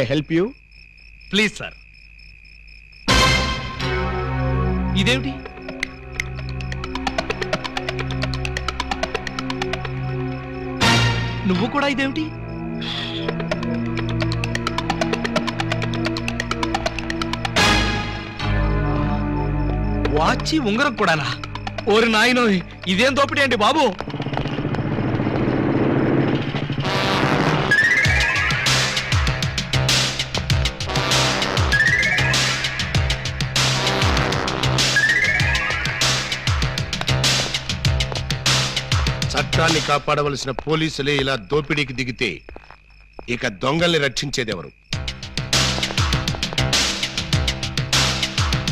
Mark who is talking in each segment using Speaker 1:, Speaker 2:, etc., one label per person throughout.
Speaker 1: I help you?
Speaker 2: Please sir. ఇదేమిటి? నువ్వు కూడా ఇదేమిటి? వాచి ఉంగరం కూడానా? ఓరి నాయనో, ఇదేం దోపిడీ అండి బాబు.
Speaker 3: చట్టాన్ని కాపాడవలసిన పోలీసులే ఇలా దోపిడీకి దిగితే ఇక దొంగల్ని రక్షించేదెవరు?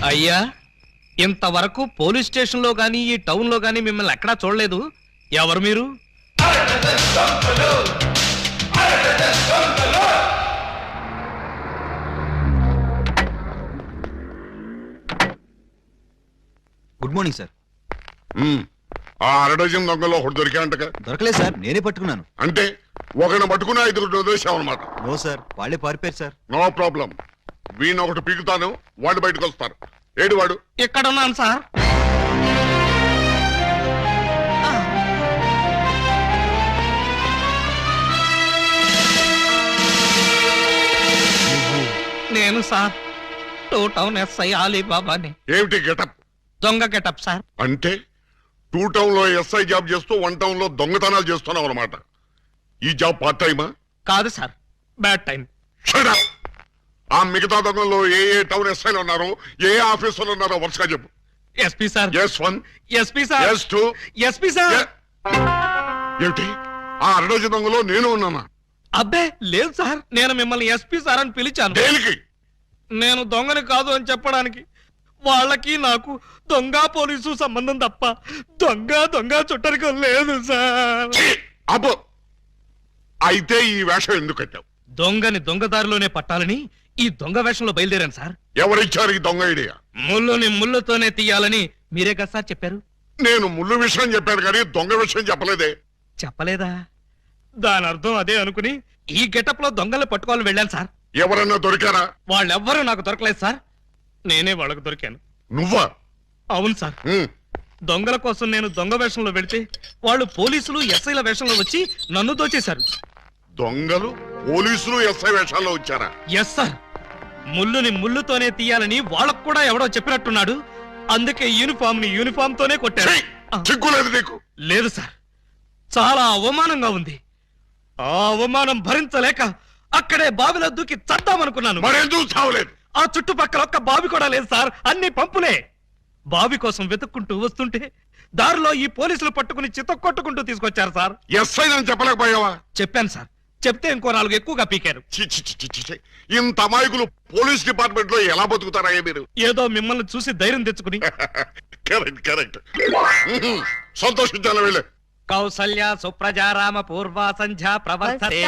Speaker 2: అయ్యా, ఇంతవరకు పోలీస్ స్టేషన్ లో గానీ ఈ టౌన్ లో గానీ మిమ్మల్ని ఎక్కడా చూడలేదు. ఎవరు మీరు?
Speaker 4: Good morning sir.
Speaker 5: ఆ అరడజన్ దొంగలో ఒకటి దొరికాయంటగా?
Speaker 4: దొరకలేదు సార్, నేనే పట్టుకున్నాను.
Speaker 5: అంటే ఒకరిని పట్టుకుని 5 వదిలేసామన్నమాట.
Speaker 4: నో సార్, వాళ్ళే పారిపోయారు సార్.
Speaker 5: నో ప్రాబ్లం, వీణ ఒకటి పీకుతాను, వాడు బయటకు వస్తారు. ఏడు వాడు?
Speaker 2: ఇక్కడ ఉన్నాను సార్. నేను సార్, టౌన్ ఎస్ఐ అలీబాబాని.
Speaker 5: ఏమిటి గెటప్?
Speaker 2: దొంగ గెటప్ సార్.
Speaker 5: అంటే 2 టౌన్ లో ఎస్ఐ జాబ్ చేస్తూ 1 టౌన్ లో దొంగతనాలు చేస్తున్నావు అనమాట. ఈ జాబ్ పార్ట్ టైమా?
Speaker 2: కాదు సార్, బ్యాడ్ టైం.
Speaker 5: ఆ మిగతా దొంగల్లో ఏ టౌన్ ఎస్ఐలు ఉన్నారో, ఏ ఆఫీసులు ఉన్నారో వరుసగా చెప్పు.
Speaker 2: SP sir.
Speaker 5: S1,
Speaker 2: SP sir.
Speaker 5: S2,
Speaker 2: SP sir.
Speaker 5: ఏమిటి ఆ అరడజ దొంగలో నేను ఉన్నానా?
Speaker 2: అబ్బే లేదు సార్, నేను మిమ్మల్ని ఎస్పీ సార్ అని పిలిచాను.
Speaker 5: దేనికి?
Speaker 2: నేను దొంగని కాదు అని చెప్పడానికి. వాళ్ళకి నాకు దొంగ పోలీసు సంబంధం తప్ప దొంగ చుట్టరికం లేదు సార్.
Speaker 5: అబ్బో, అయితే ఈ వేషం ఎందుకు కట్టావు?
Speaker 2: దొంగని దొంగదారిలోనే పట్టాలని ఈ దొంగ వేషంలో బయలుదేరాను సార్.
Speaker 5: ఎవరిచ్చారు ఈ దొంగ ఐడియా?
Speaker 2: ముళ్ళుని ముళ్ళుతోనే తీయాలని మీరే కదా సార్ చెప్పారు.
Speaker 5: నేను ముళ్ళు విషయం చెప్పాను కానీ దొంగ విషయం చెప్పలేదే.
Speaker 2: చెప్పలేదా? దాని అర్థం అదే అనుకుని ఈ గెటప్ లో దొంగలు పట్టుకోవాలని వెళ్ళాను సార్.
Speaker 5: ఎవరన్నా దొరికారా?
Speaker 2: వాళ్ళెవ్వరూ నాకు దొరకలేదు సార్, నేనే వాళ్ళకు దొరికాను.
Speaker 5: నువ్వా?
Speaker 2: అవును సార్. దొంగల కోసం నేను దొంగ వేషంలో వెళితే వాళ్ళు పోలీసులు ఎస్ఐల వేషంలో వచ్చి నన్ను దోచేశారు.
Speaker 5: దొంగలు పోలీసులు ఎస్ఐ వేషాల్లో వచ్చారా?
Speaker 2: Yes sir. ముళ్ళుని ముళ్ళుతోనే తీయాలని వాళ్ళకు కూడా ఎవడో చెప్పినట్టున్నాడు. అందుకే యూనిఫామ్ తోనే కొట్టారు.
Speaker 5: చిక్కులేదు నీకు?
Speaker 2: లేదు సార్, చాలా అవమానంగా ఉంది. ఆ అవమానం భరించలేక అక్కడే బావిలో దూకి చద్దామనుకున్నాను.
Speaker 5: మరెందుకు చావలేదు?
Speaker 2: ఆ చుట్టుపక్కల ఒక్క బావి కూడా లేదు సార్, అన్ని పంపులే. బావి కోసం వెతుక్కుంటూ వస్తుంటే దారిలో ఈ పోలీసులు పట్టుకుని చితక్కొట్టుకుంటూ తీసుకొచ్చారు సార్.
Speaker 5: ఎస్ఐ అని చెప్పలేకపోయావా?
Speaker 2: చెప్పాను సార్, చెప్తే ఇంకో 4 ఎక్కువగా పీకారు.
Speaker 5: ఇంత అమాయకులు పోలీస్ డిపార్ట్మెంట్ లో ఎలా బతుకుతారా మీరు?
Speaker 2: ఏదో మిమ్మల్ని చూసి ధైర్యం తెచ్చుకుని.
Speaker 5: కరెక్ట్. సంతోషించాలి వెళ్ళే.
Speaker 2: కౌసల్య సుప్రజారామ పూర్వ సంధ్యా ప్రవర్తతే.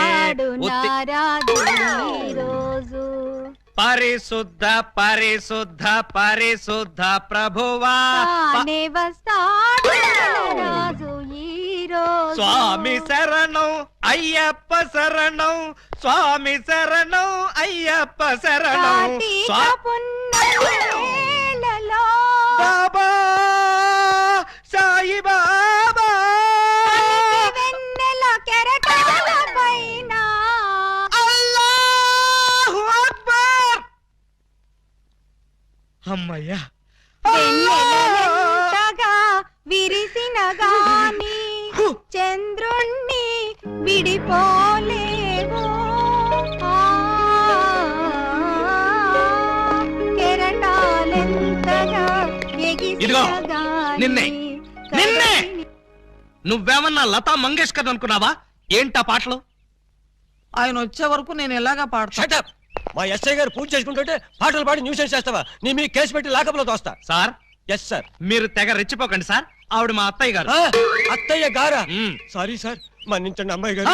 Speaker 2: పరిశుద్ధ పరిశుద్ధ పరిశుద్ధ ప్రభువా స్వామి శరణం అయ్యప్ప శరణం, స్వామి శరణం అయ్యప్ప శరణం. బాబా సాయి బాబా అల్లాహు అక్బర్. అమ్మయ్యా,
Speaker 6: విరిసిన గాని చంద్రుణ్ణి విడిపోలేవు, కెరటాలెంతగా
Speaker 2: ఇదిగో నిన్నే నువ్వేమన్నా లతా మంగేష్కర్ అనుకున్నావా? ఏంటా పాటలు?
Speaker 7: ఆయన వచ్చే వరకు నేను ఎలాగా పాడతా?
Speaker 1: మా ఎస్ఐ గారు పూజ చేసుకుంటుంటే పాటలు పాడి న్యూసెన్స్ చేస్తావా? నీ మీ కేసు పెట్టి లాకప్లో తోస్తా.
Speaker 2: సార్.
Speaker 1: Yes sir.
Speaker 2: మీరు తెగ రెచ్చిపోకండి సార్, ఆవిడ మా అత్తయ్య గారు.
Speaker 1: అత్తయ్య గారా? సారీ సార్, మన్నించండి అమ్మాయి గారు.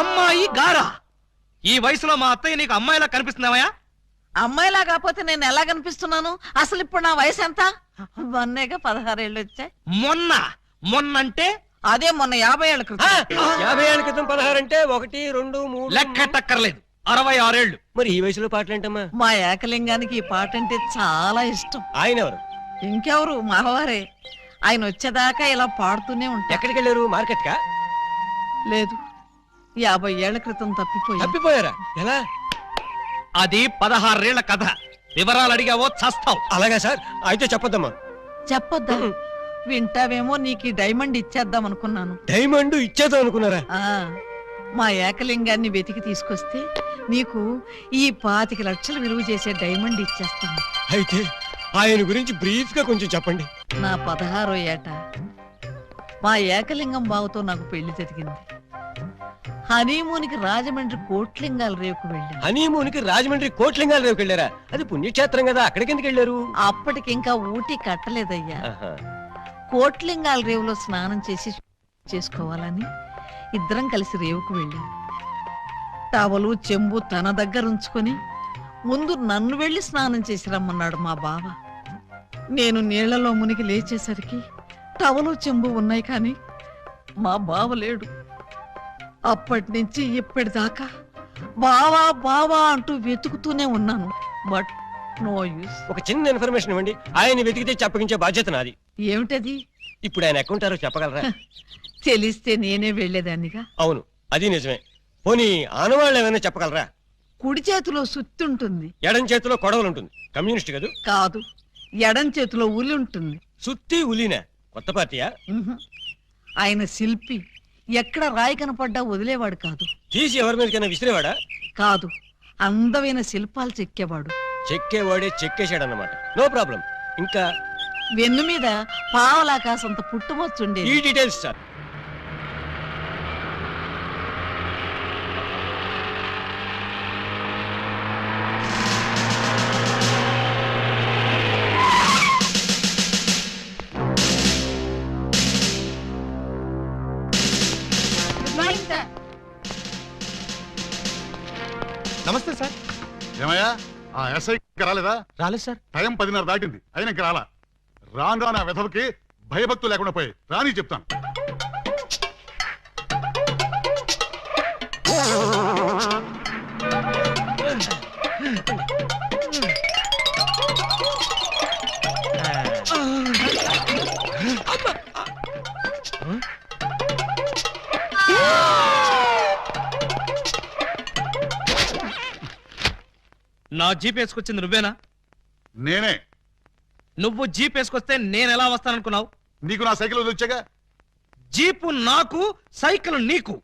Speaker 2: అమ్మాయి గారా? ఈ వయసులో మా అత్తయ్య నీకు అమ్మాయిలా కనిపిస్తున్నావా?
Speaker 7: అమ్మాయిలా కాకపోతే నేను ఎలా కనిపిస్తున్నాను? అసలు ఇప్పుడు నా వయసు ఎంత? మొన్నేగా 16 ఏళ్ళు వచ్చాయి.
Speaker 2: మొన్నంటే
Speaker 7: అదే మొన్న 50 ఏళ్ల క్రితం.
Speaker 1: 50 ఏళ్ల క్రితం 16 అంటే 1, 2, 3
Speaker 2: లెక్కెట్టక్కర్లేదు. 66 ఏళ్ళు.
Speaker 1: మరి ఈ వయసులో పాటలేంటమ్మా?
Speaker 7: మా ఏకలింగానికి ఈ పాట అంటే చాలా ఇష్టం.
Speaker 1: ఆయన ఎవరు?
Speaker 7: ఇంకెవరు, మావారే. ఆయన వచ్చేదాకా ఇలా పాడుతూనే ఉంటా.
Speaker 1: ఎక్కడికి వెళ్ళారు? మార్కెట్ కా?
Speaker 7: లేదు, 50 ఏళ్ల క్రితం తప్పిపోయి.
Speaker 1: తప్పిపోయారా? ఎలా?
Speaker 2: అది 16 ఏళ్ల కథ. వివరాలు అడిగావో చస్తావు.
Speaker 1: అలాగా సార్, అయితే చెప్పొద్దమ్మా.
Speaker 7: చెప్పొద్దా? వింటావేమో, నీకు ఈ డైమండ్ ఇచ్చేద్దాం అనుకున్నాను.
Speaker 1: డైమండ్ ఇచ్చేద్దాం అనుకున్నారా?
Speaker 7: ఆ మా ఏకలింగాన్ని వెతికి తీసుకొస్తే నీకు ఈ 25 లక్షలు విలువ చేసే డైమండ్ ఇచ్చేస్తాను.
Speaker 1: అయితే ఆయన గురించి బ్రీఫ్ గా కొంచెం చెప్పండి.
Speaker 7: నా 16వ ఏట మా ఏకలింగం బావతో నాకు పెళ్లి జరిగింది. హనీమూన్కి రాజమండ్రి కోట్లింగాల రేవుకు వెళ్ళాను.
Speaker 1: హనీమూన్ కి రాజమండ్రి కోట్లింగాల రేవుకి వెళ్ళారా? అది పుణ్యక్షేత్రం కదా, అక్కడికి ఎందుకు వెళ్ళారు?
Speaker 7: అప్పటికింకా ఊటీ కట్టలేదయ్యా.
Speaker 1: ఆహా.
Speaker 7: కోట్లింగాల రేవులో స్నానం చేసుకోవాలని ఇద్దరం కలిసి రేవుకు వెళ్ళాం. టవలు చెంబు తన దగ్గర ఉంచుకొని ముందు నన్ను వెళ్ళి స్నానం చేసి రమ్మన్నాడు మా బావ. నేను నీళ్లలో మునిగి లేచేసరికి టవలు చెంబు ఉన్నాయి, కానీ మా బావ లేడు. అప్పటి నుంచి ఇప్పటిదాకా బావా బావా అంటూ వెతుకుతూనే ఉన్నాను. But no use.
Speaker 1: ఒక చిన్న ఇన్ఫర్మేషన్ ఇవ్వండి, ఆయన వెతికితే చెప్పగించే బాధ్యత నాది.
Speaker 7: ఏమిటది?
Speaker 1: ఇప్పుడు ఆయన అకౌంటారో చెప్పగలరా?
Speaker 7: తెలిస్తే నేనే వెళ్లేదాన్నిగా.
Speaker 1: అవును, అది నిజమే. పోనీ ఆనవాళ్ళు ఏమైనా చెప్పగలరా?
Speaker 7: కుడి చేతిలో సుత్తుంటుంది,
Speaker 1: ఎడం చేతిలో కొడవలు ఉంటుంది. కమ్యూనిస్ట్ కదూ?
Speaker 7: కాదు, ఎడం చేతిలో ఉలి ఉంటుంది.
Speaker 1: సుత్తి ఉలీనా? కొత్త పార్టీయా?
Speaker 7: ఉహు. ఆయన శిల్పి, ఎక్కడ రాయి కనపడ్డా వదిలేవాడు కాదు.
Speaker 1: తీసి ఎవరి మీదకైనా విసిరేవాడా?
Speaker 7: కాదు, అందమైన శిల్పాలు చెక్కేవాడు.
Speaker 1: చెక్కేవాడే చెక్కేశాడన్నమాట. No problem. ఇంకా
Speaker 7: వెన్ను మీద పావలాకాసంత పుట్టుమొచ్చుండేది.
Speaker 1: ఈ డీటెయిల్స్ సార్.
Speaker 2: నమస్తే సార్.
Speaker 8: ఏమయ్యా, ఆ ఎస్ఐ రాలేదా?
Speaker 2: రాలేదు సార్.
Speaker 8: టైం 10:30 దాటింది, అయినా ఇంకా రాలా. రాను ఆ వెధవకి భయభక్తులు లేకుండా పోయి రాని చెప్తాను.
Speaker 2: నా జీప్ వేసుకొచ్చింది నువ్వేనా?
Speaker 8: నేనే.
Speaker 2: నువ్వు జీప్ వేసుకొస్తే నేను ఎలా వస్తాననుకున్నావు?
Speaker 8: నీకు నా సైకిల్ వచ్చాగా.
Speaker 2: జీపు నాకు, సైకిల్ నీకు.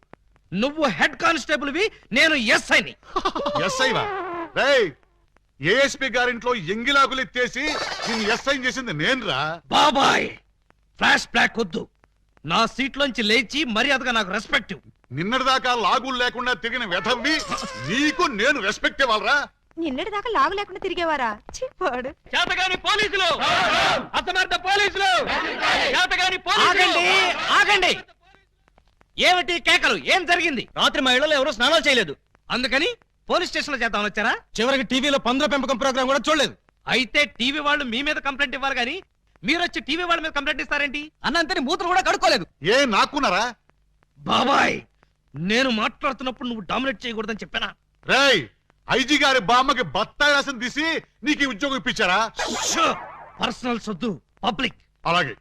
Speaker 2: నువ్వు హెడ్ కానిస్టేబుల్వి, నేను ఎస్ఐని.
Speaker 8: ఎస్ఐవా? రేయ్, ఏఎస్పీ గారింట్లో ఎంగిలాకులు ఎత్తేసి నిన్ను ఎస్ఐ చేసింది నేనురా.
Speaker 2: బాబాయ్, ఫ్లాష్ బ్లాక్ వద్దు. నా సీట్లోంచి లేచి మర్యాదగా నాకు రెస్పెక్ట్.
Speaker 8: నిన్నటిదాకా లాగులు లేకుండా తిరిగిన వెధవ్వి నీకు నేను రెస్పెక్ట్ ఇవ్వాలరా?
Speaker 6: నిన్నటి దాకా లాగు లేకుండా తిరిగేవారా? చిప్పాడు.
Speaker 2: చేతగాని పోలీసులు, అసమర్థ పోలీసులు, చేతగాని
Speaker 1: ఆగండి, ఆగండి.
Speaker 2: ఏమిటి కేకలు? ఏం జరిగింది?
Speaker 1: రాత్రి మా ఇళ్లలో ఎవరూ స్నానాలు చేయలేదు.
Speaker 2: అందుకని పోలీస్ స్టేషన్ లో చేద్దామని వచ్చారా?
Speaker 1: చివరికి టీవీలో పందుల పెంపకం ప్రోగ్రామ్ కూడా చూడలేదు.
Speaker 2: అయితే టీవీ వాళ్ళు మీ మీద కంప్లైంట్ ఇవ్వాలి గానీ మీరు వచ్చి టీవీ వాళ్ళ మీద కంప్లైంట్ ఇస్తారేంటి?
Speaker 1: అన్నంతని మూతులు కూడా కడుక్కోలేదు.
Speaker 8: ఏ నాకున్నారా?
Speaker 2: బాబాయ్, నేను మాట్లాడుతున్నప్పుడు నువ్వు డామినేట్ చేయకూడదని చెప్పానా?
Speaker 8: రేయ్, ఐజీ గారి బామ్మకి బత్తాయి రాసం తీసి నీకు ఈ ఉద్యోగం ఇప్పించారా?
Speaker 2: పర్సనల్ సొద్దు, పబ్లిక్.
Speaker 8: అలాగే.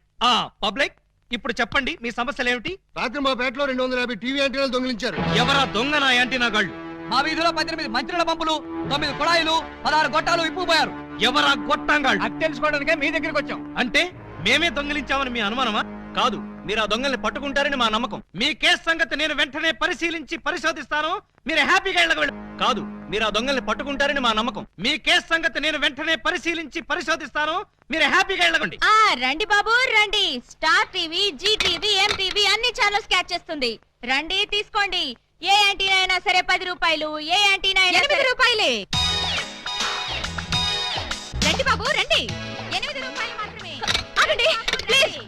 Speaker 2: పబ్లిక్, ఇప్పుడు చెప్పండి మీ సమస్యలు ఏమిటి?
Speaker 1: రాత్రి మా పేటలో 250 టీవీ యాంటీనాలు దొంగిలించారు.
Speaker 2: ఎవరా దొంగ నా యాంటీనా గాళ్ళు?
Speaker 9: మా వీధిలో 18 మంత్రుల పంపులు, 9 కుళాయిలు, 16 గొట్టాలు ఇప్పుపోయారు.
Speaker 2: ఎవరా గొట్టంగాళ్ళు?
Speaker 9: అది తెలుసుకోవడానికే మీ దగ్గరికి వచ్చాం.
Speaker 2: అంటే మేమే దొంగిలించామని మీ అనుమానమా?
Speaker 9: కాదు, మీరు ఆ దొంగల్ని పట్టుకుంటారని మా నమ్మకం.
Speaker 2: మీ కేసు సంగతి నేను వెంటనే పరిశీలించి పరిశోధిస్తాను. మీరు హ్యాపీగా ఇళ్ళకు వెళ్ళ.
Speaker 9: కాదు, మీరు ఆ దొంగల్ని పట్టుకుంటారని మా నమ్మకం.
Speaker 2: మీ కేసు సంగతి నేను వెంటనే పరిశీలించి పరిశోధిస్తాను. మీరు హ్యాపీగా వెళ్ళకండి.
Speaker 6: రండి బాబు రండి. Star TV, Zee TV, MTV అన్ని ఛానల్స్ క్యాచ్ చేస్తుంది. రండి తీసుకోండి. ఏ యాంటీనా అయినా సరే 10 రూపాయలు, ఏ యాంటీనా అయినా 8 రూపాయలే. రండి బాబు రండి. 8 రూపాయలు మాత్రమే. ఆగండి ప్లీజ్.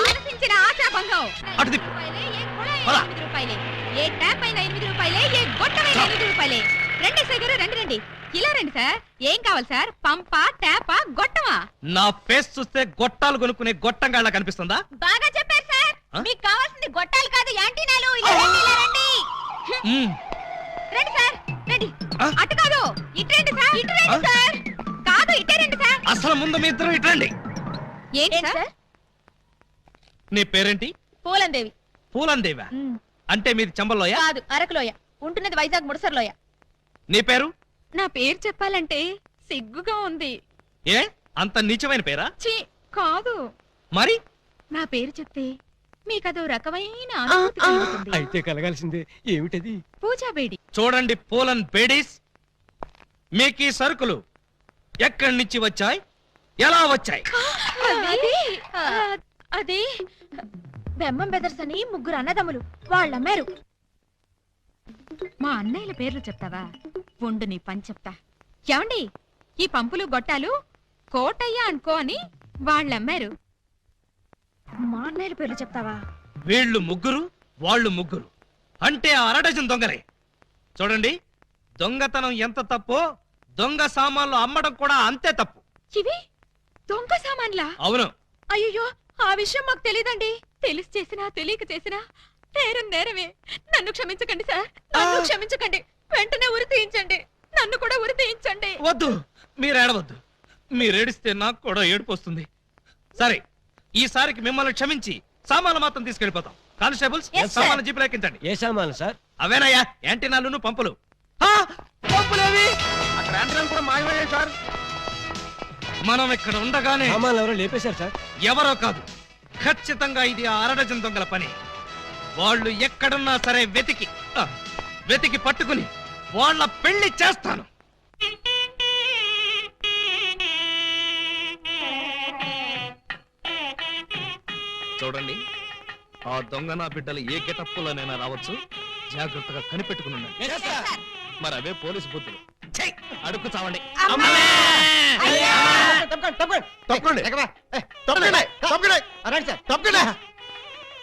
Speaker 6: ఆలోచించిన ఆశాభంగం.
Speaker 2: అటు తిప్పు.
Speaker 6: ఏ కుళాయి 8 రూపాయలే, ఏ ట్యాప్ అయినా 8 రూపాయలే, ఏ గొట్టమైనా 8 రూపాయలే. రండి సార్ గారు, రండి రండి. ఇలా రండి సార్. ఏం కావాలి సార్? పంపా, ట్యాపా, గొట్టమా?
Speaker 2: నా ఫేస్ చూస్తే గొట్టాలు కొనుక్కునే గొట్టంగాళ్ళ కనిపిస్తుందా?
Speaker 6: బాగా చెప్పారు సార్. మీకు కావాల్సింది గొట్టాలు కాదు, యాంటీనాలు. ఇలా రండి, ఇలా రండి. రండి సార్ రండి
Speaker 2: ఆ?
Speaker 6: అటు కాదు ఇటు రండి సార్ ఇటు రండి సార్ కాదు ఇటే రండి సార్
Speaker 2: అసలు ముందు మీ ఇద్దరు ఇట్రండి.
Speaker 6: ఏంటి సార్
Speaker 2: నీ పేరేంటి?
Speaker 6: పూలందేవి
Speaker 2: పూలందేవా? అంటే మీది చంబల్లోయ?
Speaker 6: కాదు అరకులోయ ఉంటున్నది వైజాగ్ ముడసర్లోయ
Speaker 2: నీ పేరు?
Speaker 6: నా పేరు చెప్పాలంటే సిగ్గుగా ఉంది
Speaker 2: ఏ అంత నీచమైన పేరా?
Speaker 6: ఛీ కాదు
Speaker 2: మరి
Speaker 6: నా పేరు చెప్తే మీకదో రకమైన అనుభూతి కలుగుతుంది.
Speaker 1: అయితే కలగాల్సిందే. ఏమిటది?
Speaker 6: పూజా బేడి
Speaker 2: చూడండి పూలన్ బేడీస్, మీకు ఈ సరుకులు ఎక్కడి నుంచి వచ్చాయి, ఎలా వచ్చాయి?
Speaker 6: అది బెమ్మం బెదర్స్ అని ముగ్గురు అన్నదమ్ములు వాళ్ళమ్మారు. మా అన్నయ్యల పేర్లు చెప్తావా? ఉండు నీ పని చెప్తా. ఏమండి ఈ పంపులు గొట్టాలు కోటయ్య అనుకో అని వాళ్ళమ్మారు. మా అన్నయ్యల పేర్లు చెప్తావా?
Speaker 2: వీళ్ళు ముగ్గురు, వాళ్ళు ముగ్గురు, అంటే ఆ అరడజన్ దొంగలే. చూడండి, దొంగతనం ఎంత తప్పో దొంగ సామాన్లు అమ్మడం కూడా అంతే తప్పు.
Speaker 6: ఇవి దొంగ సామాన్లా?
Speaker 2: అవును.
Speaker 6: అయ్యో ఆ విషయం మాకు తెలీదండి. తెలిసి చేసినా తెలియక చేసినా నేరం నేరమే. నన్ను క్షమించకండి సార్, నన్ను క్షమించకండి. వెంటనే ఉరి తీయించండి, నన్ను కూడా ఉరి తీయించండి.
Speaker 2: వద్దు, మీరు ఏడవద్దు. మీరేడిస్తే నాకు కూడా ఏడుపు వస్తుంది. సరే, ఈసారికి మిమ్మల్ని క్షమించి సామాన్లు మాత్రం తీసుకెళ్లిపోతాం. Constables,
Speaker 6: Yes, sir.
Speaker 2: సామాన్లు జీపులో ఎక్కించండి.
Speaker 1: ఏ సామాను సార్?
Speaker 2: అవేనయ్యా యాంటీనాలును పంపులు. ఆ, పంపులేవి అక్కడ యాంటీనాలు కూడా మాయమయ్యాయి సార్. మనం ఇక్కడ ఉండగానే
Speaker 1: సామాన్లు ఎవరో లేపేశారు సార్.
Speaker 2: ఎవరో కాదు, ఖచ్చితంగా ఇది ఆ అరడజన్ దొంగల పని. వాళ్ళు ఎక్కడున్నా సరే వెతికి పట్టుకుని వాళ్ళ పెళ్లి చేస్తాను. చూడండి, ఆ దొంగ నా బిడ్డలు ఏ గెటప్పులోనైనా రావచ్చు. జాగ్రత్తగా కనిపెట్టుకుని ఉండండి. మరి అవే పోలీసు బుద్ధులు. ఛై, అడుక్కు చావండి.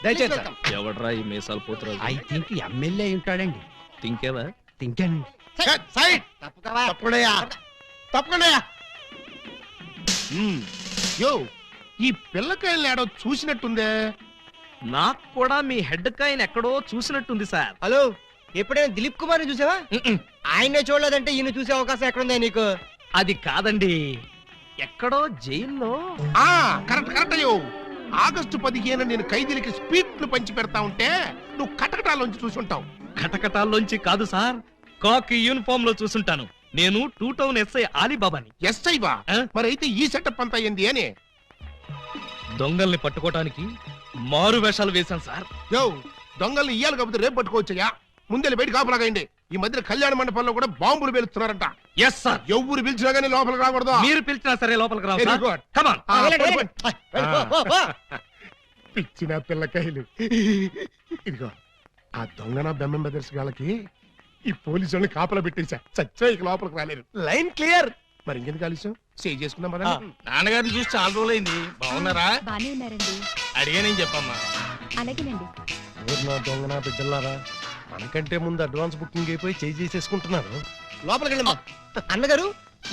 Speaker 1: దయచేసి సార్.
Speaker 2: ఎవడ్రా ఈ మీసాలు పోతురాజు?
Speaker 1: ఐ థింక్ ఎమ్మెల్యే ఉంటాడండి.
Speaker 2: తింకేవా?
Speaker 1: తింటానండి.
Speaker 3: యో, ఈ పిల్లకాయలు ఏడో చూసినట్టుందే.
Speaker 2: నాకు కూడా మీ హెడ్ కాయని ఎక్కడో చూసినట్టుంది సార్.
Speaker 1: హలో, ఎప్పుడైనా దిలీప్ కుమార్ ని చూసావా? ఆయనే చూడలేదంటే ఈయన చూసే అవకాశం ఎక్కడుందా నీకు?
Speaker 2: అది కాదండి, ఎక్కడో జైల్లో.
Speaker 3: కరెక్ట్ కరెక్ట్ అయ్యో. ఆగస్టు 15 నేను ఖైదీలకి స్పీట్లు పంచి పెడతా ఉంటే నువ్వు కటకటాలోంచి చూసుంటావు.
Speaker 2: కటకటాల్లోంచి కాదు సార్, కాకి యూనిఫామ్ లో చూసుంటాను. నేను 2 టౌన్ ఎస్ఐ ఆలీబాబాని.
Speaker 3: ఎస్ఐవా?
Speaker 2: ఆ?
Speaker 3: మరి అయితే ఈ సెటప్ అంతా ఏంది అని?
Speaker 2: దొంగల్ని పట్టుకోవటానికి మారు వేషాలు వేశాను సార్.
Speaker 3: యో, దొంగల్ని ఇయ్యాలి కాకపోతే రేపు పట్టుకోవచ్చయ్యా. ముందే బయట కాపలాగండి. ఈ మధ్య కళ్యాణ మండపంలో కూడా బాంబులు పేలుస్తున్నారంట.
Speaker 2: Yes sir.
Speaker 3: ఎవరు పిలిచినా గానీ లోపలికి రాకూడదు.
Speaker 2: మీరు పిలిచినా సరే లోపలికి రావు
Speaker 3: Very
Speaker 2: sir.
Speaker 3: good.
Speaker 2: Come on.
Speaker 3: పిచ్చిన పిల్లకాయలు. ఇదిగో, ఆ దొంగన బెమ్మం బెదర్స్ గాళ్ళకి ఈ పోలీసు వాళ్ళని కాపలా పెట్టేశా. చచ్చా ఇక లోపలికి రాలేరు.
Speaker 1: Line clear.
Speaker 3: మరి ఇంకెందుకు ఆలస్యం? సేవ్ చేసుకుందాం పద.
Speaker 2: నాన్నగారిని చూసి చాలా రోజులైంది. బాగున్నారా?
Speaker 6: బానే ఉన్నారండి.
Speaker 2: అడిగానని చెప్పమ్మా.
Speaker 6: అలాగేనండి.
Speaker 1: నా దొంగన బిడ్డలారా, మనకంటే ముందు అడ్వాన్స్ బుకింగ్ అయిపోయి చేసేసుకుంటున్నారు. లోపలికి వెళ్ళమ్మా. అన్నగారు,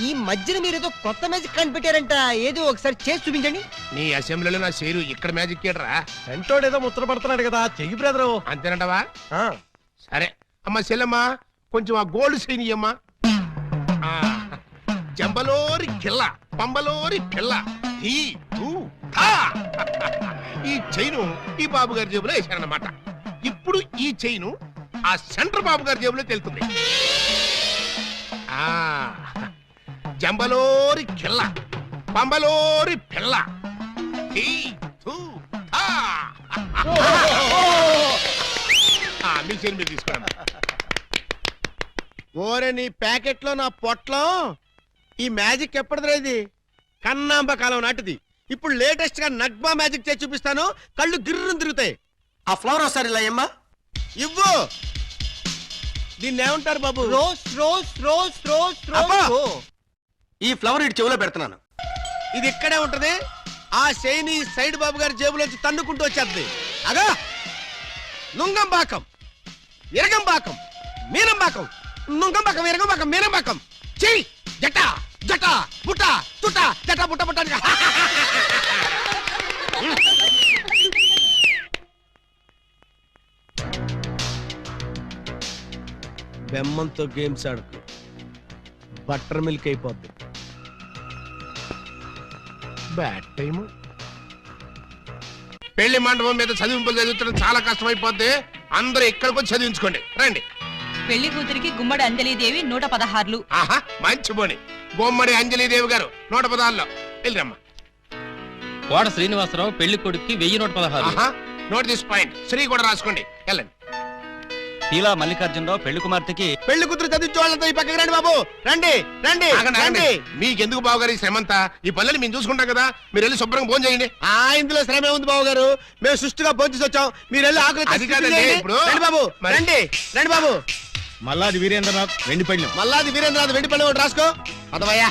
Speaker 1: ఈ మధ్యన మీరు ఏదో కొత్త మ్యాజిక్ కనిపెట్టారంట. ఏదో ఒకసారి చేసి చూపించండి.
Speaker 3: నీ అసెంబ్లీలో నా షేరు ఇక్కడ మ్యాజిక్ ఏడ్రా.
Speaker 1: వెంటోడు ఏదో ముచ్చట పడుతున్నాడు కదా, చెయ్యి బ్రదరు.
Speaker 3: అంతేనంటవా? సరే అమ్మా చెల్లెమ్మా, కొంచెం ఆ గోల్డ్ చైన్ ఇయ్యమ్మా. జంబలోరి కిల్ల, పంబలోరి పిల్ల. ఈ చైను ఈ బాబు గారి జేబులో వేశారన్నమాట. ఇప్పుడు ఈ చైను ఆ సెంటర్ బాబు గారి జేబులో తెలుతుంది. జంబలోరి కిల్ల, పంబలోరి పిల్ల. మీ చైన్ మీరు తీసుకోండి.
Speaker 1: ఓరే నీ ప్యాకెట్ లో నా పొట్లం, ఈ మ్యాజిక్ ఎప్పటిదిరా? ఇది కన్నాంబ కాలం నాటిది. ఇప్పుడు లేటెస్ట్ గా నగ్మా మ్యాజిక్ చేసి చూపిస్తాను. కళ్ళు గిర్రం తిరుగుతాయి. ఆ ఫ్లవర్ ఒకసారి ఇలా అమ్మా. ఇవ్వు. దీన్ని ఏమంటారు బాబు? Rose rose rose rose rose. ఈ ఫ్లవర్ ఇటు చెవులో పెడుతున్నాను. ఇది ఇక్కడే ఉంటది. ఆ శైని సైడ్ బాబు గారి జేబులోంచి తన్నుకుంటూ వచ్చేది. అగా నుంగంబాకం, ఇరగంబాకం, మీనంబాకం, నుంగంబాకం, ఇరగంబాకం, మీనంబాకం. చెయ్యి జట జట బుట్ట చుట్ట జట బుట్ట బుట్ట. బెమ్మంతో గేమ్స్ ఆడకు, బటర్ మిల్క్ అయిపోద్ది.
Speaker 3: Bad time. పెళ్లి మండపం మీద చదివింపులు చదువుతుండడం చాలా కష్టం అయిపోద్ది. అందరూ ఇక్కడికి వచ్చి చదివించుకోండి, రండి.
Speaker 10: పెళ్లి కూతురికి గుమ్మడి అంజలీదేవి 116.
Speaker 3: ఆహా, మంచి పోని. బొమ్మడి అంజలీదేవి గారు 116లో వెళ్ళరమ్మా.
Speaker 2: కోట శ్రీనివాసరావు పెళ్లి కొడుక్కి 1116.
Speaker 3: ఆహా, నోట్ దిస్ పాయింట్. శ్రీ కూడా రాసుకోండి, వెళ్ళండి.
Speaker 4: పీలా మల్లికార్జునరావు పెళ్లి కుమార్తెకి
Speaker 1: పెళ్లి కూతురు చదివించే వాళ్ళంతా ఈ పక్కకి రండి బాబు, రండి రండి
Speaker 3: ఆగండి, ఆగండి.
Speaker 1: రండి.
Speaker 3: మీకెందుకు బావగారు ఈ శ్రమంతా? ఈ పనులు మేము చూసుకుంటాం కదా, మీరు వెళ్ళి శుభ్రంగా భోజనం చేయండి.
Speaker 1: ఇందులో శ్రమే ఉంది బాబు గారు, మేము సుష్టిగా భోంచేసి వచ్చాం. మీరు వెళ్ళి ఆకలి
Speaker 3: అది కాదండి, ఇప్పుడు
Speaker 1: రండి బాబు,
Speaker 3: మరి-
Speaker 1: రండి రండి బాబు.
Speaker 4: మల్లాది వీరేంద్రనాథ్ వెండి పళ్ళెం,
Speaker 1: మల్లాది వీరేంద్రనాథ్ వెండి పళ్ళెం ఒకటి రాసుకో. అదవయ్యా.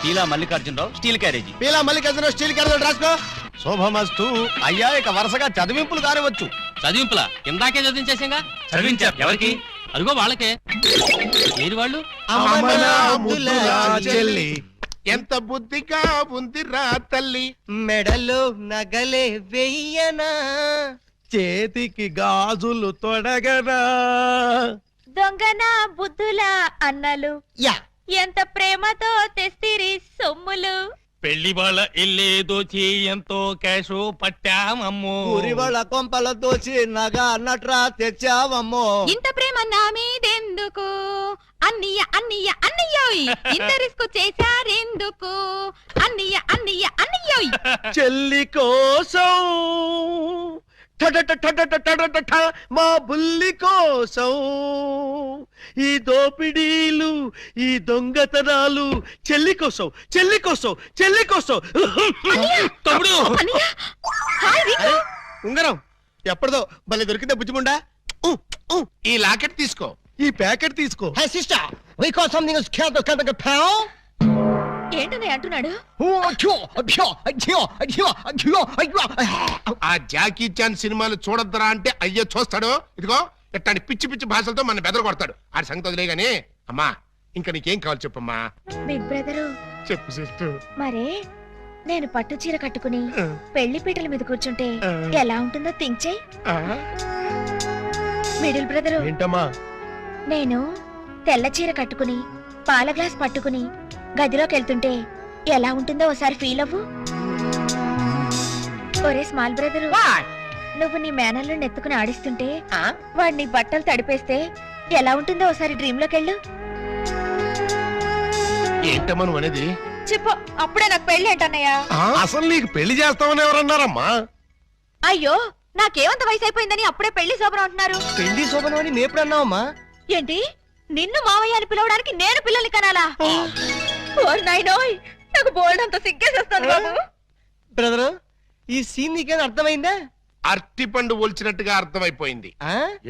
Speaker 4: Peela Mallikarjunarao steel carriage.
Speaker 1: Peela Mallikarjuna steel carrot ఒకటి రాసుకో.
Speaker 4: శోభమస్తు. అయ్యా ఇక వరుసగా చదివింపులు కానివచ్చు.
Speaker 2: చదివింపులా? ఇందాకే చదివించేసాగా. చదివించారు ఎవరికి? అదిగో వాళ్ళకే. ఏది వాళ్ళు?
Speaker 3: అమ్మనా ముద్దులా చెల్లి, ఎంత బుద్ధిగా ఉందిరా తల్లి.
Speaker 1: మెడలో నగలే వెయ్యనా, చేతికి గాజులు తొడగనా.
Speaker 6: దొంగన బుద్ధుల అన్నలు
Speaker 1: యా
Speaker 6: ఎంత ప్రేమతో తెస్తిరి సొమ్ములు.
Speaker 2: పెళ్లి వాళ్ళ ఇల్లే దోచి ఎంతో క్యాష్ పట్టామమ్మో.
Speaker 1: వాళ్ళ కొంపల దోచి నగా నట్రా తెచ్చావమ్మో.
Speaker 6: ఇంత ప్రేమ నా మీదెందుకు అన్నయ్య అన్నయ్య అన్నయ్యోయ్, ఇంత రిస్క్ చేశారెందుకు అన్నయ్య అన్నయ్య అన్నయ్యోయ్.
Speaker 1: చెల్లి కోసం టడట మా బుల్లి కోసం ఈ దోపిడీలు, ఈ దొంగతనాలు చెల్లి కోసం, చెల్లి కోసం, చెల్లి కోసం.
Speaker 2: తమ్ముడు
Speaker 6: అన్నయ్య హాయ్ రింగు.
Speaker 1: ఉంగరం ఎప్పటిదో భలే దొరికిందే బుజ్జిముండా.
Speaker 3: ఈ లాకెట్ తీసుకో.
Speaker 1: ఈ ప్యాకెట్ తీసుకో.
Speaker 6: ఏంటని అంటున్నాడు?
Speaker 3: ఆ జాకీ చాన్ సినిమాలు చూడొద్దరా అంటే అయ్యో చూస్తాడు. ఇదిగో ఇట్లాంటి పిచ్చి పిచ్చి భాషలతో మన బెదర కొడతాడు. ఆడి సంగతి వదిలే గానీ, అమ్మా ఇంకా నీకేం కావాలి చెప్పమ్మా.
Speaker 6: బిగ్ బ్రదరు,
Speaker 3: చెప్పు సిస్టర్.
Speaker 6: మరే నేను పట్టు చీర కట్టుకుని పెళ్లి పీటల మీద కూర్చుంటే ఎలా ఉంటుందో థింక్ చెయ్. మిడిల్ బ్రదరు,
Speaker 1: ఏంటమ్మా?
Speaker 6: నేను తెల్ల చీర కట్టుకుని పాల గ్లాస్ పట్టుకుని గదిలోకి వెళ్తుంటే ఎలా ఉంటుందో ఒకసారి ఫీల్ అవ్వు. ఒరే స్మాల్ బ్రదరు, నువ్వు నీ మేనల్లో నెత్తుకుని ఆడిస్తుంటే వాడు నీ బట్టలు తడిపేస్తే ఎలా ఉంటుందో ఒకసారి డ్రీమ్ లోకి వెళ్ళు.
Speaker 3: ఏంటమ్మా నువ్వు అనేది?
Speaker 6: చెప్పు, అప్పుడే నాకు పెళ్లి ఏంటన్నయ్యా?
Speaker 3: అసలు నీకు పెళ్లి చేస్తామని ఎవరన్నారమ్మా?
Speaker 6: అయ్యో, నాకేమంత వయసు అయిపోయిందని అప్పుడే పెళ్లి శోభనం అంటున్నారు.
Speaker 1: పెళ్లి శోభనం అని మేపుడన్నావమ్మా?
Speaker 6: ఏంటి, నిన్ను మావయ్య అని పిలవడానికి నేను పిల్లల్ని కనాలా? ఓరి నాయనోయ్, నాకు బోల్డ్ అంత సిగ్గేసేస్తాను బాబు.
Speaker 1: బ్రదరు, ఈ సీన్ నీకేనా అర్థమైందా?
Speaker 3: అరటి పండు ఒలిచినట్టుగా అర్థమైపోయింది.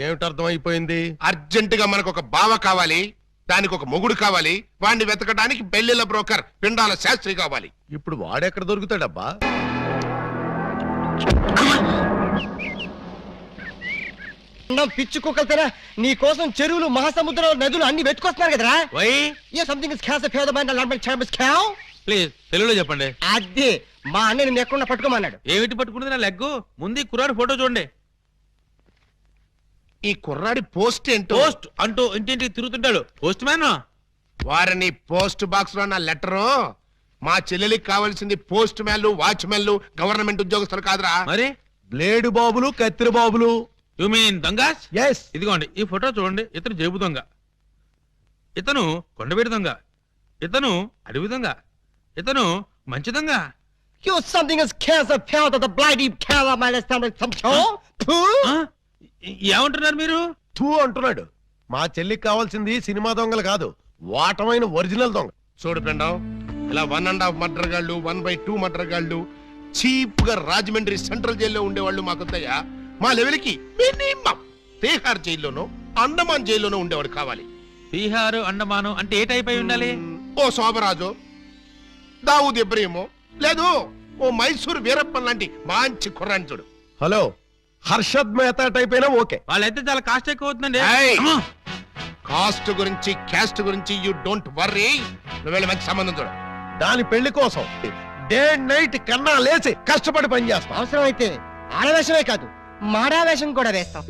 Speaker 1: ఏమిటి అర్థమైపోయింది?
Speaker 3: అర్జెంట్ గా మనకు ఒక బావ కావాలి, దానికి ఒక మొగుడు కావాలి, వాడిని వెతకడానికి పెళ్లిళ్ళ బ్రోకర్ పిండాల శాస్త్రి కావాలి.
Speaker 1: ఇప్పుడు వాడెక్కడ దొరుకుతాడబ్బా? పిచ్చి కుక్కలతేనా నీ కోసం చెరువులు, మహాసముద్రాలు, నదులు అన్ని వెతుకొస్తున్నారు కదరా.
Speaker 2: ప్లీజ్ తెలుగులో చెప్పండి.
Speaker 1: అదే మా అన్నయ్య నిన్ను ఎక్కడ పట్టుకోమన్నాడు.
Speaker 2: ఏమిటి పట్టుకున్నది నా లెగ్గు? ముందు ఈ కుర్రాడు ఫోటో చూడండి.
Speaker 3: ఈ కుర్రాడి పోస్ట్ ఏంటో.
Speaker 2: పోస్ట్ అంటూ ఇంటింటికి తిరుగుతుంటాడు. Postman.
Speaker 3: వారిని పోస్ట్ బాక్స్ లో నా లెటరు. మా చెల్లెలికి కావాల్సింది పోస్ట్ మ్యాన్లు, వాచ్మెన్లు, గవర్నమెంట్ ఉద్యోగస్తులు కాదురా.
Speaker 2: మరి
Speaker 1: బ్లేడు బాబులు, కత్తిరి బాబులు.
Speaker 2: యు మీన్ దొంగస్?
Speaker 1: ఎస్.
Speaker 2: ఇదిగోండి ఈ ఫోటో చూడండి. ఇతను జేబు దొంగ, ఇతను కొండవీడి దొంగ, ఇతను అడవి దొంగ, ఇతను మంచి దొంగ. ఏమంటున్నారు మీరు?
Speaker 1: తూ అంటున్నాడు. మా చెల్లికి కావాల్సింది సినిమా దొంగలు కాదు, వాటమైన ఒరిజినల్ దొంగ.
Speaker 3: చూడు ఫ్రెండ్, ఇలా 1.5 మర్డర్ గాళ్ళు, 1/2 మర్డర్ గాళ్ళు చీప్ గా రాజమండ్రి సెంట్రల్ జైల్లో ఉండేవాళ్ళు మాకొద్దయ్యా. మా లెవెల్కి మినిమం తీహార్ జైల్లోనో, అండమాన్ జైల్లోనో ఉండేవాడు కావాలి.
Speaker 2: బీహారు, అండమాను అంటే ఏ టైప్ అయి ఉండాలి?
Speaker 3: ఓ శోభరాజు, దావూద్ ఇబ్రహీమో, లేదు ఓ మైసూర్ వీరప్పన్ లాంటి మంచి కుర్రాన్ని చూడు.
Speaker 1: హలో, హర్షద్ మెహతా టైప్ అయినా ఓకే.
Speaker 2: వాళ్ళైతే చాలా కాస్ట్ ఎక్కువ అవుతుందండి.
Speaker 3: ఏయ్!
Speaker 2: అమ్మా!
Speaker 3: కాస్ట్ గురించి, క్యాస్ట్ గురించి యూ డోంట్ వర్రీ. నువ్వు వెళ్ళి మంచి సంబంధం చూడు.
Speaker 1: దాని పెళ్లి కోసం డే అండ్ నైట్ కన్నా లేచి కష్టపడి పని చేస్తాం.
Speaker 11: అవసరం అయితే ఆడవేషమే కాదు, మాడావేషం కూడా వేస్తాం.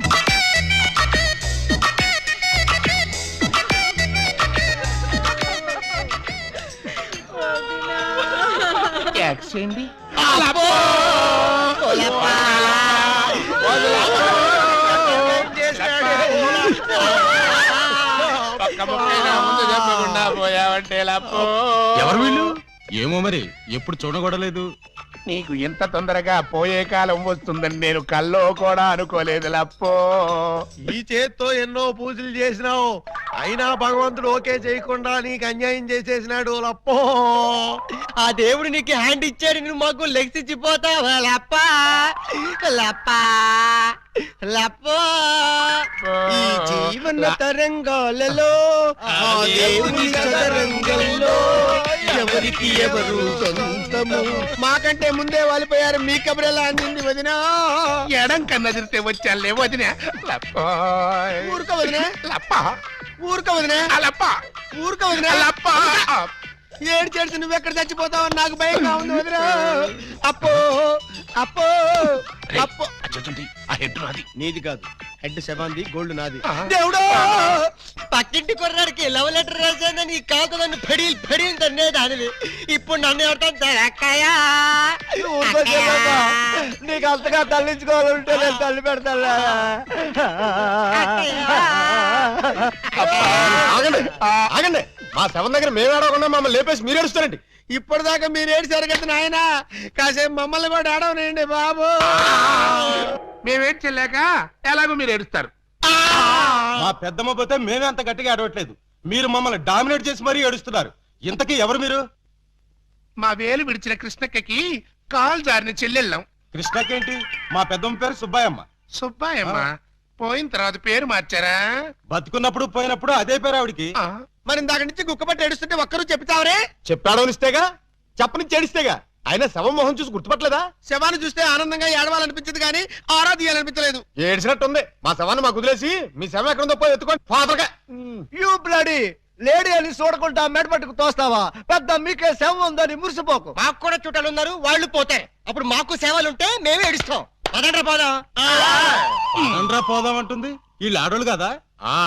Speaker 3: రిలాక్స్ చేయండి. ముందు చెప్పకుండా పోయావంటే లప్పో.
Speaker 4: ఎవరు వీళ్ళు? ఏమో మరి, ఎప్పుడు చూడగొడలేదు.
Speaker 3: నీకు ఎంత తొందరగా పోయే కాలం వస్తుందని నేను కల్లో కూడా అనుకోలేదు లప్పో.
Speaker 1: ఈ చేత్తో ఎన్నో పూజలు చేసినావు, అయినా భగవంతుడు ఓకే చేయకుండా నీకు అన్యాయం చేసేసినాడు లప్పో. ఆ దేవుడు నీకు హ్యాండ్ ఇచ్చాడు, నువ్వు మాకు లెగ్స్ ఇచ్చిపోతావా లప్ప లప్ప లప్పో. ఈ జీవన తరంగాలలో ఆ దేవుని చదరంగంలో ఎవరికి ఎవరు సొంతము. మాకంటే ముందే వాలిపోయారు, మీ కబురెలా అందింది వదినా.
Speaker 3: ఎడం కన్నదిరితే వచ్చాలే వదిన. లప్పో
Speaker 1: ఊరుక వదినా,
Speaker 3: లప్ప
Speaker 1: ఊరుక వదినా,
Speaker 3: లప్ప
Speaker 1: ఊరుక వదినా.
Speaker 3: లప్ప.
Speaker 1: ఏడ్చేసి నువ్వెక్కడ చచ్చిపోతావని నాకు భయంగా ఉంది వదినా. అప్పో అప్పో అప్పో.
Speaker 3: ఆ హెడ్ నాది.
Speaker 1: నీది కాదు, హెడ్ శవాంది, గోల్డ్ నాది.
Speaker 3: దేవుడు
Speaker 1: పక్కింటి కొర్రాడికి లవ్ లెటర్ రాసేదని కాదు నన్ను ఫెడీలు ఫెడీలు తన్నేదానివి. ఇప్పుడు నన్ను ఎవరితో అక్కయ్యా. నీకు అంతగా తల్లించుకోవాలంటే నేను తల్లి పెడతా.
Speaker 4: ఆగండి ఆగండి, మా శవం దగ్గర మేము ఆడకుండా మమ్మల్ని లేపేసి మీరు ఏడుస్తారండి.
Speaker 1: ఇప్పటిదాకా మీరు ఏడ్చారు కదా నాయన, కాసేపు మమ్మల్ని కూడా ఆడవనండి బాబు.
Speaker 3: మేమేం చెల్లాక ఎలాగో మీరు ఏడుస్తారు.
Speaker 4: మా పెద్దమ్మ పోతే మేమే అంత గట్టిగా ఆడవట్లేదు, మీరు మమ్మల్ని డామినేట్ చేసి మరీ ఏడుస్తున్నారు. ఇంతకీ ఎవరు మీరు?
Speaker 3: మా వేలు విడిచిన కృష్ణక్కకి కాల్ జారిన చెల్లెళ్ళం.
Speaker 4: కృష్ణకేంటి? మా పెద్దమ్మ పేరు సుబ్బాయమ్మ.
Speaker 3: సుబ్బాయమ్మ పోయిన తర్వాత పేరు మార్చారా?
Speaker 4: బతుకున్నప్పుడు పోయినప్పుడు అదే పేరు ఆవిడికి.
Speaker 1: మరి ఇందాక నుంచి కుక్కపట్టి ఏడుస్తుంటే ఒక్కరు చెప్తావరే?
Speaker 4: చెప్పాడనిస్తేగా, చెప్పని చేడిస్తేగా. ఆయన శవం మొహం చూసి గుర్తుపట్టలేదా?
Speaker 1: శవాన్ని చూస్తే ఆనందంగా ఏడవాలనిపించింది కానీ ఆరాధియాలనిపించలేదు.
Speaker 4: ఏడ్చినట్టుంది. మా శవాన్ని మాకు వదిలేసి మీ శవం ఎక్కడుందో పోయి ఎత్తుకోండి ఫాదర్గా.
Speaker 1: యూ బ్లడీ లేడీ అని చూడకుండా మెడపట్టుకు తోస్తావా? పెద్ద మీకే సేవ ఉందని మురిసిపోకు. మాకు కూడా చుట్టాలు ఉన్నారు, వాళ్ళు పోతే అప్పుడు మాకు సేవలుంటే మేమే ఏడుస్తాం. పదండ్రా పోదాం.
Speaker 4: పదండ్రా పోదాం అంటుంది. వీళ్ళు ఆడోళ్ళు కదా?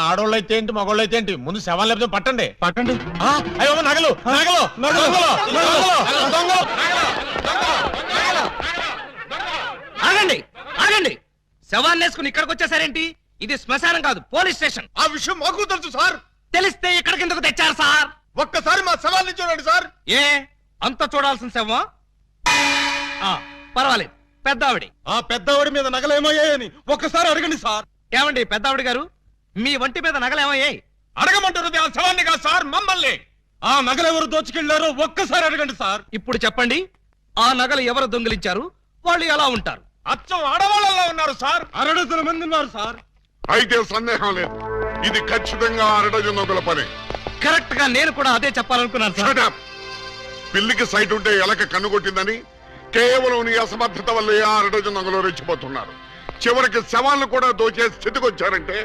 Speaker 4: ఆడోళ్ళు అయితే ఏంటి, మగోళ్ళు అయితే ఏంటి, ముందు శవాలు లేకపోతే పట్టండి పట్టండి. అయ్యో నగలు నగలు నగలు.
Speaker 9: ఆగండి ఆగండి, శవాన్ని వేసుకుని ఇక్కడికి వచ్చేసారేంటి? ఇది శ్మశానం కాదు, పోలీస్ స్టేషన్.
Speaker 4: ఆ విషయం మాకు తెలుసు సార్.
Speaker 9: తెలిస్తే ఇక్కడికి ఎందుకు తెచ్చారు సార్?
Speaker 4: ఒక్కసారి మా శవాన్ని చూడండి సార్.
Speaker 9: ఏ అంత చూడాల్సిన శవమా? పర్వాలేదు, పెద్దావిడి.
Speaker 4: ఆ పెద్దవాడి మీద నగలేమయ్యాయని ఒక్కసారి అడగండి సార్.
Speaker 9: ఏమండి పెద్దావిడి గారు, మీ వంటి మీద నగలేమయ్యాయి?
Speaker 4: అడగమంటున్నది ఆ శవాన్ని కాదు సార్, మమ్మల్ని. ఆ నగలు ఎవరు దోచుకెళ్లారో ఒక్కసారి అడగండి సార్.
Speaker 9: ఇప్పుడు చెప్పండి, ఆ నగలు ఎవరు దొంగిలించారు, వాళ్ళు ఎలా ఉంటారు?
Speaker 4: అచ్చం ఆడవాళ్ళలో ఉన్నారు సార్, 6 మంది ఉన్నారు సార్.
Speaker 5: అయితే సందేహం లేదు, ఇది ఖచ్చితంగా అరడజనొకల పని.
Speaker 9: కరెక్ట్ గా నేను కూడా అదే చెప్పాలనుకున్నాను సార్.
Speaker 5: Shut up! పిల్లికి సైట్ ఉంటే ఎలక కన్నుకొట్టిందని కేవలం నీ అసమర్థత వల్ల ఆ అరడజనొకలు రెచ్చిపోతున్నారు. చివరికి శవాలను కూడా దోచే స్థితికి వచ్చారంటే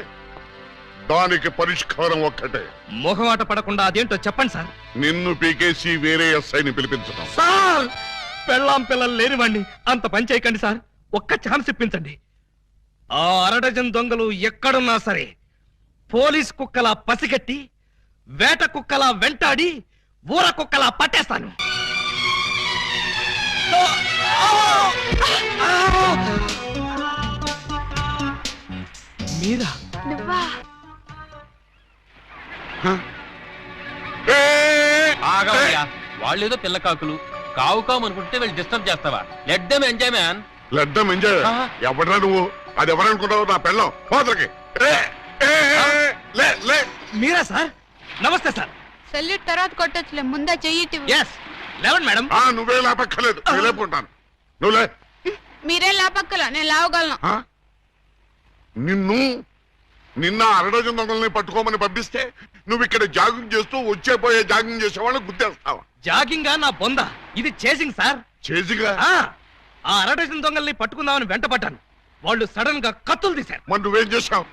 Speaker 5: దానికి పరిష్కారం ఒక్కటే.
Speaker 9: మొహమాట పడకుండా అదేంటో చెప్పండి సార్.
Speaker 5: నిన్ను పీకేసి వేరే ఎస్ఐని పిలిపించడం.
Speaker 9: సార్ పెళ్ళాం పిల్లలు లేనివ్వండి, అంత పని చేయకండి సార్. ఒక్క ఛాన్స్ ఇప్పించండి. ఆ 6 దొంగలు ఎక్కడున్నా సరే పోలీస్ కుక్కలా పసిగట్టి, వేట కుక్కలా వెంటాడి, ఊర కుక్కలా పట్టేస్తాను. మీరా?
Speaker 2: వాళ్ళేదో పిల్లకాకులు కావు కావు అనుకుంటే వీళ్ళు డిస్టర్బ్ చేస్తావా? Let them enjoy man.
Speaker 5: లెడ్డం enjoy. ఎవడరా నువ్వు? అది ఎవరనుకుంటావు? నా పెళ్ళం పోతలకి.
Speaker 9: మీరా సార్? నమస్తే సార్.
Speaker 6: సెల్యూట్ తర్వాత కొట్టొచ్చులే, ముందా చెయ్యి.
Speaker 9: ఎస్ లేవండి మేడం.
Speaker 5: నువ్వే లేపక్కర్లేదు, నేను లేపుకుంటాను. నువ్వులే.
Speaker 6: మీరే లాపక్కల, నేను లావగలను.
Speaker 5: నిన్న 6 దొంగల్ని పట్టుకోమని పంపిస్తే నువ్వు ఇక్కడ జాగింగ్ చేస్తూ వచ్చేపోయే జాగింగ్ చేసేవాళ్ళని గుర్తేస్తావా?
Speaker 9: జాగింగా నా బొంద, ఇది చేసింగ్ సార్.
Speaker 5: చేసిగా
Speaker 9: ఆ 6 దొంగల్ని పట్టుకుందామని వెంటపడ్డాను. వాళ్ళు సడన్ గా కత్తులు తీశారు.
Speaker 5: మరి నువ్వేం చేశావు?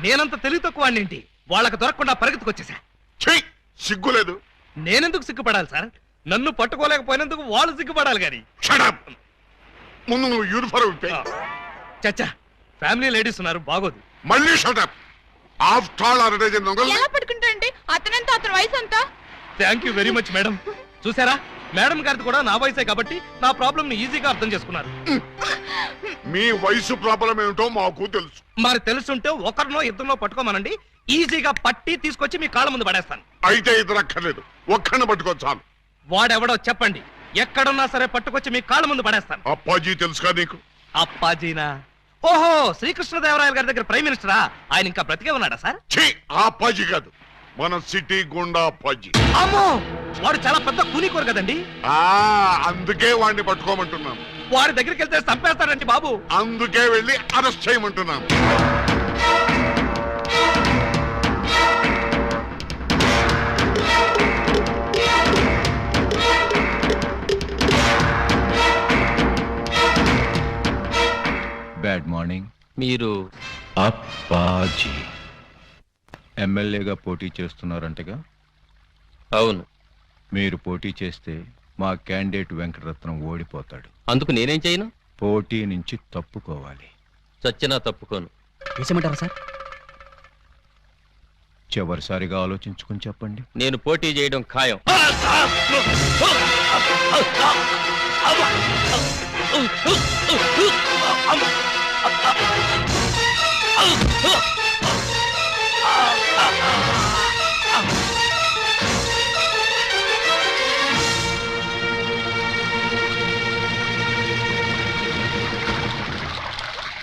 Speaker 9: నేనంత తెలివి తక్కువ ఏంటి, వాళ్ళకి దొరకకుండా పరిగెత్తుకొచ్చేసా.
Speaker 5: సిగ్గులేదు.
Speaker 9: నేనెందుకు సిగ్గుపడాలి సార్? నన్ను పట్టుకోలేకపోయినందుకు వాళ్ళు సిగ్గుపడాలి గాని.
Speaker 5: ముందు నువ్వు యూనిఫారం ఇప్పే.
Speaker 9: చచ్చా, ఫ్యామిలీ లేడీస్ ఉన్నారు, బాగోదు.
Speaker 5: మళ్ళీ షటప్. ఆఫ్టర్ ఆల్ 6 దొంగలు
Speaker 6: ఎలా పట్టుకుంటారండి? అతనంతా అతని వయసు అంతా.
Speaker 9: Thank you very much madam. చూసారా, మేడం గారిది కూడా నా వయసే కాబట్టి నా ప్రాబ్లం ని ఈజీగా అర్థం చేసుకున్నారు.
Speaker 5: మీ వయసు ప్రాబ్లం ఏమిటో మాకు తెలుసు.
Speaker 9: మరి తెలుసుంటే ఒకరినో ఇద్దరినో పట్టుకోమనండి, ఈజీగా పట్టి తీసుకొచ్చి మీ కాళ్ళ ముందు పడేస్తాను.
Speaker 5: అయితే ఇద్దరు అక్కర్లేదు, ఒక్కడిని పట్టుకో చాలు.
Speaker 9: వాడెవడో చెప్పండి, ఎక్కడున్నా సరే పట్టుకొచ్చి మీ కాళ్ళ ముందు పడేస్తాను.
Speaker 5: అప్పాజీ తెలుసుగా నీకు?
Speaker 9: అప్పాజీనా? ఓహో, శ్రీకృష్ణదేవరాయల గారి దగ్గర ప్రైమ్ మినిస్టరా? ఆయన ఇంకా బ్రతికే ఉన్నాడా సార్?
Speaker 5: ఛీ, ఆ అప్పాజీ కాదు, మన సిటీ గుండా అప్పాజీ.
Speaker 9: అమ్మో, వాడు చాలా పెద్ద కూలీకోరు కదండి.
Speaker 5: అందుకే వాడిని పట్టుకోమంటున్నాను.
Speaker 9: వాడి దగ్గరికి వెళ్తే చంపేస్తాడండి బాబు.
Speaker 5: అందుకే వెళ్ళి అరెస్ట్ చేయమంటున్నాను.
Speaker 4: Bad morning.
Speaker 2: మీరు
Speaker 4: అప్పాజీ ఎమ్మెల్యేగా పోటీ చేస్తున్నారంటగా?
Speaker 2: అవును.
Speaker 4: మీరు పోటీ చేస్తే మా క్యాండిడేట్ వెంకటరత్నం ఓడిపోతాడు.
Speaker 2: అందుకు నేనేం చేయను?
Speaker 4: పోటీ నుంచి తప్పుకోవాలి.
Speaker 2: చచ్చినా తప్పుకోను.
Speaker 9: వేసేమంటారా సార్?
Speaker 4: చివరిసారిగా ఆలోచించుకుని చెప్పండి.
Speaker 2: నేను పోటీ చేయడం ఖాయం.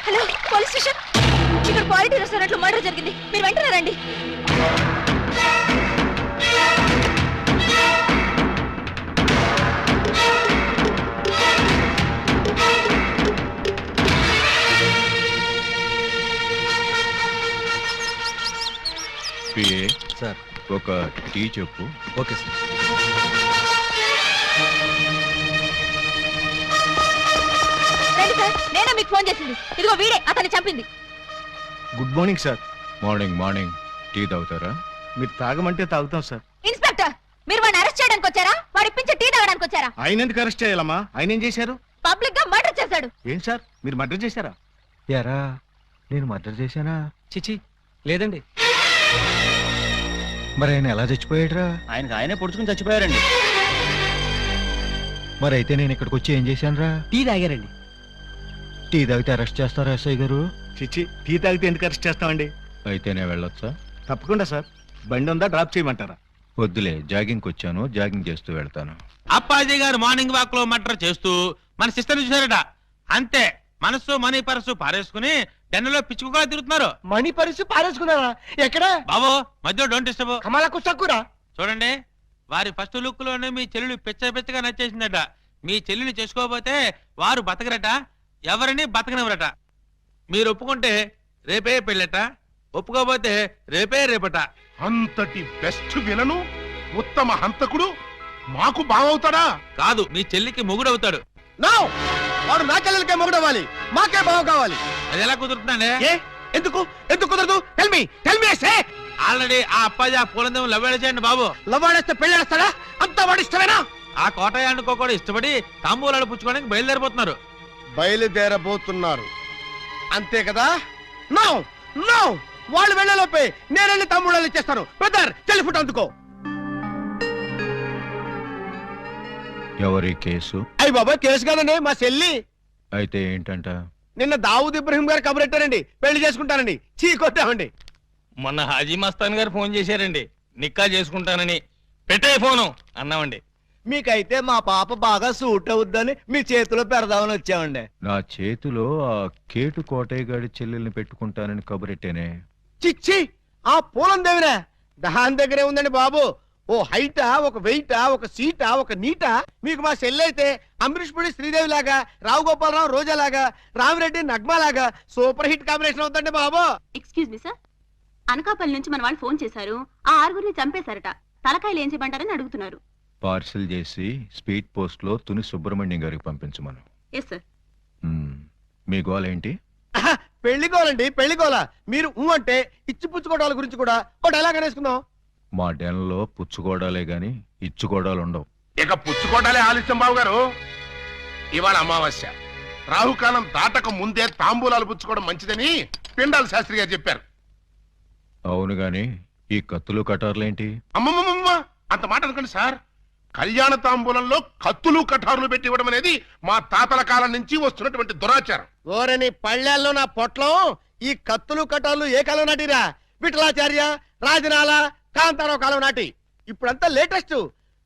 Speaker 6: Hello, police station. ఇక్కడ క్వాలిటీ రెస్టారెంట్ లో మర్డర్ జరిగింది, మీరు వెంటనే రండి.
Speaker 4: PA
Speaker 2: sir.
Speaker 4: ఒక టీ చెప్పు.
Speaker 2: Okay sir.
Speaker 6: రండి సార్, నేనే మీకు ఫోన్ చేసింది. ఇదిగో వీడే అతన్ని చంపింది.
Speaker 8: Good morning sir.
Speaker 4: Morning morning. Tea తాగుతారా?
Speaker 8: మీరు తాగమంటే తాగుతాం సార్.
Speaker 6: ఇన్స్పెక్టర్, మీరు వాడిని అరెస్ట్ చేయడానికి వచ్చారా, వాడి ఇప్పించి టీ తాగడానికి వచ్చారా?
Speaker 8: ఆయన ఎందుకు అరెస్ట్ చేయాలమ్మా? ఆయన ఏం చేశారు?
Speaker 6: పబ్లిక్ గా మర్డర్ చేశాడు.
Speaker 8: ఏం సార్, మీరు మర్డర్ చేశారా?
Speaker 4: ఎరా, నేను మర్డర్ చేశానా?
Speaker 9: చిచి, లేదండి.
Speaker 4: మరి ఆయన ఎలా చచ్చిపోయాడురా?
Speaker 9: ఆయనకు ఆయనే పొడుచుకుని చచ్చిపోయారండి.
Speaker 4: మరి అయితే నేను ఇక్కడికి వచ్చి ఏం చేశానురా?
Speaker 9: టీ తాగారండి.
Speaker 4: టీ తాగితే అరెస్ట్ చేస్తారా ఎస్ఐ గారు?
Speaker 8: చిచ్చి, టీ తాగితే ఎందుకు అరెస్ట్ చేస్తామండి?
Speaker 4: అయితే నేను వెళ్ళొచ్చా?
Speaker 8: తప్పకుండా సార్. బండి ఉందా, డ్రాప్ చేయమంటారా?
Speaker 4: వద్దులే, జాగింగ్కి వచ్చాను, జాగింగ్ చేస్తూ వెళ్తాను.
Speaker 11: అప్పాజీ గారు మార్నింగ్ వాక్ లో మటర్ చేస్తూ మన సిస్టర్ చూసారట. అంతే, మనసు మనీ పర్సు పారేసుకుని టెన్నులో పిచ్చుకుగా తిరుగుతున్నారు.
Speaker 1: మణి పరిస్థితి పారేసుకున్నారా? ఎక్కడ
Speaker 11: బాబు మధ్యలో డోంట్ డిస్టర్బ్.
Speaker 1: కమలకు చక్కురా.
Speaker 11: చూడండి, వారి ఫస్ట్ లుక్ లోనే మీ చెల్లెలు పిచ్చగా నచ్చేసిందట. మీ చెల్లిని చేసుకోకపోతే వారు బతకరట, ఎవరిని బతకనివ్వరట. మీరు ఒప్పుకుంటే రేపే పెళ్ళట, ఒప్పుకోకపోతే రేపట.
Speaker 3: అంతటి బెస్ట్ విలను, ఉత్తమ హంతకుడు మాకు బావవుతాడా?
Speaker 11: కాదు, మీ చెల్లికి మొగుడవుతాడు.
Speaker 1: నో, వాడు నా చెల్లెలకే మొగుడవ్వాలి, మాకే బావ కావాలి.
Speaker 11: అది ఎలా కుదురుతుందండి?
Speaker 1: ఎందుకు ఎందుకు కుదరదు? టెల్ మీ సే.
Speaker 11: ఆల్రెడీ ఆ అప్పాజీ ఆ పూలందేమో లవ్వేళ చేయండి బాబు.
Speaker 1: లవ్వాడేస్తే పెళ్ళేస్తాడా? అంతా వాడు ఇష్టమేనా?
Speaker 11: ఆ కోటయానుకో కూడా ఇష్టపడి తాంబూలాలు పుచ్చుకోవడానికి బయలుదేరిపోతున్నారు.
Speaker 1: బయలుదేరబోతున్నారు అంతే కదా? నో నో, వాళ్ళు వెళ్ళలోపే నేను వెళ్ళి తమ్ముళ్ళు ఇచ్చేస్తాను. బ్రదర్, చెల్లి ఫుట్ అందుకో.
Speaker 4: ఎవరి కేసు?
Speaker 1: అయ్యి బాబా, కేసు కాదండి, మా చెల్లి.
Speaker 4: అయితే ఏంటంట?
Speaker 1: నిన్న దావూద్ ఇబ్రహీం గారు కబురెట్టారండి, పెళ్లి చేసుకుంటానండి. చీ కొట్టామండి.
Speaker 11: మొన్న హాజీ మస్తాన్ గారు ఫోన్ చేశారండి, నిక్కా చేసుకుంటానని. పెట్టే ఫోను అన్నామండి.
Speaker 1: మీకైతే మా పాప బాగా సూట్ అవుద్దని మీ చేతిలో పెడదామని వచ్చామండి.
Speaker 4: నా చేతిలో ఆ కేటు కోటయ్య గారి చెల్లెల్ని పెట్టుకుంటానని కబురెట్టేనే.
Speaker 1: చిచ్చి, ఆ పూలం దేవినా? దాని దగ్గరే ఉందండి బాబు. ఓ హైటా, ఒక వెయిటా, ఒక సీటా, ఒక నీటా. మీకు మా చెల్లైతే అమరీష్ పుడి శ్రీదేవి లాగా, రావు గోపాలరావు రోజా లాగా, రామిరెడ్డి నగ్మా లాగా సూపర్ హిట్ కాంబినేషన్ అవుతుందండి బాబు.
Speaker 6: ఎక్స్క్యూజ్ మీ సార్, అనకాపల్లి నుంచి మన వాళ్ళు ఫోన్ చేశారు. ఆ ఆరుగురిని చంపేశారట. తలకాయలు ఏం చేయమంటారని అడుగుతున్నారు.
Speaker 4: పార్సిల్ చేసి స్పీడ్ పోస్ట్ లో తుని సుబ్రహ్మణ్యం గారికి పంపించమను.
Speaker 6: Yes sir.
Speaker 4: మీ గోల్ ఏంటి?
Speaker 1: పెళ్లిగోలండి, పెళ్లిగోల. మీరు అంటే ఇచ్చి పుచ్చుకోవడాల గురించి కూడా ఒక డైలాగ్ అనేసుకుందాం.
Speaker 4: మా డెన్లో పుచ్చుకోవడాలే గాని ఇచ్చుకోవడాలు ఉండవు.
Speaker 3: ఇక పుచ్చుకోటాలే ఆలస్యం బాబు గారు. ఇవాళ అమావాస్య, రాహుకాలం దాటక ముందే తాంబూలాలు పుచ్చుకోవడం మంచిదని పిండాల శాస్త్రి గారు చెప్పారు.
Speaker 4: అవును గాని ఈ కత్తులు కటార్లేంటి?
Speaker 3: అమ్మమ్మమ్మ, అంత మాట అనుకోండి సార్. కళ్యాణ తాంబూలంలో కత్తులు కఠారులు పెట్టి ఇవ్వడం అనేది మా తాతల కాలం నుంచి వస్తున్నటువంటి దురాచారం.
Speaker 1: ఓరని పళ్ళెల్లో నా పొట్లం ఈ కత్తులు కటాలు ఏ కాలం నాటిరా? విఠలాచార్య, రాజనాల, కాంతారావు కాలం నాటి. ఇప్పుడంతా లేటెస్ట్.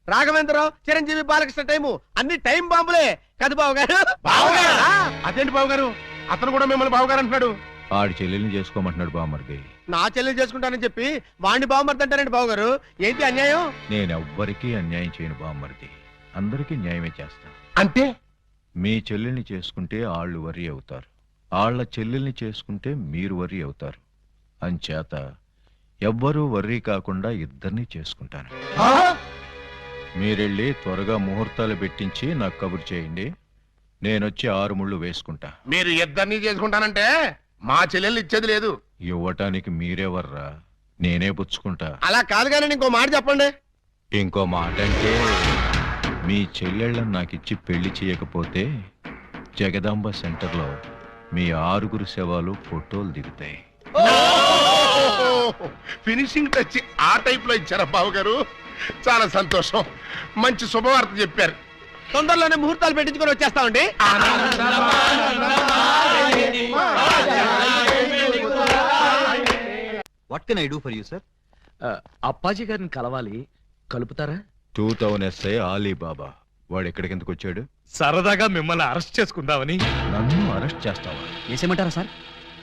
Speaker 1: రాఘవేంద్రరావు, చిరంజీవి, బాలకృష్ణ టైము అన్ని టైం బాంబులే కదా బావగారు.
Speaker 3: బావగారా? అదేంటి బావగారు, అతను కూడా మిమ్మల్ని బావగారు అంటున్నాడు.
Speaker 4: ఆడి చెల్లెల్ని చేసుకోమంటున్నాడు బామ్మర్ది.
Speaker 1: నా చెల్లెలు చేసుకుంటానని చెప్పి వాణ్ణి బావమర్దంటారండి బావగారు. ఏంటి అన్యాయం?
Speaker 4: నేనెవ్వరికీ అన్యాయం చేయను బామ్మర్ది, అందరికీ న్యాయమే చేస్తా.
Speaker 3: అంటే
Speaker 4: మీ చెల్లెల్ని చేసుకుంటే ఆళ్ళు వరి అవుతారు, ఆళ్ల చెల్లెల్ని చేసుకుంటే మీరు వరి అవుతారు. అంచేత ఎవ్వరూ వర్రీ కాకుండా ఇద్దరినీ చేసుకుంటాను. మీరెళ్ళి త్వరగా ముహూర్తాలు పెట్టించి నాకు కబురు చేయండి, నేనొచ్చి 6 ముళ్ళు వేసుకుంటా.
Speaker 3: మీరు ఇద్దరిని చేసుకుంటానంటే మా చెల్లెల్ని ఇచ్చేది లేదు.
Speaker 4: ఇవ్వటానికి మీరెవర్రా, నేనే పుచ్చుకుంటా.
Speaker 1: అలా కాదు కానీ ఇంకో మాట చెప్పండి.
Speaker 4: ఇంకో మాట అంటే మీ చెల్లెళ్ళని నాకిచ్చి పెళ్లి చేయకపోతే జగదాంబ సెంటర్లో మీ 6 శవాలు ఫోటోలు దిగుతాయి.
Speaker 3: ఫినిషింగ్ టచ్ ఆ టైప్ లో ఇచ్చారా బావగారు? చాలా సంతోషం, మంచి శుభవార్త చెప్పారు.
Speaker 1: తొందరలోనే ముహూర్తాలు పెట్టించుకొని వచ్చేస్తామండి.
Speaker 12: What can I do for you sir?
Speaker 2: Appaji గారిని కలవాలి, కలుపుతారా?
Speaker 4: 2000 SI ఆలీబాబా వాడు ఎక్కడికెందుకు వచ్చాడు?
Speaker 2: సరదాగా మిమ్మల్ని అరెస్ట్ చేసుకుందామని.
Speaker 4: నన్ను అరెస్ట్ చేస్తావా?
Speaker 12: వేసేయమంటారా సార్?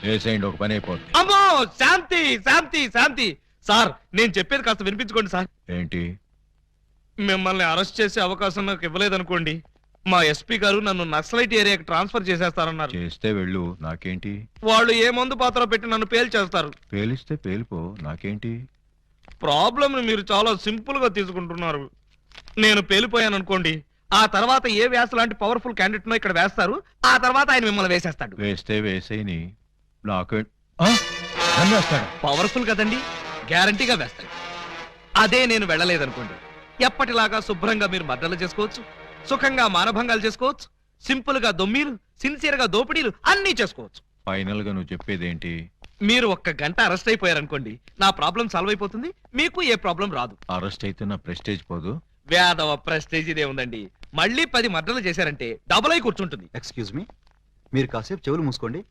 Speaker 4: వేసేయండి, ఒక పని అయిపోద్ది.
Speaker 2: అమ్మో, శాంతి శాంతి శాంతి. సార్, నేను చెప్పేది కాస్త వినిపించుకోండి సార్.
Speaker 4: ఏంటి?
Speaker 2: మిమ్మల్ని అరెస్ట్ చేసే అవకాశం నాకు ఇవ్వలేదనుకోండి, మా ఎస్పీ గారు నన్ను నక్సలైట్ ఏరియాకి ట్రాన్స్ఫర్ చేసేస్తారన్నారు.
Speaker 4: చేస్తే వెళ్ళు, నాకేంటి?
Speaker 2: వాళ్ళు ఏ మందు పాత్ర పెట్టి నన్ను పేల్చేస్తారు.
Speaker 4: పేలిస్తే పేలిపో, నాకేంటి?
Speaker 2: ప్రాబ్లం మీరు చాలా సింపుల్ గా తీసుకుంటున్నారు. నేను పేలిపోయాను అనుకోండి, ఆ తర్వాత ఏ వ్యాస లాంటి పవర్ఫుల్ క్యాండిడేట్ నో ఇక్కడ వేస్తారు, ఆ తర్వాత ఆయన మిమ్మల్ని వేసేస్తాడు.
Speaker 4: వేస్తే వేసేయని, నాకే నన్ను వేస్తాడు.
Speaker 2: పవర్ఫుల్ కదండి, గ్యారంటీగా వేస్తాడు. అదే నేను వెళ్ళలేదనుకోండి, ఎప్పటిలాగా శుభ్రంగా మీరు మర్డర్లు చేసుకోవచ్చు, సుఖంగా మానభంగాలు చేసుకోవచ్చు, సింపుల్ గా దొమ్మీలు, సిన్సియర్ గా దోపిడీలు అన్నీ చేసుకోవచ్చు.
Speaker 4: ఫైనల్ గా నువ్వు చెప్పేదేంటి?
Speaker 2: మీరు 1 గంట అరెస్ట్ అయిపోయారనుకోండి, నా ప్రాబ్లం సాల్వ్ అయిపోతుంది, మీకు ఏ ప్రాబ్లం రాదు.
Speaker 4: అరెస్ట్ అయితే నా ప్రెస్టేజ్ పోదు?
Speaker 2: వేదవ ప్రెస్టేజ్ ఇదే ఉందండి. మళ్ళీ 10 మర్డర్లు చేశారంటే డబుల్ అయి కూర్చుంటుంది.
Speaker 12: ఎక్స్క్యూజ్ మీ, మీరు కాసేపు చెవులు మూసుకోండి.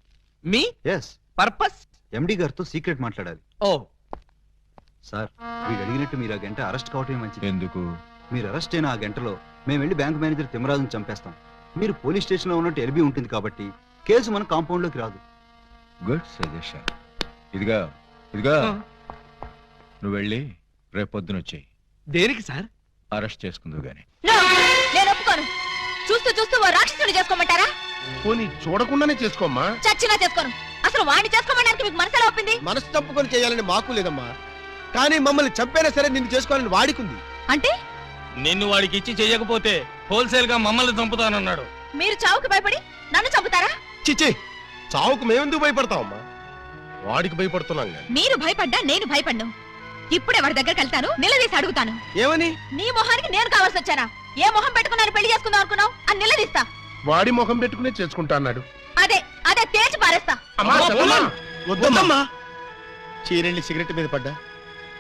Speaker 2: Me
Speaker 12: yes,
Speaker 2: purpose?
Speaker 12: ఎండి గారితో సీక్రెట్ మాట్లాడాలి.
Speaker 2: ఓ
Speaker 12: సార్, వీడు అడిగినట్టు మీరు ఆ గంట అరెస్ట్ కావటమే మంచిది.
Speaker 4: ఎందుకు?
Speaker 12: మీరు అరెస్ట్ అయిన ఆ గంటలో మేము వెళ్ళి బ్యాంక్ మేనేజర్ తిమ్మరాజును చంపేస్తాం. మీరు పోలీస్ స్టేషన్ లో ఉన్నట్టు ఎల్బీ ఉంటుంది కాబట్టి కేసు మన కాంపౌండ్ లోకి రాదు.
Speaker 4: Good suggestion. ఇదిగా ఇదిగా నువ్వు వెళ్ళి రేపొద్దున వచ్చేయి.
Speaker 2: దేనికి సార్?
Speaker 4: అరెస్ట్ చేసుకుందు గాని.
Speaker 6: నేను ఒప్పుకోను. చూస్తూ చూస్తూ ఓ రాక్షసుని చేసుకోమంటారా?
Speaker 3: పోనీ చూడకుండానే చేసుకోమ్మా.
Speaker 6: చచ్చినా చేసుకోను. అసలు వాడిని చేసుకోమడానికి మీకు మనసు ఎలా ఒప్పింది?
Speaker 1: మనసు తప్పుకొని చేయాలని మాకు లేదమ్మా, కానీ మమ్మల్ని చంపైనా సరే నిన్ను చేసుకోవాలని వాడికుంది.
Speaker 6: అంటే
Speaker 9: నిన్ను వాడికి ఇచ్చి చెయ్యకపోతే హోల్సేల్ గా మమ్మల్ని చంపుతానన్నాడు.
Speaker 6: మీరు చావుకి భయపడి నన్ను చంపుతారా?
Speaker 3: చిచ్చి, చావుకు మేమెందుకు భయపడతామమ్మా? వాడికి భయపడుతున్నాం గాని.
Speaker 6: మీరు భయపడ్డా నేను భయపడ్ను. ఇప్పుడే వాడి దగ్గరికి వెళ్తాను, నిలదీసి అడుగుతాను.
Speaker 1: ఏమని?
Speaker 6: నీ మొహానికి నేను కావాల్సి వచ్చానా? ఏ మొహం పెట్టుకున్నాను పెళ్లి చేసుకుందాం అనుకున్నావు అని నిలదీస్తా.
Speaker 3: వాడి ముఖం పెట్టుకునే చేసుకుంటా అన్నాడు.
Speaker 6: అదే అదే తేల్చి పారేస్తా.
Speaker 3: అమ్మా, చెల్లమ్మా.
Speaker 1: వద్దమ్మా. చీరెళ్ళి సిగరెట్ మీద పడ్డా,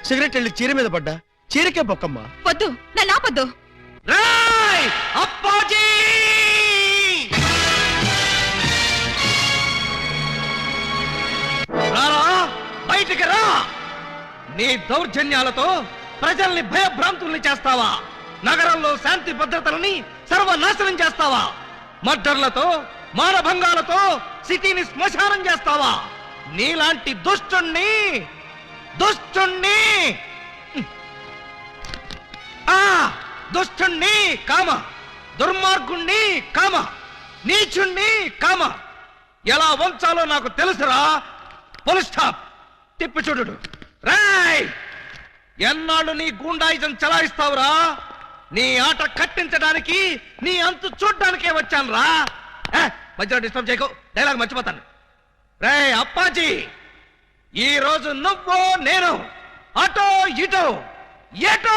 Speaker 1: సిగరెట్ వెళ్ళి చీర మీద పడ్డా, చీరకే బొక్కమ్మా.
Speaker 6: వద్దు, నన్ను ఆపొద్దు.
Speaker 2: రేయ్ అప్పాజీ! రారా, బయటికి రా. నీ దౌర్జన్యాలతో ప్రజల్ని భయభ్రాంతుల్ని చేస్తావా? నగరంలో శాంతి భద్రతలని సర్వనాశనం చేస్తావా? మర్డర్లతో, మానభంగాలతో సిటీని శ్మశానం చేస్తావా? నీలాంటి దుష్టుణ్ణి దుష్టుణ్ణి కామ, దుర్మార్గుణ్ణి కామ, నీచుణ్ణి కామ ఎలా వంచాలో నాకు తెలుసురా. Full stop. తిప్పి చూడు. రాయ్, ఎన్నాళ్ళు నీ గూండాయిజం చలాయిస్తావురా? నీ ఆట కట్టించడానికి, నీ అంతు చూడ్డానికే వచ్చాను రా. మధ్యలో డిస్టర్బ్ చేయకు, డైలాగ్ మర్చిపోతాను. రేయ్ అప్పాజీ, ఈ రోజు నువ్వు నేను అటో ఇటో ఎటో.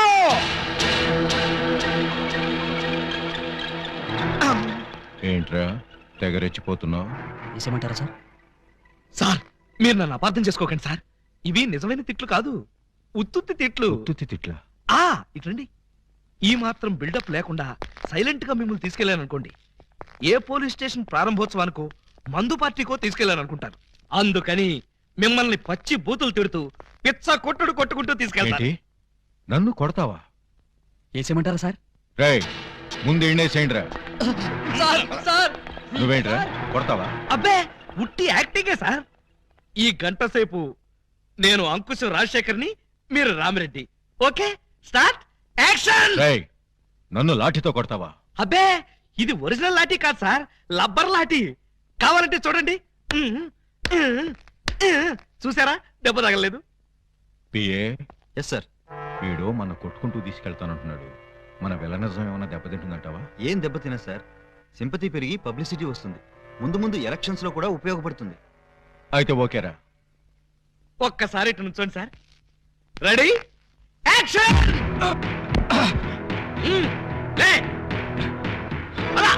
Speaker 4: ఏంట్రా తెగరెచ్చిపోతున్నావు?
Speaker 12: వేసేయమంటారా సార్?
Speaker 2: సార్, మీరు నన్ను అపార్థం చేసుకోకండి సార్. ఇవి నిజమైన తిట్లు కాదు, ఉత్తుత్తి తిట్లు.
Speaker 4: ఉత్తుత్తి తిట్లా?
Speaker 2: ఇట్లండి. ఈ మాత్రం బిల్డప్ లేకుండా సైలెంట్ గా మిమ్మల్ని తీసుకెళ్లాననుకోండి, ఏ పోలీస్ స్టేషన్ ప్రారంభోత్సవానికో మందు పార్టీకో తీసుకెళ్లాలనుకుంటారు. అందుకని మిమ్మల్ని పచ్చి బూతులు తిడుతూ పిచ్చ కొట్టుడు కొట్టుకుంటూ తీసుకెళ్తాను.
Speaker 4: నన్ను కొడతావా?
Speaker 9: వేసేయమంటారా సార్?
Speaker 4: రేయ్, ముందు ఎండేసేయండిరా.
Speaker 2: సార్ సార్
Speaker 4: నువ్వేంట్రా కొడతావా?
Speaker 2: అబ్బే, ఉట్టి యాక్టింగే సార్. ఈ గంట సేపు నేను అంకుశం రాజశేఖర్ని, మీరు రామిరెడ్డి. Okay, start action.
Speaker 4: రేయ్, నన్ను లాఠీతో కొడతావా?
Speaker 2: అబ్బే, ఇది ఒరిజినల్ లాఠీ కాదు సార్, లబ్బర్ లాఠీ. కావాలంటే చూడండి. చూసారా, దెబ్బ తగలేదు.
Speaker 12: పిఏ. Yes sir. వీడు మన కొట్టుకుంటూ తీసుకెళ్తానంటున్నాడు. మన విలనిజం ఏమైనా దెబ్బతింటుందంటావా? ఏం దెబ్బతినా సార్, సింపతి పెరిగి పబ్లిసిటీ వస్తుంది. ముందు ముందు ఎలక్షన్స్ లో కూడా ఉపయోగపడుతుంది.
Speaker 4: అయితే ఓకేరా.
Speaker 2: ఒక్కసారి ఇటు నుంచోండి సార్. Ready action. లే అలా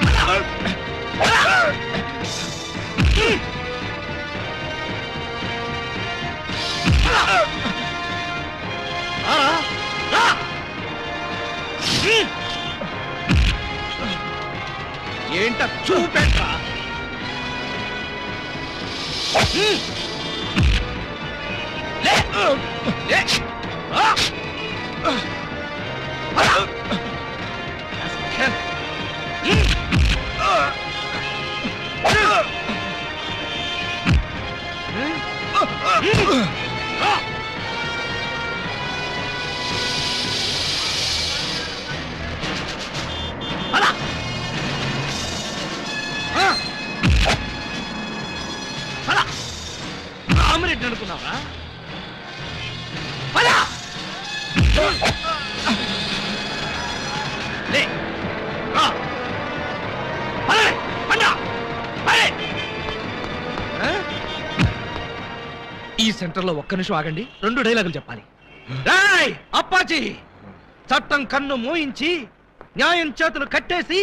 Speaker 2: అలా అలా. ఏంట చూపెట్టా. రామిరెడ్డి అనుకున్నావా? ఈ సెంటర్ లో ఒక్క నిమిషం ఆగండి, 2 డైలాగులు చెప్పాలి. రేయ్ అప్పాజీ, చట్టం కన్ను మోయించి న్యాయం చేతులు కట్టేసి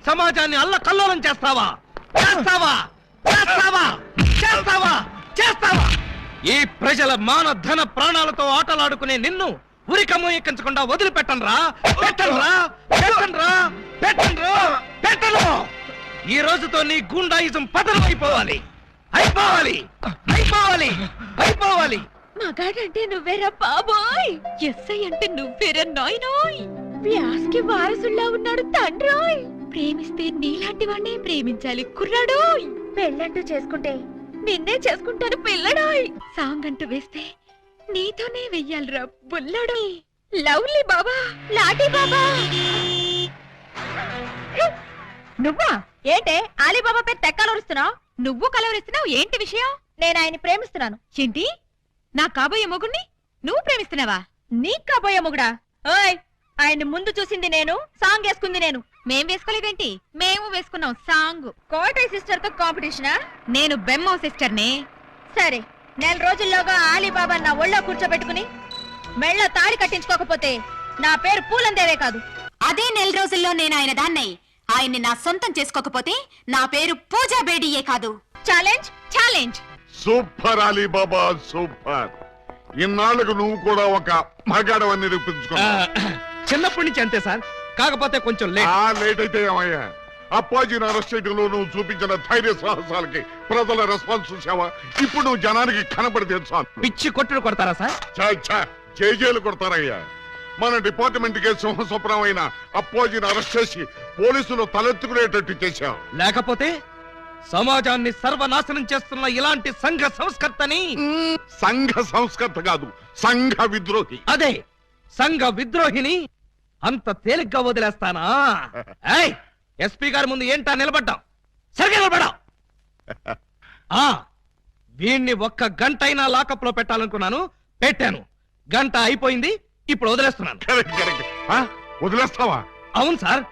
Speaker 2: సమాజాన్ని అల్లకల్లోలం చేస్తావా? చేస్తావా? చేస్తావా? చేస్తావా? చేస్తావా? ఈ ప్రజల మాన ధన ప్రాణాలతో ఆటలాడుకునే నిన్ను ఉరికమ్మ ఎక్కించకుండా వదిలిపెట్టనురా. పెట్టనురా, పెట్టనురా, పెట్టనురా, పెట్టను. ఈ రోజుతో నీ గుండాయిజం పతనం అయిపోవాలి. అయిపోవాలి, అయిపోవాలి, అయిపోవాలి.
Speaker 6: మగాడంటే నువ్వేరా బాబోయ్, ఎస్ఐ అంటే నువ్వేరా నాయనోయ్. వ్యాస్కి వారసుల్లా ఉన్నాడు తండ్రోయ్. ప్రేమిస్తే నీలాంటి వాడినే ప్రేమించాలి కుర్రాడోయ్. పెళ్ళంటూ చేసుకుంటే నిన్నే చేసుకుంటాను పిల్లడోయ్. సాంగ్ అంటూ వేస్తే నీతోనే వెయ్యాలిరా బుల్లడోయ్. లవ్లీ బాబా, లాఠీ బాబా. నువ్వా ఏంటే ఆలీబాబా పేరు తెక్కలూరుస్తున్నావు? నువ్వు కలవరిస్తున్నావు, ఏంటి విషయం? నేను ఆయన్ని ప్రేమిస్తున్నాను. ఏంటి, నా కాబోయే మొగుణ్ణి నువ్వు ప్రేమిస్తున్నావా? నీ కాబోయే మొగుడా? ఓయ్, ఆయన్ని ముందు చూసింది నేను, సాంగ్ వేసుకుంది నేను. మేం వేసుకోలేదేంటి? మేము వేసుకున్నాం సాంగ్. కోటై సిస్టర్ తో కాంపిటీషనా? నేను బెమ్మో సిస్టర్ నే. సరే, 4 రోజుల్లోగా ఆలీబాబా నా ఒళ్ళో కూర్చోబెట్టుకుని మెళ్ళ తాడి కట్టించుకోకపోతే నా పేరు పూలందేవే కాదు.
Speaker 13: అదే 4 రోజుల్లో నేను ఆయన దాన్నై ఆయన్ని నా సొంతం చేసుకోకపోతే నా పేరు పూజా బేడియే కాదు.
Speaker 6: Challenge, challenge.
Speaker 5: Super Ali Baba, super. ఇన్నాళ్ళకు నువ్వు కూడా ఒక మగాడవని నిరూపించుకున్నావు.
Speaker 2: చిన్నప్పటి నుంచి అంతే సార్, కాకపోతే కొంచెం
Speaker 5: లేట్ అయితే ఏమయ్యా? అప్పాజీని అరెస్ట్ చేయడంలో నువ్వు చూపించిన ధైర్య సాహసాలకి ప్రజల రెస్పాన్స్ చూసావా? ఇప్పుడు నువ్వు జనానికి కనపడితే చాలు.
Speaker 2: పిచ్చి కొట్టుడు కొడతారా సార్?
Speaker 5: జైలు కొడతారయ్యా. మన డిపార్ట్మెంట్ కే సింహస్వప్నం అయిన అప్పాజీని అరెస్ట్ చేసి పోలీసులు తలెత్తుకునేటట్టు చేశావు.
Speaker 2: లేకపోతే సమాజాన్ని సర్వనాశనం చేస్తున్న ఇలాంటి సంఘ సంస్కర్తని.
Speaker 5: సంఘ సంస్కర్త కాదు, సంఘ విద్రోహి.
Speaker 2: అదే సంఘ విద్రోహిని అంత తేలిగ్గా వదిలేస్తానా? ఎస్పీ గారి ముందు ఏంటా నిలబడ్డాం? సరిగ్గా నిలబడ్డాం. వీణ్ణి 1 గంట అయినా లాకప్ లో పెట్టాలనుకున్నాను, పెట్టాను. గంట అయిపోయింది, ఇప్పుడు వదిలేస్తున్నాను.
Speaker 5: వదిలేస్తావా?
Speaker 2: అవును సార్,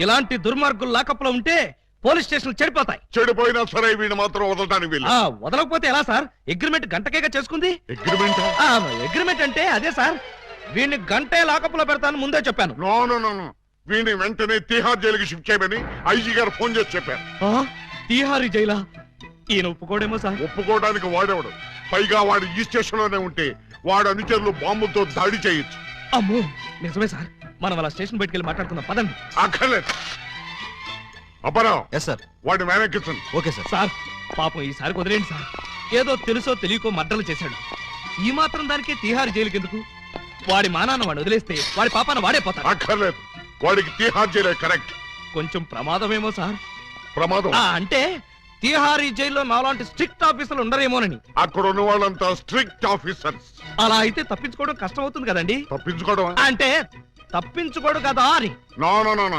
Speaker 2: ఇలాంటి దుర్మార్గులు లాకప్ లో ఉంటే పోలీస్ స్టేషన్ చెడిపోతాయి.
Speaker 5: చెడిపోయినా సరే వీడిని మాత్రం వదలటానికి వీలు.
Speaker 2: వదలకపోతే ఎలా సార్? అగ్రిమెంట్ గంటకేగా చేసుకుంది. అగ్రిమెంట్ అంటే అదే సార్. వీడిని గంటే లాకప్ లో పెడతాను ముందే చెప్పాను.
Speaker 5: నో, వీడిని వెంటనే తిహార్ జైలుకి షిఫ్ట్ చేయమని ఐజీ గారు ఫోన్ చేసి చెప్పారు.
Speaker 2: తిహారీ జైలా? ఈయన ఒప్పుకోడేమో సార్.
Speaker 5: ఒప్పుకోవడానికి వాడేవాడు. పైగా వాడు ఈ స్టేషన్ లోనే ఉంటే వాడు అనుచరులు బాంబులతో దాడి చేయొచ్చు.
Speaker 2: అమ్మో,
Speaker 9: నిజమే సార్, మనం అలా స్టేషన్ బయటికి వెళ్ళి మాట్లాడుకుందాం పదండి.
Speaker 5: అక్కర్లేదు అబ్బారావు.
Speaker 12: Yes sir.
Speaker 5: వాడి మేనెక్కించండి.
Speaker 12: Okay sir.
Speaker 9: సార్ పాపం ఈసారి వదిలేండి సార్, ఏదో తెలుసో తెలియకో మర్డర్లు చేశాడు. ఈ మాత్రం దానికే తీహార్ జైలుకి ఎందుకు? వాడి మానాన్న వాడు వదిలేస్తే వాడి పాపాన వాడే పోతాడు.
Speaker 5: అక్కర్లేదు, వాడికి తీహార్ జైలే కరెక్ట్.
Speaker 9: కొంచెం ప్రమాదమేమో సార్.
Speaker 5: ప్రమాదం
Speaker 9: అంటే తీహారీ జైల్లో నాలాంటి స్ట్రిక్ట్ ఆఫీసర్లు ఉండరేమోనని.
Speaker 5: అక్కడ ఉన్న వాళ్ళంతా స్ట్రిక్ట్ ఆఫీసర్స్.
Speaker 9: అలా అయితే తప్పించుకోవడం కష్టం అవుతుంది కదండి.
Speaker 5: తప్పించుకోవడం
Speaker 9: అంటే తప్పించుకోడు కదా అని.
Speaker 5: No no no no.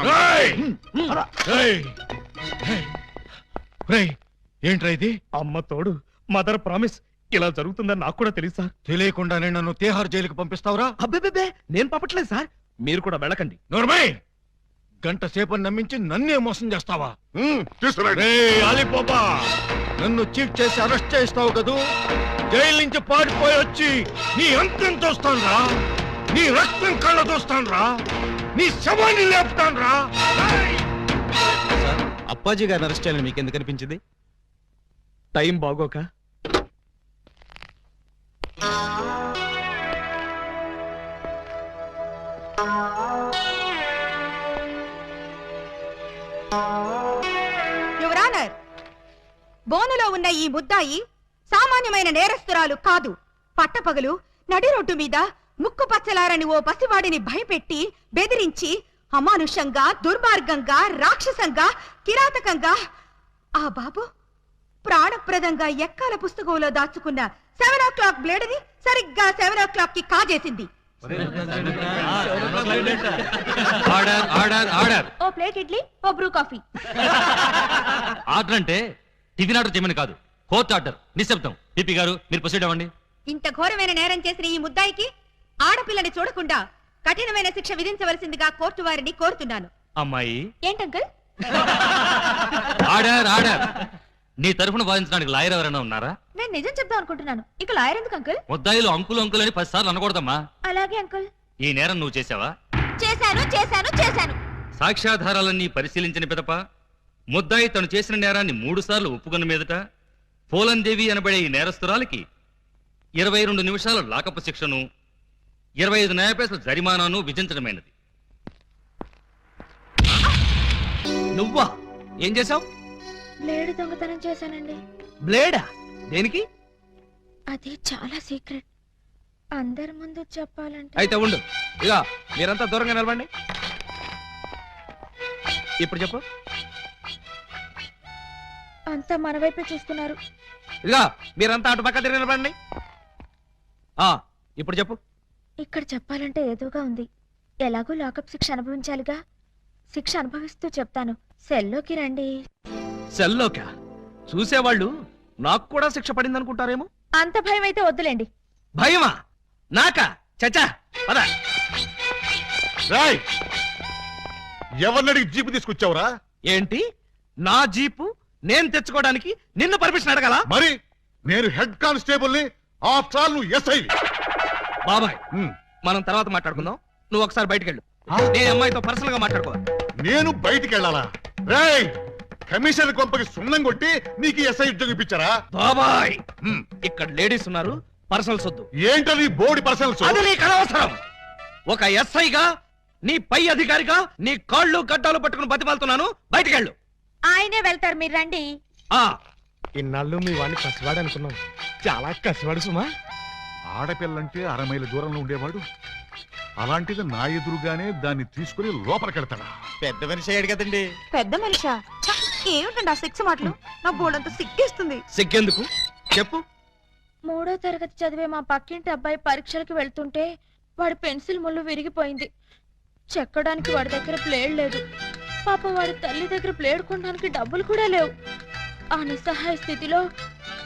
Speaker 4: ఏంట్రా ఇది?
Speaker 9: అమ్మ తోడు, మదర్ ప్రామిస్, ఇలా జరుగుతుందని నాకు కూడా తెలియదు సార్.
Speaker 12: తెలియకుండానే నన్ను తీహార్ జైలుకి పంపిస్తావురా?
Speaker 9: అబ్బే నేను పంపట్లేదు సార్, మీరు కూడా వెళ్ళకండి.
Speaker 12: నోర్మై, గంట సేపని నమ్మించి నన్నే మోసం చేస్తావా?
Speaker 5: తీసుకురండి.
Speaker 12: అలీబాబా, నన్ను చీట్ చేసి అరెస్ట్ చేస్తావు కదూ? జైలు నుంచి పారిపోయి వచ్చి నీ అంతం చూస్తానురా, నీ రక్తం కళ్ళ చూస్తానురా, నీ శవాన్ని లేపుతానురా.
Speaker 4: అప్పాజీ గారిని అరెస్ట్ చేయాలని మీకు ఎందుకు అనిపించింది?
Speaker 9: టైం బాగోక.
Speaker 6: యువరానర్, బోనులో ఉన్న ఈ ముద్దాయి సామాన్యమైన నేరస్తురాలు కాదు. పట్టపగలు నడి రోడ్డు మీద ముక్కు పచ్చలారని ఓ పసివాడిని భయపెట్టి బెదిరించి అమానుషంగా, దుర్మార్గంగా, రాక్షసంగా, కిరాతకంగా ఆ బాబు ప్రాణప్రదంగా ఎక్కాల పుస్తకంలో దాచుకున్న 7 o'clock బ్లేడ్ని సరిగ్గా 7 o'clock కి కాజేసింది.
Speaker 2: Order order order.
Speaker 6: ఓ ప్లేట్ ఇడ్లీ, ఓ బ్రూ కాఫీ.
Speaker 2: ఆర్డర్ అంటే టిఫిన్ ఆర్డర్ చేయమని కాదు, కోర్ట్ ఆర్డర్. నిశ్శబ్దం. పిపి గారు మీరు ప్రొసీడ్ అవ్వండి.
Speaker 6: ఇంత ఘోరమైన నేరం చేసిన ఈ ముద్దాయికి ఆడపిల్లని చూడకుండా కఠినమైన శిక్ష విధించవలసిందిగా కోర్టు వారిని కోరుతున్నాను.
Speaker 2: అమ్మాయి.
Speaker 6: ఏంటంకల్?
Speaker 2: Order order. నీ తరఫున వాదించడానికి లాయర్ ఎవరైనా ఉన్నారా?
Speaker 6: నేను నిజం చెప్దాం అనుకుంటున్నాను. ఇక లాయర్ ఎందుకు అంకుల్?
Speaker 2: ముద్దాయిలు అంకులు అంకులు అని 10 సార్లు అనకూడదమ్మా.
Speaker 6: అలాగే అంకుల్.
Speaker 2: ఈ నేరం నువ్వు చేసావా?
Speaker 6: చేశాను చేశాను చేశాను.
Speaker 2: సాక్ష్యాధారాలన్నీ పరిశీలించిన పిదప ముద్దాయి తను చేసిన నేరాన్ని 3 సార్లు ఒప్పుకున్న మీదట పోలందేవి అనబడే ఈ నేరస్తురాలికి 22 నిమిషాల లాకపు శిక్షను, 25 న్యాయపైసల జరిమానాను విధించడమైనది.
Speaker 9: నువ్వా? ఏం చేసావు?
Speaker 6: బ్లేడ్ దొంగతనం చేశానండి.
Speaker 9: బ్లేడా? దేనికి?
Speaker 6: అది చాలా సీక్రెట్, అందరి ముందు చెప్పాలంటే.
Speaker 9: అయితే ఉండు, ఇక మీరంతా దూరంగా నిలబండి. ఇప్పుడు చెప్పు.
Speaker 6: అంతా మన వైపే చూస్తున్నారు.
Speaker 9: ఇక మీరంతా అటు పక్క తిరిగి నిలబండి. ఇప్పుడు చెప్పు.
Speaker 6: ఇక్కడ చెప్పాలంటే ఏదోగా ఉంది. ఎలాగో లాకప్ శిక్ష అనుభవించాలిగా. శిక్ష అనుభవిస్తూ చెప్తాను. సెల్లోకి రండి.
Speaker 9: సెల్లోకా? చూసేవాళ్ళు నాకు కూడా శిక్ష పడింది అనుకుంటారేమో.
Speaker 6: అంత భయం అయితే వద్దులేండి.
Speaker 9: భయమా? నాకా? చచ్చా పద.
Speaker 8: ఎవరినడికి జీపు తీసుకొచ్చావురా?
Speaker 9: ఏంటి? నా జీపు నేను తెచ్చుకోవడానికి నిన్ను పర్మిషన్ అడగాల?
Speaker 8: మరి నేను హెడ్ కానిస్టేబుల్ ని, ఆఫ్టర్ ఆల్ నువ్వు ఎస్ఐ.
Speaker 9: బాబాయ్, మనం తర్వాత మాట్లాడుకుందాం. నువ్వు ఒకసారి బయటికి వెళ్ళు. నేను అమ్మాయితో పర్సనల్ గా మాట్లాడుకోవాలి.
Speaker 8: నేను బయటికి వెళ్ళాలా? రేయ్, కమిషన్ కొంపకి సున్నం కొట్టి నీకు ఎస్ఐ ఉద్యోగం ఇప్పించారా?
Speaker 9: బాబాయ్, ఇక్కడ లేడీస్ ఉన్నారు, పర్సనల్స్ వద్దు.
Speaker 8: ఏంటది బోడి పర్సనల్స్?
Speaker 9: అది నీకు అనవసరం. ఒక ఎస్ఐగా, నీ పై అధికారిగా నీ కాళ్ళు గడ్డాలు పట్టుకుని బతిమాలుతున్నాను. బయటికి వెళ్ళు.
Speaker 6: ఆయనే వెళ్తారు, మీరు రండి.
Speaker 9: ఇన్నాళ్ళు మీ వాడిని కసివాడు అనుకున్నాం, చాలా కసివాడు సుమా.
Speaker 8: ఆడపిల్లంటే 6 మైళ్ళ దూరంలో ఉండేవాడు, అలాంటిది నా ఎదురుగానే దాన్ని తీసుకుని లోపలికెడతాడా?
Speaker 4: పెద్ద మనిషి అయ్యాడు కదండి.
Speaker 6: పెద్ద మనిషా? ఏమిటండి ఆ సిక్స్ మాటలు? నా బోర్డంత సిగ్గేస్తుంది.
Speaker 9: సిగ్గెందుకు చెప్పు.
Speaker 6: 3వ తరగతి చదివే మా పక్కింటి అబ్బాయి పరీక్షలకు వెళ్తుంటే వాడి పెన్సిల్ ముళ్ళు విరిగిపోయింది. చెక్కడానికి వాడి దగ్గర ప్లేడ్ లేదు. పాప వాడి తల్లి దగ్గర ప్లేడ్ కొనడానికి డబ్బులు కూడా లేవు. ఆ నిస్సహాయ స్థితిలో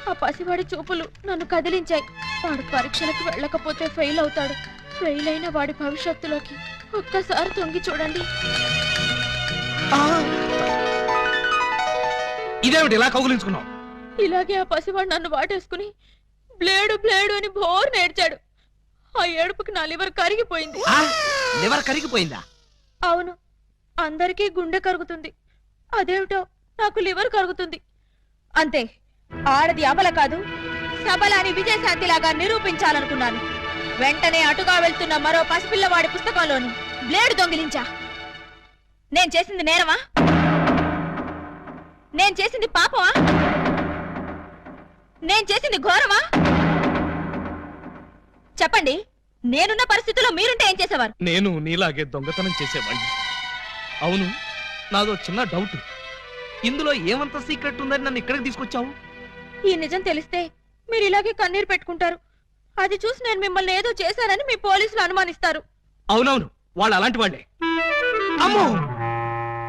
Speaker 6: ఆ పసివాడి చూపులు నన్ను కదిలించాయి. వాడు పరీక్షలకు వెళ్ళకపోతే ఫెయిల్ అవుతాడు. ఫెయిల్ అయిన వాడి భవిష్యత్తులోకి ఒక్కసారి తొంగి చూడండి.
Speaker 9: ఇదేమిటి ఇలా కౌగులించుకున్నావు?
Speaker 6: ఇలాగే ఆ పసివాడు నన్ను వాటేసుకుని బ్లేడు బ్లేడు అని బోర్ నేర్చాడు. ఆ ఏడుపుకి నా లివర్ కరిగిపోయింది.
Speaker 9: లివర్ కరిగిపోయిందా?
Speaker 6: అవును, అందరికీ గుండె కరుగుతుంది, అదేమిటో నాకు లివర్ కరుగుతుంది. అంతే, ఆడది అబల కాదు, సబల అని విజయశాంతిలాగా నిరూపించాలనుకున్నాను. వెంటనే అటుగా వెళ్తున్న మరో పసిపిల్లవాడి పుస్తకంలోని బ్లేడు దొంగిలించా. నేను చేసింది నేరమా? నేను చేసింది పాపమా? నేను చేసింది ఘోరమా? చెప్పండి, నేనున్న పరిస్థితుల్లో మీరుంటే ఏం చేసేవారు?
Speaker 9: నేను నీలాగే దొంగతనం చేసేవాడిని. అవును, నాదో చిన్న డౌట్. ఇందులో ఏమంత సీక్రెట్ ఉందని నన్ను ఇక్కడికి తీసుకొచ్చావు?
Speaker 6: ఈ నిజం తెలిస్తే మీరు ఇలాగే కన్నీరు పెట్టుకుంటారు. అది చూసి నేను మిమ్మల్ని ఏదో చేశానని మీ పోలీసులు అనుమానిస్తారు.
Speaker 9: అవునవును, వాళ్ళు అలాంటి వాళ్ళే. అమ్మో,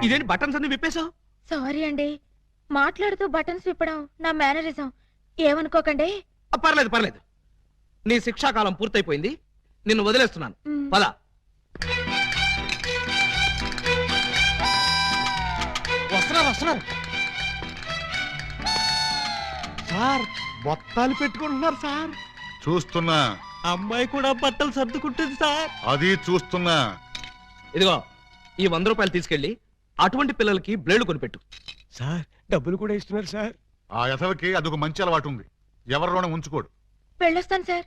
Speaker 9: ఇదేంటి బటన్స్ అన్ని విప్పేశావు?
Speaker 6: సారీ అండి, మాట్లాడుతూ బటన్స్ విప్పడం నా మేనరిజం, ఏమనుకోకండి.
Speaker 9: పర్లేదు పర్లేదు, నీ శిక్షాకాలం పూర్తయిపోయింది, నిన్ను వదిలేస్తున్నాను. పద.
Speaker 1: వస్తున్నారు వస్తున్నారు సార్, బొత్తాలు పెట్టుకుంటున్నారు సార్.
Speaker 8: చూస్తున్నా.
Speaker 1: అమ్మాయి కూడా బట్టలు సర్దుకుంటుంది సార్.
Speaker 8: అది చూస్తున్నా.
Speaker 9: ఇదిగో, ఈ 100 రూపాయలు తీసుకెళ్లి అటువంటి పిల్లలకి బ్లేడ్లు కొనిపెట్టు.
Speaker 1: సార్, డబ్బులు కూడా ఇస్తున్నారు సార్.
Speaker 8: ఆ యథవకి అదొక మంచి అలవాటు ఉంది, ఎవరిలోనే ఉంచుకోడు.
Speaker 6: వెళ్ళొస్తాను సార్.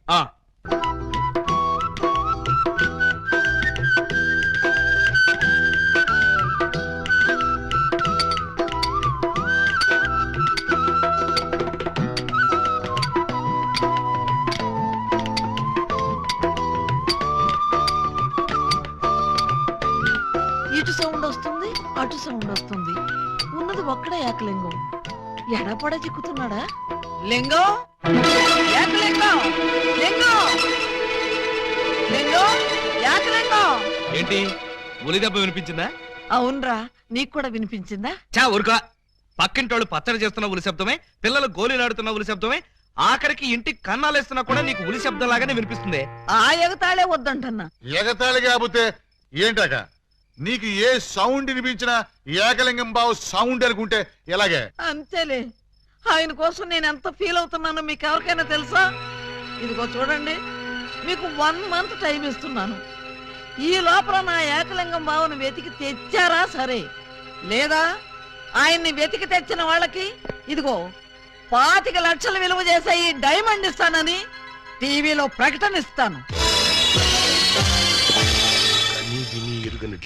Speaker 7: ఇటు సౌండ్ వస్తుంది, అటు సౌండ్ వస్తుంది. ఉన్నది ఒక్కడే ఏకలింగం. ఎడపడ చిక్కుతున్నాడా? లింగం, ఏకలింగం, లింగం, లింగం, ఏకలింగం.
Speaker 2: ఏంటి, ఉలి దెబ్బ వినిపించిందా?
Speaker 7: అవునరా, నీకు కూడా వినిపించిందా?
Speaker 2: చా ఊరుకా. పక్కింటోళ్ళు పచ్చడి చేస్తున్న ఉలి శబ్దమే, పిల్లలు గోలీలాడుతున్న ఉలి శబ్దమే, ఆఖరికి ఇంటికి కన్నాలేస్తున్నా కూడా నీకు ఉలి శబ్దం లాగానే వినిపిస్తుంది.
Speaker 7: ఆ ఎగతాళే వద్దంటన్నా.
Speaker 8: ఎగతాళి కాకపోతే ఏంటాక? నీకు ఏ సౌండ్ వినిపించినా ఏకలింగం బావు సౌండ్ అనుకుంటే ఎలాగే?
Speaker 7: అంతేలే, ఆయన కోసం నేను ఎంత ఫీల్ అవుతున్నానో మీకు ఎవరికైనా తెలుసా? ఇదిగో చూడండి, మీకు 1 మంత్ టైం ఇస్తున్నాను. ఈ లోపల నా ఏకలింగం బావును వెతికి తెచ్చారా సరే, లేదా ఆయన్ని వెతికి తెచ్చిన వాళ్ళకి ఇదిగో 25 లక్షలు విలువ చేసే ఈ డైమండ్ ఇస్తానని టీవీలో ప్రకటన ఇస్తాను.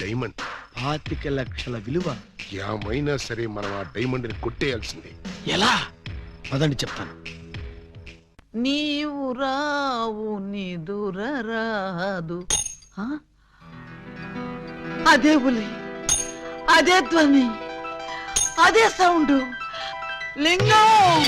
Speaker 3: డైమండ్
Speaker 1: 25 లక్షల విలువ.
Speaker 3: ఏమైనా సరే మనం ఆ డైమండ్ ని కొట్టేయాల్సిందే.
Speaker 1: ఎలా? పదండి చెప్తాను.
Speaker 7: నీవు రావు నిదురరాదు. అదే ఉలి, అదే ధ్వని, అదే సౌండ్. లింగం,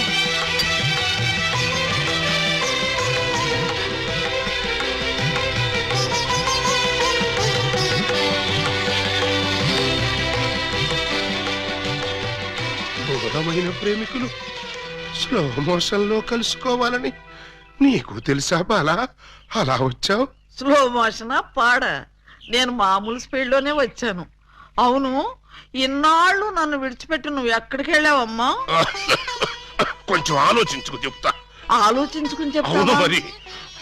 Speaker 3: బోధమైన ప్రేమికులు స్లో మోషన్ లో కలుసుకోవాలని నీకు తెలుసా బాలా? అలా వచ్చావు.
Speaker 7: స్లో మోషనా పాడా? నేను మామూలు స్పీడ్ లోనే వచ్చాను. అవును, ఇన్నాళ్ళు నన్ను విడిచిపెట్టి నువ్వు ఎక్కడికి వెళ్ళావమ్మా?
Speaker 3: కొంచెం ఆలోచించుకు చెప్తా.
Speaker 7: ఆలోచించుకుని
Speaker 3: అవును
Speaker 7: చెప్తావా?
Speaker 3: మరి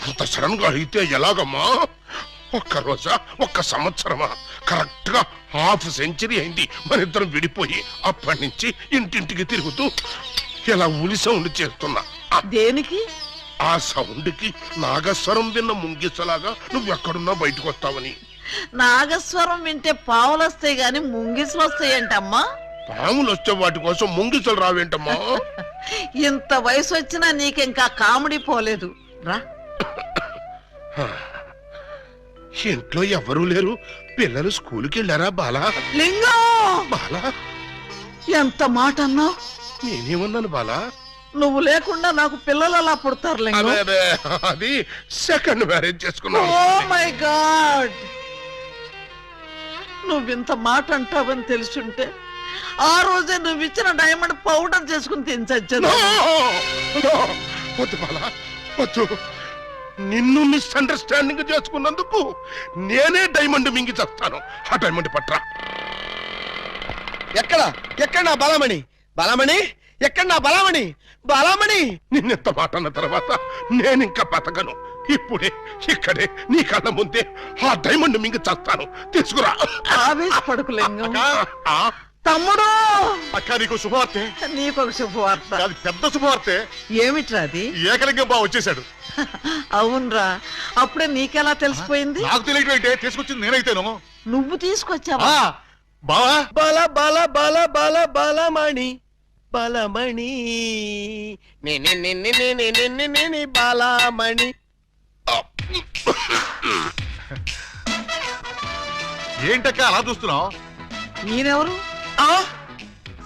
Speaker 3: అంత సడన్ గా అయితే ఎలాగమ్మా? ఒక్క రోజా, ఒక్క సంవత్సరమా? కరెక్ట్ గా ½ సెంచరీ అయింది మన ఇద్దరం విడిపోయి. అప్పటి నుంచి ఇంటింటికి తిరుగుతూ ఇలా ఉలి సౌండ్ చేస్తున్నా.
Speaker 7: దేనికి?
Speaker 3: ఆ సౌండ్ కి నాగస్వరం విన్న ముంగిసలాగా నువ్వెక్కడున్నా బయటకు వస్తావని.
Speaker 7: నాగస్వరం వింటే పావులు వస్తాయి గాని ముంగిసులు వస్తాయంటమ్మా.
Speaker 3: పాములు వచ్చే వాటి కోసం ముంగిసలు రావేంటమ్మా?
Speaker 7: ఇంత వయసు వచ్చినా నీకింకా కామెడీ పోలేదు రా.
Speaker 3: ఇంట్లో ఎవరూ లేరు, పిల్లలు స్కూల్కి వెళ్ళారా బాలా?
Speaker 7: లింగం,
Speaker 3: బాలా,
Speaker 7: ఎంత మాట అన్నావు?
Speaker 3: నేనేమన్నాను బాలా?
Speaker 7: నువ్వు లేకుండా నాకు పిల్లలు అలా పుడతారు లింగం.
Speaker 3: అదే అదే, అది సెకండ్ మ్యారేజ్ చేసుకున్నావు.
Speaker 7: ఓ మై గాడ్, నువ్వింత మాట అంటావని తెలుసుంటే ఆ రోజే నువ్వు ఇచ్చిన డైమండ్ పౌడర్ చేసుకుని తినచచ్చాను.
Speaker 3: వద్దు బాలా, వద్దు. నిన్ను మిస్అండర్స్టాండింగ్ చేసుకున్నందుకు నేనే డైమండ్ మింగి చేస్తాను. ఆ డైమండ్ పట్రా.
Speaker 1: ఎక్కడ నా బలమణి? బలమణి ఎక్కడ? నా బలమణి, బలమణి.
Speaker 3: నిన్నెంత మాట అన్న తర్వాత నేనింకా బతకను. ఇప్పుడే ఇక్కడే నీ కళ్ళ ముందే ఆ డైమండ్ మింగి చేస్తాను. తీసుకురా.
Speaker 7: ఆవేశపడకు లింగం. తమ్ముడు
Speaker 8: అక్క నీకు శుభవార్తె.
Speaker 7: నీకొక శుభవార్త.
Speaker 8: అది పెద్ద శుభవార్తె.
Speaker 7: ఏమిట్రా అది?
Speaker 8: ఏకలింగం బావ వచ్చేసాడు.
Speaker 7: అవునరా, అప్పుడే నీకెలా తెలిసిపోయింది?
Speaker 8: నాకు తెలియటం ఏంటే, తీసుకొచ్చింది నేనైతేను.
Speaker 7: నువ్వు తీసుకొచ్చావా?
Speaker 8: బావా
Speaker 1: బాల బాల బాల బాల బాలమణి బాలమణి బాలమణి.
Speaker 8: ఏంటక్క అలా చూస్తున్నావు?
Speaker 7: ఈయనెవరు?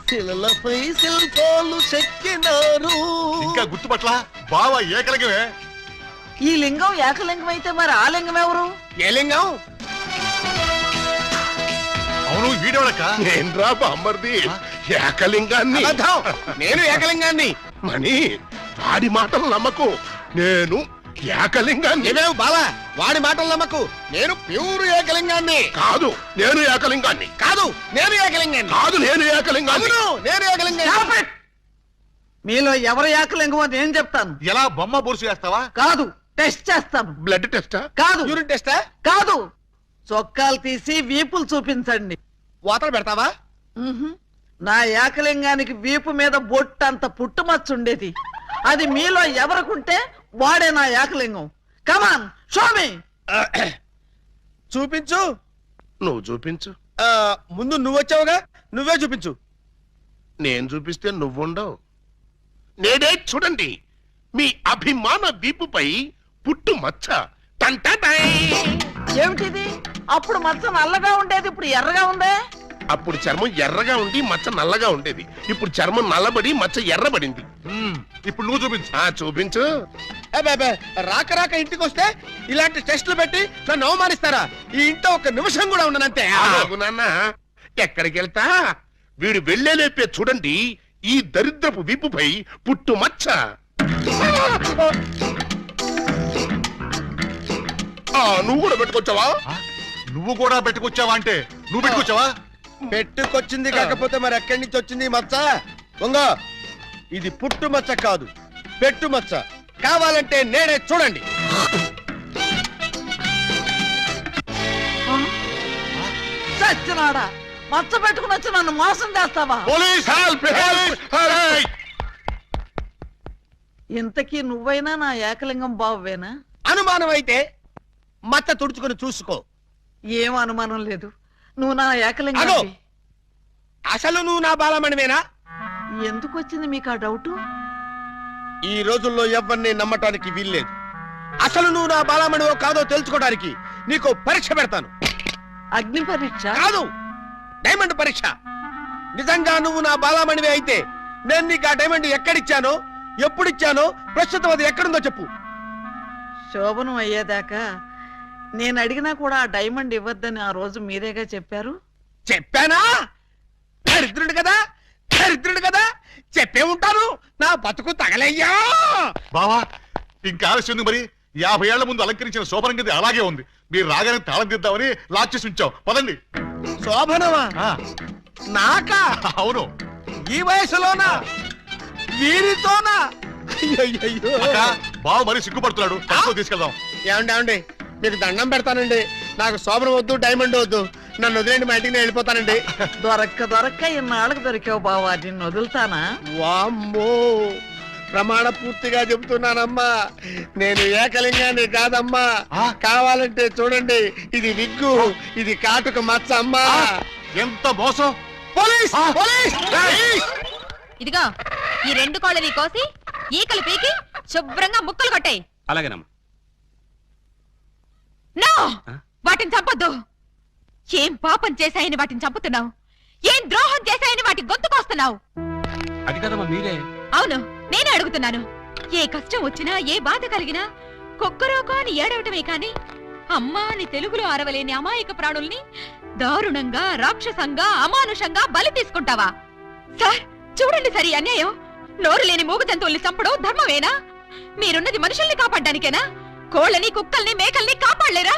Speaker 1: శిలలపై శిల్పాలు చెక్కినారు.
Speaker 8: ఇంకా గుర్తుపట్ల బావ ఏకలింగమే.
Speaker 7: ఈ లింగం ఏకలింగం అయితే మరి ఆ లింగం ఎవరు?
Speaker 1: ఏ లింగం?
Speaker 8: అవును వీడేవాడక్క.
Speaker 3: నేనురా బామ్మర్ది ఏకలింగాన్ని.
Speaker 1: అబద్ధం. నేను ఏకలింగాన్ని.
Speaker 3: మణి వాడి మాటలు నమ్మకు. నేను ఏకలింగాన్ని.
Speaker 1: ఏమేవ్ బాలా, వాడి మాటలు నమ్మకు. నేను ప్యూర్ ఏకలింగాన్ని.
Speaker 3: కాదు నేను ఏకలింగాన్ని.
Speaker 1: కాదు నేను ఏకలింగాన్ని.
Speaker 3: కాదు నేను ఏకలింగాన్ని.
Speaker 1: అవును నేను ఏకలింగాన్ని.
Speaker 7: మీలో ఎవరు ఏకలింగం అని నేను చెప్తాను.
Speaker 8: ఎలా బొమ్మ బొరుసు వేస్తావా?
Speaker 7: కాదు, టెస్ట్ చేస్తాను.
Speaker 3: బ్లడ్ టెస్టా?
Speaker 7: కాదు.
Speaker 1: యూరిన్ టెస్టా?
Speaker 7: కాదు. చొక్కాలు తీసి వీపులు చూపించండి.
Speaker 1: వాతలు పెడతావా?
Speaker 7: నా ఏకలింగానికి వీపు మీద బొట్టంత పుట్టుమచ్చ ఉండేది. అది మీలో ఎవరికుంటే వాడే నా ఏకలింగం. కమాన్ షోమి.
Speaker 1: చూపించు.
Speaker 3: నువ్వు చూపించు.
Speaker 1: ముందు నువ్వు వచ్చావుగా, నువ్వే చూపించు.
Speaker 3: నేను చూపిస్తే నువ్వుండవు. నేడే చూడండి మీ అభిమాన వీపుపై పుట్టు మచ్చ. టంటటై.
Speaker 7: ఏమిటిది? అప్పుడు మచ్చ నల్లగా ఉండేది, ఇప్పుడు ఎర్రగా ఉందే.
Speaker 3: అప్పుడు చర్మం ఎర్రగా ఉండి మచ్చ నల్లగా ఉండేది. ఇప్పుడు చర్మం నల్లబడి మచ్చ ఎర్రబడింది.
Speaker 8: ఇప్పుడు నువ్వు చూపించు.
Speaker 3: చూపించు.
Speaker 1: రాక రాక ఇంటికి వస్తే ఇలాంటి టెస్టులు పెట్టి నన్ను అవమానిస్తారా? ఈ ఇంట్లో ఒక నిమిషం కూడా ఉండనంతే.
Speaker 3: ఆగు నాన్న, ఎక్కడికి వెళ్తా? వీడు వెళ్ళేలేపే చూడండి ఈ దరిద్రపు వీపుపై పుట్టు మచ్చ. నువ్వు కూడా పెట్టుకొచ్చావా?
Speaker 8: నువ్వు కూడా పెట్టుకొచ్చావా అంటే నువ్వు పెట్టుకొచ్చావా?
Speaker 1: పెట్టుకొచ్చింది కాకపోతే మరి ఎక్కడి నుంచి వచ్చింది ఈ మచ్చ? ఉంగో, ఇది పుట్టు మచ్చ కాదు, పెట్టు మచ్చ. కావాలంటే నేనే చూడండి.
Speaker 7: చచ్చినాడా, మచ్చ పెట్టుకుని వచ్చి నన్ను మోసం చేస్తావా?
Speaker 3: Police help!
Speaker 7: ఇంతకీ నువ్వైనా నా ఏకలింగం బావేనా?
Speaker 1: అనుమానం అయితే మచ్చ తుడుచుకుని చూసుకో.
Speaker 7: ఏం అనుమానం లేదు, నువ్వు నా
Speaker 1: అగో,
Speaker 7: ఏకలింగం.
Speaker 1: అసలు నువ్వు నా బాలమణివేనా?
Speaker 7: ఎందుకు వచ్చింది మీకు ఆ డౌట్?
Speaker 1: ఈ రోజుల్లో ఎవరిని నమ్మటానికి వీల్లేదు. అసలు నువ్వు నా బాలమణివో కాదో తెలుసుకోవడానికి నీకు పరీక్ష పెడతాను.
Speaker 7: అగ్ని పరీక్ష
Speaker 1: కాదు, డైమండ్ పరీక్ష. నిజంగా నువ్వు నా బాలమణివే అయితే నేను నీకు ఆ డైమండ్ ఎక్కడిచ్చానో, ఎప్పుడిచ్చానో, ప్రస్తుతం అది ఎక్కడుందో చెప్పు.
Speaker 7: శోభనం అయ్యేదాకా నేను అడిగినా కూడా ఆ డైమండ్ ఇవ్వద్దని ఆ రోజు మీరేగా చెప్పారు.
Speaker 1: చెప్పానా? దరిద్రుడు కదా, దరిద్రుడు కదా, చెప్పే ఉంటాను. నా బతుకు తగలయ్యా.
Speaker 8: బావా ఇంకా ఆలస్యం మరి. 50 ఏళ్ల ముందు అలంకరించిన శోభనం గది అలాగే ఉంది. మీరు రాగానే తాళం తీద్దామని లాక్ చేసి ఉంచాం. పదండి.
Speaker 1: శోభనమా? నాకా?
Speaker 8: అవును.
Speaker 1: ఈ వయసులోనా? వీరితోనా? అయ్యయ్యో.
Speaker 8: బావ మరి సిగ్గుపడుతున్నాడు. తీసుకెళ్దాం.
Speaker 1: ఏమండి, మీకు దండం పెడతానండి. నాకు శోభనం వద్దు, డైమండ్ వద్దు. నన్ను వదిలేండి, మా ఇంటికి నేను వెళ్ళిపోతానండి.
Speaker 7: దొరక్క ఇన్నాళ్ళకి దొరికావు బావా, నిన్ను వదులుతానా?
Speaker 1: వామ్మో, ప్రమాణ పూర్తిగా చెబుతున్నానమ్మా, నేను ఏకలింగాన్ని కాదమ్మా. కావాలంటే చూడండి, ఇది విగ్గు, ఇది కాటుక మచ్చ అమ్మా.
Speaker 8: ఎంత మోసం!
Speaker 1: పోలీస్! పోలీస్!
Speaker 6: ఇదిగో, ఈ 2 కోళ్ళని కోసి ఈకలు పీకి శుభ్రంగా ముక్కలు కొట్టాయి.
Speaker 9: అలాగేనమ్మా.
Speaker 6: నో, వాటిని చంపొద్దు. ఏం పాపం చేశాయని వాటిని చంపుతున్నావు? ఏం ద్రోహం చేశాయని వాటి గొంతుకొస్తున్నావు?
Speaker 9: అది కదమ్మా మీరే.
Speaker 6: అవును, నేనే అడుగుతున్నాను. ఏ కష్టం వచ్చినా, ఏ బాధ కలిగినా కుక్కరోకో అని ఏడవటమే కాని అమ్మా అని తెలుగులో అరవలేని అమాయక ప్రాణుల్ని దారుణంగా, రాక్షసంగా, అమానుషంగా బలి తీసుకుంటావా? సార్ చూడండి, సరి అన్యాయం. నోరు లేని మూగ జంతువుల్ని చంపడం ధర్మమేనా? మీరున్నది మనుషుల్ని కాపాడ్డానికేనా? కోళ్ళని, కుక్కల్ని, మేకల్ని కాపాడలేరా?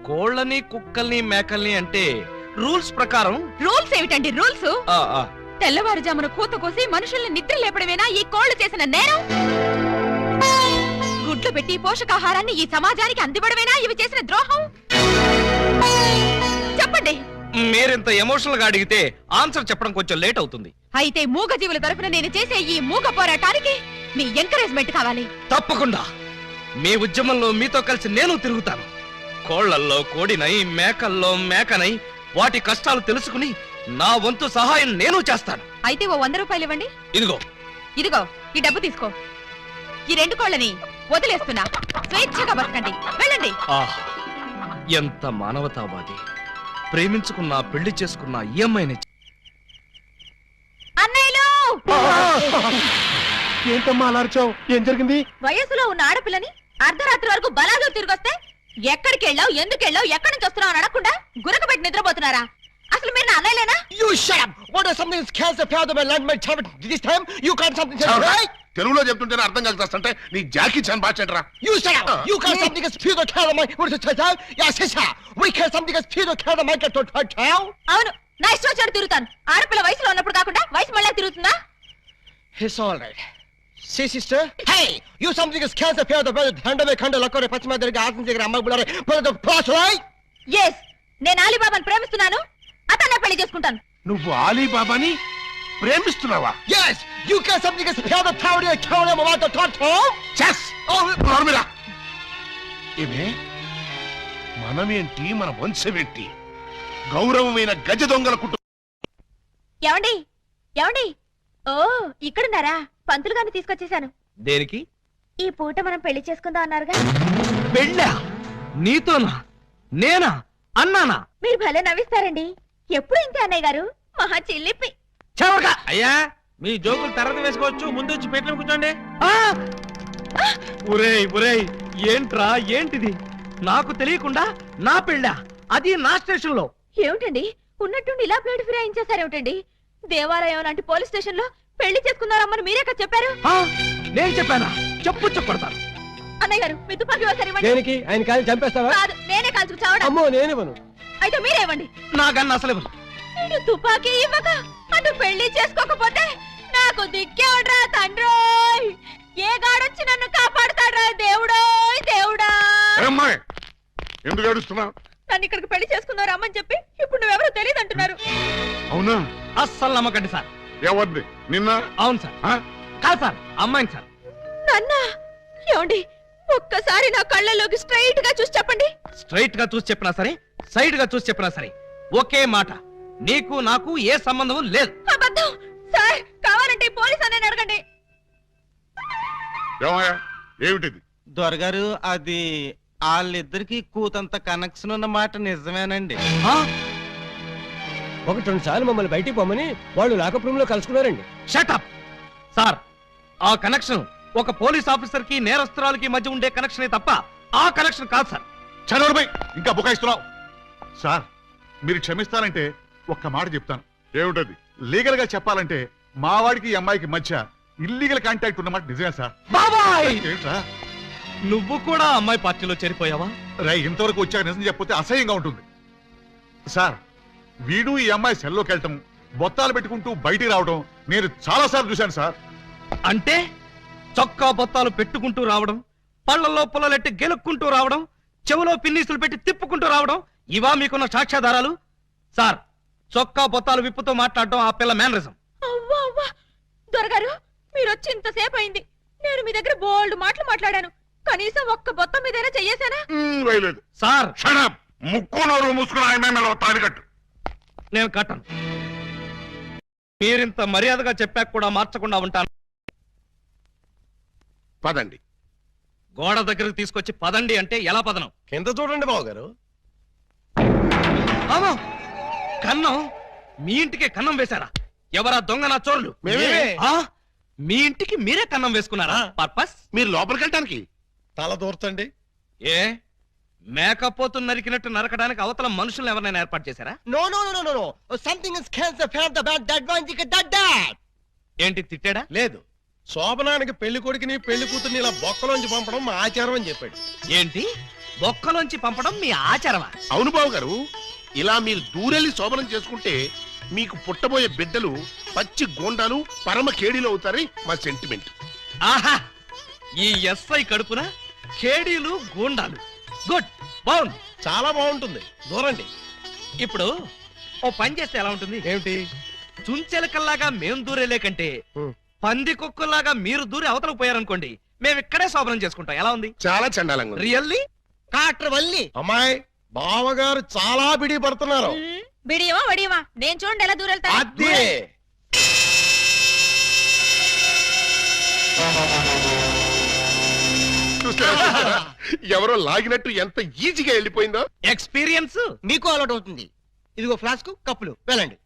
Speaker 2: కోళ్ళని, కుక్కల్ని, మేకల్ని అంటే రూల్స్ ప్రకారం.
Speaker 6: రూల్స్ ఏమిటండి రూల్స్? తెల్లవారుజామున కూత కోసి మనుషుల్ని నిద్ర లేపడమేనా ఈ కోళ్లు చేసిన నేరం? గుడ్లు పెట్టి పోషకాహారాన్ని ఈ సమాజానికి అందివ్వడమేనా ఇవి చేసిన ద్రోహం? చెప్పండి,
Speaker 2: మీరింత ఎమోషనల్ గా అడిగితే ఆన్సర్ చెప్పడం కొంచెం లేట్ అవుతుంది.
Speaker 6: అయితే మూగ జీవుల తరఫున నేను చేసే ఈ మూగ పోరాటానికి మీ ఎంకరేజ్మెంట్ కావాలి.
Speaker 2: తప్పకుండా మీ ఉద్యమంలో మీతో కలిసి నేను తిరుగుతాను. కోళ్లల్లో కోడినై, మేకల్లో మేకనై వాటి కష్టాలు తెలుసుకుని నా వంతు సహాయం నేను చేస్తాను.
Speaker 6: అయితే ఓ 100 రూపాయలు ఇవ్వండి.
Speaker 2: ఇదిగో
Speaker 6: ఇదిగో ఈ డబ్బు తీసుకో. ఈ 2 కోళ్ళని వదిలేస్తున్నా. స్వేచ్ఛగా బతకండి, వెళ్ళండి.
Speaker 2: ఆహ్, ఎంత మానవతావాది. ప్రేమించుకున్నా, పెళ్లి చేసుకున్నా ఈ అమ్మాయిని.
Speaker 6: అన్నయ్యలు,
Speaker 3: ఏంటమ్మా అలా ఏం జరిగింది?
Speaker 6: వయసులో ఉన్న ఆడపిల్లని అర్ధరాత్రి వరకు బలాలు తిరిగొస్తే ఎక్కడికి వెళ్ళావు, ఎందుకు వెళ్ళావు, ఎక్కడి నుంచి వస్తున్నావు అని అడగకుండా గురక పెట్టి నిద్రపోతున్నారా? అసలు మీరు నా అన్నయ్యలేనా?
Speaker 3: తెలుగులో చెప్తుంటేనే అర్థం కలిసి నీ జాకీ చాన్ బాచెంట్రా.
Speaker 6: అవును, నా ఇష్టం వచ్చాడు తిరుగుతాను. ఆడపిల్ల వయసులో ఉన్నప్పుడు కాకుండా వయసు మళ్ళీ తిరుగుతుందా?
Speaker 1: It's all right. See, sister? Hey! You something is cancer fear the brother hand away khanda lakore pachma derga asan jegara amma bulare for the plus right?
Speaker 6: Yes, నేను అలీబాబాని ప్రేమిస్తున్నాను. అతన్నే పెళ్లి చేసుకుంటాను.
Speaker 3: నువ్వు అలీబాబాని ప్రేమిస్తున్నావా?
Speaker 1: Yes! You can something is fear the power of town of the toto?
Speaker 3: Chess! Oh, నోర్మిరా. ఏమే మనమేంటి, మన వంశమేంటి? గౌరవమైన గజ దొంగల కుటుంబం.
Speaker 6: ఏమండి ఏమండి, ఓ ఇక్కడున్నారా? పంతులు గారిని తీసుకొచ్చేసాను.
Speaker 2: దేనికి?
Speaker 6: ఈ పూట మనం పెళ్లి చేసుకుందాం అన్నారుగా.
Speaker 2: పెళ్ళా? నీతోనా? నేనా? అన్నానా?
Speaker 6: మీరు భలే నవ్విస్తారండి. ఎప్పుడు ఇంతే అన్నయ్య గారు, మహా చిల్లిపి.
Speaker 11: అయ్యా మీ జోకులు తర్వాత వేసుకోవచ్చు, ముందు వచ్చి పెట్లు కూర్చోండి.
Speaker 2: ఒరేయ్ ఒరేయ్, ఏంట్రా ఏంటిది? నాకు తెలియకుండా నా పెళ్ళా, అది నా స్టేషన్ లో.
Speaker 6: ఏమిటండి ఉన్నట్టుండి ఇలా ప్లేట్ ఫిరాయించేసారేమిటండి? దేవాలయం లాంటి పోలీస్ స్టేషన్ లో పెళ్లి చేసుకున్నారమ్మని మీరే కదా చెప్పారు.
Speaker 2: నేను చెప్పానా? చెప్పు చెప్పడతాను.
Speaker 6: అన్నయ్య గారు మీ తుపాకీ ఒకసారి ఇవ్వండి.
Speaker 1: దేనికి? ఆయన కాలి చంపేస్తావా?
Speaker 6: కాదు, నేనే కాల్చుకు చావడం.
Speaker 1: అమ్మో నేనివ్వను.
Speaker 6: అయితే మీరే ఇవ్వండి.
Speaker 2: నాకన్నా అసలు ఇవ్వను.
Speaker 6: నేను తుపాకీ ఇవ్వక అటు పెళ్లి చేసుకోకపోతే నాకు దిక్కేవడ్రా తండ్రోయ్. ఏ గాడొచ్చి నన్ను కాపాడుతాడ్రా దేవుడోయ్ దేవుడా.
Speaker 5: అమ్మాయి ఎందుకు ఏడుస్తున్నావు?
Speaker 6: నన్ను ఇక్కడికి పెళ్లి చేసుకున్నారు అమ్మని చెప్పి ఇప్పుడు నువ్వెవరో తెలియదు అంటున్నారు.
Speaker 5: అవునా?
Speaker 2: అస్సలు నమ్మకండి సార్.
Speaker 5: ఎవరిది? నిన్న?
Speaker 2: అవును సార్. కాదు సార్, అమ్మాయిని సార్.
Speaker 6: నాన్న ఏమండి, ఒక్కసారి నా కళ్ళలోకి స్ట్రైట్ గా చూసి చెప్పండి.
Speaker 2: స్ట్రైట్ గా చూసి చెప్పినా సరే, సైడ్ గా చూసి చెప్పినా సరే ఒకే మాట, నీకు నాకు ఏ సంబంధం లేదు.
Speaker 6: అబద్ధం సార్. కావాలంటే పోలీస్ అనే అడగండి.
Speaker 5: ఏమయ్యా ఏమిటిది?
Speaker 4: దొరగారు, అది వాళ్ళిద్దరికి కూతంత కనెక్షన్ ఉన్న మాట నిజమేనండి.
Speaker 1: 1-2 సార్లు మమ్మల్ని బయటికి పొమ్మని వాళ్ళు లాకప్ రూమ్ లో కలుసుకున్నారండి.
Speaker 2: Shut up sir. ఆ కనెక్షన్ ఒక పోలీస్ ఆఫీసర్ కి నేరస్తురాలకి మధ్య ఉండే కనెక్షనే తప్ప ఆ కనెక్షన్ కాదు సార్.
Speaker 8: చదవడమై ఇంకా బుకాయిస్తున్నావు. సార్ మీరు క్షమిస్తారంటే ఒక్క మాట చెప్తాను.
Speaker 5: ఏమిటది?
Speaker 8: లీగల్ గా చెప్పాలంటే మా వాడికి ఈ అమ్మాయికి మధ్య ఇల్లీగల్ కాంటాక్ట్ ఉన్నమాట నిజమే సార్.
Speaker 2: బాబాయ్,
Speaker 8: ఏంట్రా
Speaker 2: నువ్వు కూడా అమ్మాయి పార్టీలో చేరిపోయావా?
Speaker 8: రై, ఇంతవరకు వచ్చాక నిజం చెప్పితే అసహ్యంగా ఉంటుంది సార్. వీడు ఈ అమ్మాయి సెల్లోకి వెళ్ళటం, బొత్తాలు పెట్టుకుంటూ బయటికి రావడం నేను చాలా సార్లు చూశాను సార్.
Speaker 2: అంటే చొక్కా బొత్తాలు పెట్టుకుంటూ రావడం, పళ్ళల్లో పుల్లలెట్టి గెలుక్కుంటూ రావడం, చెవులో పిన్నీసులు పెట్టి తిప్పుకుంటూ రావడం, ఇవా మీకున్న సాక్ష్యాధారాలు? సార్, చొక్కా బొత్తాలు విప్పుతో మాట్లాడడం ఆ పిల్ల మేనరిజం.
Speaker 6: అవ్వా అవ్వా, దొరగారు మీరు వచ్చి ఇంతసేపు అయింది. నేను మీ దగ్గర బోల్డ్ మాటలు మాట్లాడాను. కనీసం ఒక్క బొత్తం మీదైనా చెయ్యేశానా?
Speaker 5: వేయలేదు
Speaker 2: సార్.
Speaker 5: షడప్. ముక్కు నోరు మూసుకుని ఆయన తాలికట్టు.
Speaker 2: నేను కట్టను. మీరింత మర్యాదగా చెప్పాక కూడా మార్చకుండా ఉంటాను.
Speaker 3: పదండి.
Speaker 2: గోడ దగ్గరకు తీసుకొచ్చి పదండి అంటే ఎలా పదనం?
Speaker 1: కింద చూడండి బాబు గారు.
Speaker 2: కన్నం? మీ ఇంటికే కన్నం వేశారా? ఎవరా దొంగ నా చోర్లు? మీ ఇంటికి మీరే కన్నం వేసుకున్నారా? పర్పస్?
Speaker 3: మీరు లోపలికి వెళ్ళటానికి.
Speaker 1: తల దూర్తండి.
Speaker 2: ఏ మేకపోతు నరికినట్టు నరకడానికి అవతల మనుషులు ఎవరైనా ఏర్పాటు చేశారా?
Speaker 1: No no no no no. Something is cancer for the bad that one thick that that.
Speaker 2: ఏంటి తిట్టాడా?
Speaker 1: లేదు, శోభనానికి పెళ్లి కొడుకుని పెళ్లి కూతుర్ని ఇలా బొక్కలోంచి పంపడం మా ఆచారం అని చెప్పాడు.
Speaker 2: ఏంటి బొక్కలోంచి పంపడం మీ ఆచారమా?
Speaker 3: అవును బాబు గారు, ఇలా మీరు దూరెళ్ళి శోభనం చేసుకుంటే మీకు పుట్టబోయే బిడ్డలు పచ్చి గోండాలు పరమ కేడీలు అవుతారని మా సెంటిమెంట్.
Speaker 2: ఆహా, ఈ ఎస్ఐ కడుపున కేడీలు గూండాలు. గుడ్, బాగుంది,
Speaker 1: చాలా బాగుంటుంది. దూరండి.
Speaker 2: ఇప్పుడు ఓ పని చేస్తే ఎలా ఉంటుంది?
Speaker 1: ఏమిటి?
Speaker 2: చుంచెలకల్లాగా మేం దూరేలే కంటే పంది కుక్కల్లాగా మీరు దూరి అవతలకు పోయారనుకోండి, మేము ఇక్కడే శోభనం చేసుకుంటాం. ఎలా ఉంది?
Speaker 3: చాలా చండాలంగా ఉంది.
Speaker 2: రియల్లీ?
Speaker 1: కాట్ర వల్లి
Speaker 4: అమ్మాయి బావగారు చాలా బిడి పడుతున్నారు.
Speaker 6: బిడియమా వడియమా నేను చూడండి ఎలా దూరెళ్తా.
Speaker 1: అదే
Speaker 3: చూస్తారా? ఎవరో లాగినట్టు ఎంత ఈజీగా వెళ్ళిపోయిందో.
Speaker 2: ఎక్స్పీరియన్స్
Speaker 1: మీకు అలవాటు అవుతుంది. ఇదిగో ఫ్లాస్క్ కప్పులు వెళ్ళండి.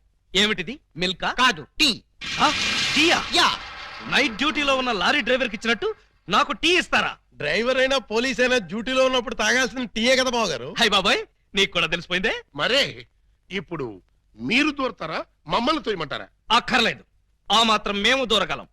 Speaker 2: ఏమిటిది? మిల్కా?
Speaker 1: కాదు, టీ.
Speaker 2: టీయా?
Speaker 1: యా.
Speaker 2: నైట్ డ్యూటీలో ఉన్న లారీ డ్రైవర్ కి ఇచ్చినట్టు నాకు టీ ఇస్తారా?
Speaker 4: డ్రైవర్ అయినా పోలీస్ అయినా డ్యూటీలో ఉన్నప్పుడు తాగాల్సిన టీయే కదా బావగారు.
Speaker 2: హై బాబాయ్, నీకు కూడా తెలిసిపోయిందే.
Speaker 3: మరే ఇప్పుడు మీరు దూరతారా, మమ్మల్ని తోయమంటారా?
Speaker 2: అక్కర్లేదు, ఆ మాత్రం మేము దూరగలం.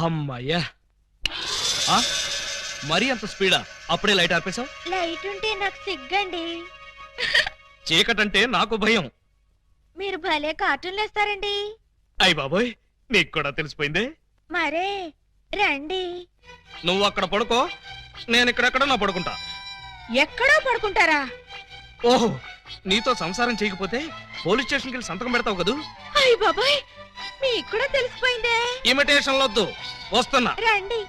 Speaker 2: అమ్మయ్యా, మరీ అంత స్పీడా? అప్పుడే లైట్ ఆర్పేశావు?
Speaker 6: లైట్ ఉంటే నాకు సిగ్గండి.
Speaker 2: చీకటంటే నాకు భయం.
Speaker 6: మీరు భలే కార్టూన్లు వేస్తారండి.
Speaker 2: అయ్ బాబోయ్, నీకు కూడా తెలిసిపోయిందే.
Speaker 6: మరే రండి.
Speaker 2: నువ్వు అక్కడ పడుకో, నేను ఇక్కడెక్కడ నా పడుకుంటా.
Speaker 6: ఎక్కడో పడుకుంటారా?
Speaker 2: ఓహో, నీతో సంసారం చేయకపోతే పోలీస్ స్టేషన్కి వెళ్ళి సంతకం పెడతావు కదూ.
Speaker 6: అయ్య బాబాయ్, మీకు కూడా తెలిసిపోయిందే.
Speaker 2: ఇమిటేషన్ వద్దు, వస్తున్నా.
Speaker 6: రండి.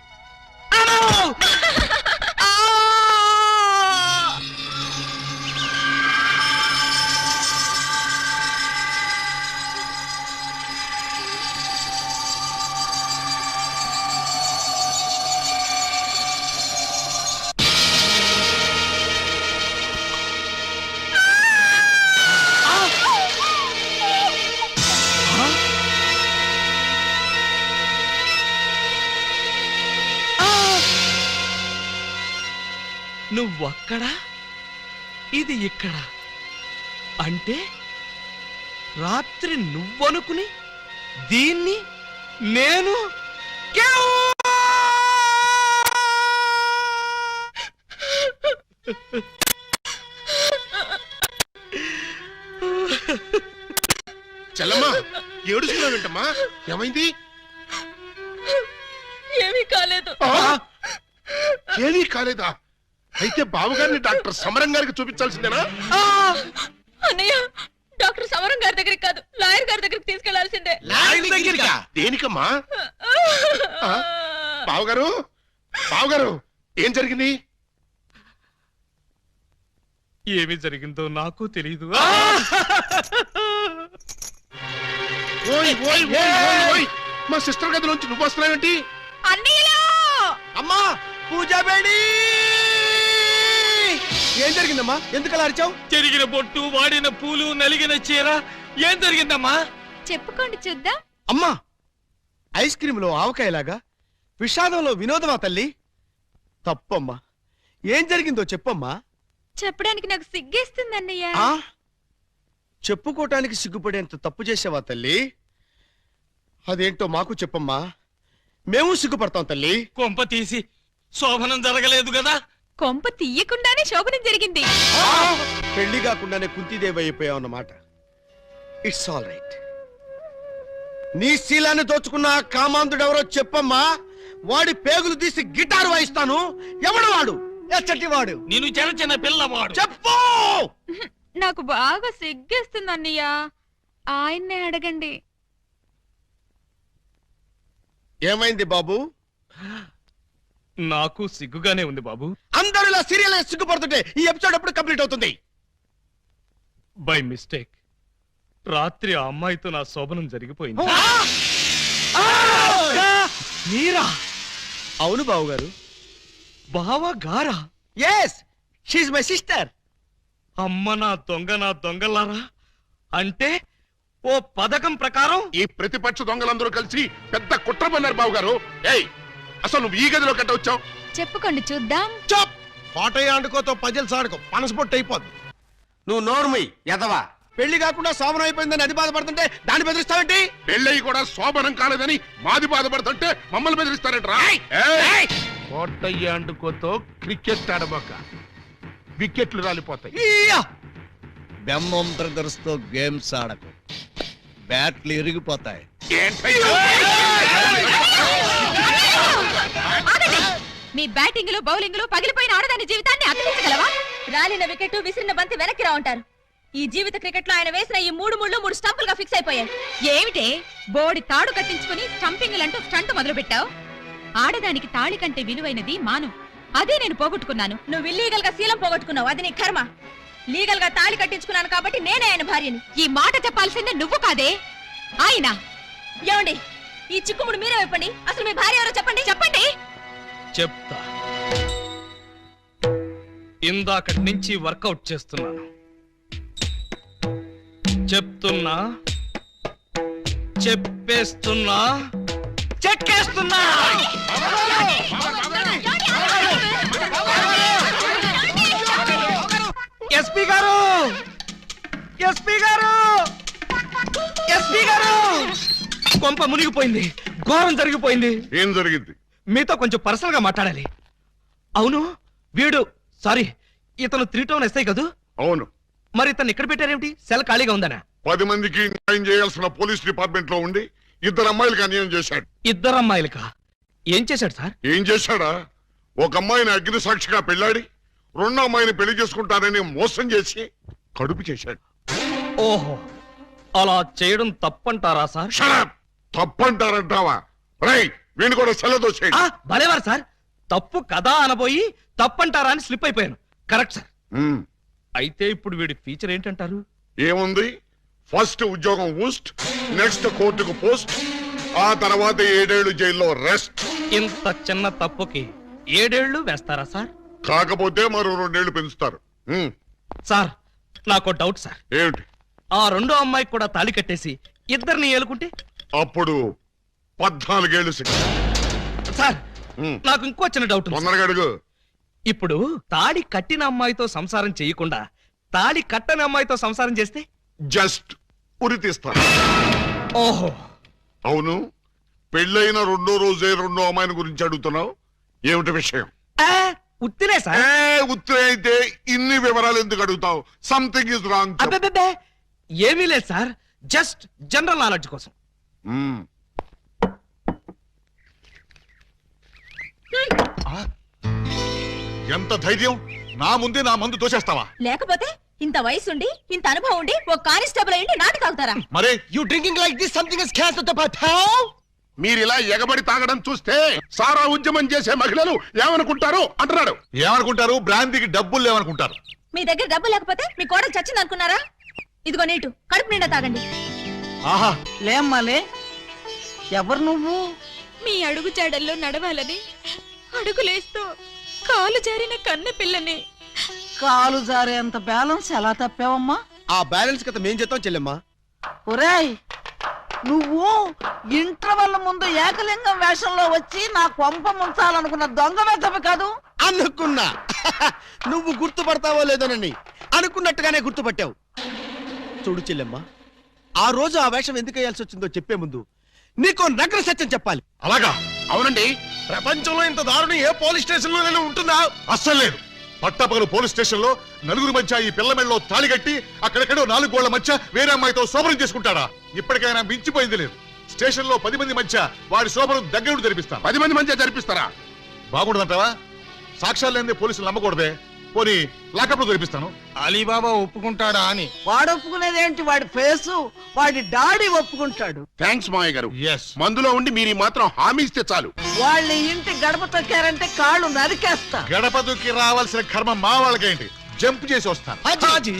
Speaker 2: నువ్వక్కడ, ఇది ఇక్కడ. అంటే రాత్రి నువ్వనుకుని దీన్ని నేను
Speaker 3: చెల్లమ్మా, ఏడుస్తున్నావేంటమ్మా? ఏమైంది?
Speaker 6: ఏమీ కాలేదు.
Speaker 3: ఏమీ కాలేదా? అయితే బావగారిని డాక్టర్ సమరం గారికి చూపించాల్సిందేనా?
Speaker 6: అన్నయ్య, డాక్టర్ సమరం గారి దగ్గరికి కాదు, లాయర్ గారి దగ్గరికి తీసుకెళ్లాల్సిందే.
Speaker 3: దేనికమ్మా? బావగారు, బావగారు, ఏం జరిగింది?
Speaker 2: ఏమి జరిగిందో నాకు తెలియదు.
Speaker 3: ఓయ్ ఓయ్ ఓయ్ ఓయ్ ఓయ్, మా సిస్టర్ గదిలోంచి నువ్వు వస్తున్నావేంటి?
Speaker 6: అన్నయ్యలో
Speaker 1: అమ్మా, పూజా బేడి. ఏం జరిగిందమ్మా? ఎందుకలా అరిచావు?
Speaker 9: చెరిగిన బొట్టు, వాడిన పూలు, నలిగిన చీర. ఏం జరిగిందమ్మా?
Speaker 6: చెప్పుకోండి చూద్దాం.
Speaker 1: అమ్మా, ఐస్ క్రీమ్ లో ఆవకాయలాగా విషాదంలో వినోదమా తల్లి? తప్పమ్మా, ఏం జరిగిందో చెప్పమ్మా.
Speaker 6: చెప్పడానికి నాకు సిగ్గేస్తుంది అన్నయ్య.
Speaker 1: ఆ చెప్పుకోటానికి సిగ్గుపడేంత తప్పు చేసావా తల్లి? అదేంటో మాకు చెప్పమ్మా, మేము సిగ్గుపడతాం తల్లి.
Speaker 9: కొంప తీసి శోభనం జరగలేదు కదా?
Speaker 6: కొంప తీయకుండానే శోభనం జరిగింది.
Speaker 1: పెళ్లి కాకుండానే కుంతిదేవి అయిపోయావు అన్నమాట. It's all right. నీ శీలాన్ని దోచుకున్న ఆ కామాంధుడెవరో చెప్పమ్మా. వాడి పేగులు తీసి గిటారు వాయిస్తాను. ఎవడు వాడు? ఎచ్చటి వాడు?
Speaker 9: నేను చిన్న చిన్న పిల్లవాడు.
Speaker 1: చెప్పు.
Speaker 6: నాకు బాగా సిగ్గేస్తుంది అన్నయ్య, ఆయన్నే అడగండి.
Speaker 1: ఏమైంది బాబు?
Speaker 2: నాకు సిగ్గుగానే ఉంది బాబు.
Speaker 1: అందరూ ఇలా సీరియల్ సిగ్గుపడుతుంటే ఈ ఎపిసోడ్ ఎప్పుడు కంప్లీట్ అవుతుంది?
Speaker 2: బై మిస్టేక్ రాత్రి ఆ అమ్మాయితో నా శోభనం జరిగిపోయింది. మీరా?
Speaker 1: అవును బావు గారు.
Speaker 2: బావా గారా?
Speaker 1: Yes, she my sister.
Speaker 2: అమ్మ నా దొంగలారా. అంటే ఓ పథకం ప్రకారం
Speaker 3: ఈ ప్రతిపక్ష దొంగలందరూ కలిసి పెద్ద కుట్ర పన్నారు బావగారు. ఏయ్, అసలు నువ్వు ఈ గదిలో కట్ట వచ్చావు?
Speaker 6: చెప్పుకోండి చూద్దాం.
Speaker 1: చాప్. కోటయ్య ఆడుకోతో పజిల్స్ ఆడుకో, పనసపొట్టు అయిపోద్ది. నువ్వు నోర్మి ఎదవా. పెళ్లి కాకుండా శోభనం అయిపోయిందని అది బాధపడుతుంటే దాన్ని బెదిరిస్తావేంటి?
Speaker 3: పెళ్ళయి కూడా శోభనం కాలేదని మాది బాధపడుతుంటే మమ్మల్ని బెదిరిస్తారంటరా? కోటయ్య అండుకోతో క్రికెట్ ఆడబోక, వికెట్లు రాలిపోతాయి.
Speaker 1: బెమ్మం బ్రదర్స్ తో గేమ్స్ ఆడకు. బ్యాట్లు ఇరిగిపోతాయి.
Speaker 6: ఆగండి! మీ బ్యాటింగ్ లో బౌలింగ్ లో పగిలిపోయిన ఆడదాని జీవితాన్ని అతికించగలవా? రాలిన వికెట్ విసిరిన బంతి వెనక్కి రా ఉంటారు. ఈ జీవిత క్రికెట్ లో ఆయన వేసిన ఈ 3 స్టంపులుగా ఫిక్స్ అయిపోయాయి. ఏమిటే బోడి తాడు కట్టించుకుని స్టంపింగ్లంటూ స్టంట్ మొదలు పెట్టావు? ఆడదానికి తాళి కంటే విలువైనది మాను. అదే నేను పోగొట్టుకున్నాను. నువ్వు ఇల్లీగల్ గా శీలం పోగొట్టుకున్నావు. అది నీ కర్మ. లీగల్ గా తాళి కట్టించుకున్నాను కాబట్టి నేనే ఆయన భార్యని. ఈ మాట చెప్పాల్సిందే నువ్వు కాదే ఆయన. ఏమండి, ఈ చిక్కుముడు మీరే చెప్పండి. అసలు మీ భార్య ఎవరో చెప్పండి. చెప్పండి.
Speaker 9: చెప్తా. ఇందాకటి నుంచి వర్కౌట్ చేస్తున్నాను. చెప్తున్నా, చెప్పేస్తున్నా, చెక్కేస్తున్నా. ఎస్పీ గారు, ఎస్పీ గారు, ఎస్పీ గారు! కొంప మునిగిపోయింది, ఘోరం జరిగిపోయింది.
Speaker 5: ఏం జరిగింది?
Speaker 9: మీతో కొంచెం పర్సనల్ గా మాట్లాడాలి. అవును, వీడు సారీ ఇతను 3 టౌన్ ఎస్ఐ కదూ?
Speaker 5: అవును.
Speaker 9: మరి ఇతను ఇక్కడ పెట్టారేమిటి? సెల్ ఖాళీగా ఉందనా?
Speaker 5: 10 మందికి న్యాయం చేయాల్సిన పోలీస్ డిపార్ట్మెంట్ లో ఉండి 2 అమ్మాయిలకు అన్యాయం చేశాడు.
Speaker 9: 2 అమ్మాయిలకా? ఏం చేశాడు సార్?
Speaker 5: ఏం చేశాడా? ఒక అమ్మాయిని అగ్ని సాక్షిగా పెళ్ళాడి 2 అమ్మాయిని పెళ్లి చేసుకుంటానని మోసం చేసి కడుపు చేశాడు.
Speaker 9: ఓహో, అలా చేయడం తప్పంటారా సార్?
Speaker 5: తప్పంటారంటావా? రేయ్, వీణు కూడా సెలదో చేయండి.
Speaker 9: భలేవారు సార్, తప్పు కదా అనబోయి తప్పంటారా అని స్లిప్ అయిపోయాను. Correct sir. అయితే ఇప్పుడు వీడి ఫీచర్ ఏంటంటారు?
Speaker 5: ఏముంది? ఫస్ట్ ఉద్యోగం ఊస్ట్, నెక్స్ట్ కోర్టుకు పోస్ట్, ఆ తర్వాత 7 ఏళ్లు జైల్లో రెస్ట్.
Speaker 9: ఇంత చిన్న తప్పుకి 7 ఏళ్లు వేస్తారా సార్?
Speaker 5: కాకపోతే మరో 2 ఏళ్లు పెంచుతారు.
Speaker 9: సార్, నాకు డౌట్ సార్.
Speaker 5: ఏమిటి?
Speaker 9: ఆ 2వ అమ్మాయికి కూడా తాళి కట్టేసి 2ని ఏలుకుంటే
Speaker 5: అప్పుడు 14 ఏళ్లు శిక్ష.
Speaker 9: సార్, నాకు ఇంకో చిన్న డౌట్.
Speaker 5: తొందరగా అడుగు.
Speaker 9: ఇప్పుడు తాళి కట్టిన అమ్మాయితో సంసారం చేయకుండా తాళి కట్టని అమ్మాయితో సంసారం చేస్తే
Speaker 5: జస్ట్ ఉరి తీస్తారు.
Speaker 9: ఓహో,
Speaker 5: అవును. పెళ్ళైన 2వ రోజే 2వ అమ్మాయిని గురించి అడుగుతున్నావు. ఏమిటి విషయం?
Speaker 9: ఉత్తినే సార్.
Speaker 5: ఉత్తినే అయితే ఇన్ని వివరాలు ఎందుకు అడుగుతావు? Something is wrong.
Speaker 9: అబ్బే, ఏమీ లేదు సార్, జస్ట్ జనరల్ నాలెడ్జ్ కోసం.
Speaker 8: ఎంత ధైర్యం! నా ముందే నా మందు తోసేస్తావా?
Speaker 6: లేకపోతే ఇంత వయసుండి ఇంత అనుభవం ఉండి ఒక కానిస్టేబుల్ అయ్యి నాటకాగుతారా?
Speaker 8: మరే
Speaker 1: you drinking like this something is cancer the but.
Speaker 3: మీరిలా ఎగబడి తాగడం చూస్తే సారా ఉద్యమం చేసే మహిళలు ఏమనుకుంటారు అంటున్నాడు.
Speaker 8: ఏమనుకుంటారు? బ్రాంతికి డబ్బులు లేవనుకుంటారు.
Speaker 6: మీ దగ్గర డబ్బు లేకపోతే మీ కోడలు చచ్చింది అనుకున్నారా? ఇదిగో నీటు, కడుపు నిండా తాగండి.
Speaker 7: ఆహా, లేమ్మాలే. ఎవరు నువ్వు?
Speaker 6: మీ అడుగు జాడల్లో నడవాలని అడుగులేస్తూ కాలు జారిన కన్న పిల్లని.
Speaker 7: కాలు జారేంత బ్యాలెన్స్ ఎలా తప్పావమ్మా?
Speaker 1: ఆ బ్యాలెన్స్ కథ మేం చేద్దాం చెల్లెమ్మా.
Speaker 7: ఒరేయ్, నువ్వు ఇంటర్వెల్ ముందు ఏకలింగం వేషంలో వచ్చి నా కొంప ముంచాలనుకున్న దొంగ వెతవి కాదు?
Speaker 1: అనుకున్నా. నువ్వు గుర్తుపడతావో లేదోనని అనుకున్నట్టుగానే గుర్తుపట్టావు. చూడు చెల్లెమ్మా, ఆ రోజు ఆ వేషం ఎందుకు వేయాల్సి వచ్చిందో చెప్పే ముందు నీకో నగ్న సత్యం చెప్పాలి.
Speaker 8: అలాగా?
Speaker 3: అవునండి.
Speaker 1: ప్రపంచంలో ఇంత దారుణం ఏ పోలీస్ స్టేషన్ లో ఉంటుందా?
Speaker 8: అస్సలు లేదు. పట్టపగలు పోలీస్ స్టేషన్ లో నలుగురు మధ్య ఈ పిల్ల మెళ్ళలో తాళి కట్టి అక్కడెక్కడో 4 గోళ్ల మధ్య వేరే అమ్మాయితో శోభనం చేసుకుంటాడా? ఇప్పటికైనా మించిపోయింది లేదు. స్టేషన్ లో 10 మంది మధ్య వాడి శోభనం దగ్గర జరిపిస్తాను.
Speaker 3: 10 మంది మధ్య జరిపిస్తారా?
Speaker 8: బాగుండదంటావా? సాక్ష్యాలు లేని పోలీసులు నమ్మకూడదే. పోనీ లాకప్ లో జరిపిస్తాను.
Speaker 4: అలీబాబా ఒప్పుకుంటాడా అని.
Speaker 7: వాడు ఒప్పుకునేదేంటి? వాడి ఫేసు, వాడి డాడీ ఒప్పుకుంటాడు.
Speaker 3: థ్యాంక్స్ మావయ్య గారు.
Speaker 8: ఎస్.
Speaker 3: మందులో ఉండి మీరు మాత్రం హామీ ఇస్తే చాలు.
Speaker 7: వాళ్ళ ఇంటి గడప తొక్కారంటే కాళ్ళు నరికేస్తా.
Speaker 8: గడప దుక్కి రావాల్సిన కర్మ మా వాళ్ళకేంటి? జంప్ చేసి వస్తాను.
Speaker 1: హాజీ.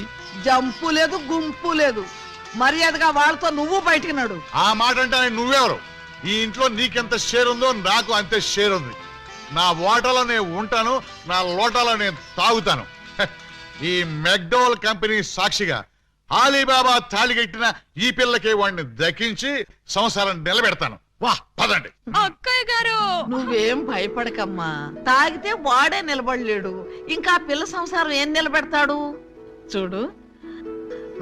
Speaker 7: జంపు లేదు, గుంపు లేదు. మర్యాదగా వాళ్ళతో నువ్వు బయటికి నడు.
Speaker 8: ఆ మాట అంటే నువ్వెవరు? ఈ ఇంట్లో నీకెంత షేర్ ఉందో నాకు అంతే షేర్ ఉంది. నా ఓటలో నేను ఉంటాను, నా లోటాలో నేను తాగుతాను. ఈ మెక్డోవల్ కంపెనీ సాక్షిగా అలీబాబా తాళిగట్టిన ఈ పిల్లకి వాడిని దక్కించి సంసారం నిలబెడతాను. వా, పదండి.
Speaker 6: అక్కయ్య గారు,
Speaker 7: నువ్వేం భయపడకమ్మా. తాగితే వాడే నిలబడలేడు, ఇంకా పిల్ల సంసారం ఏం నిలబెడతాడు? చూడు,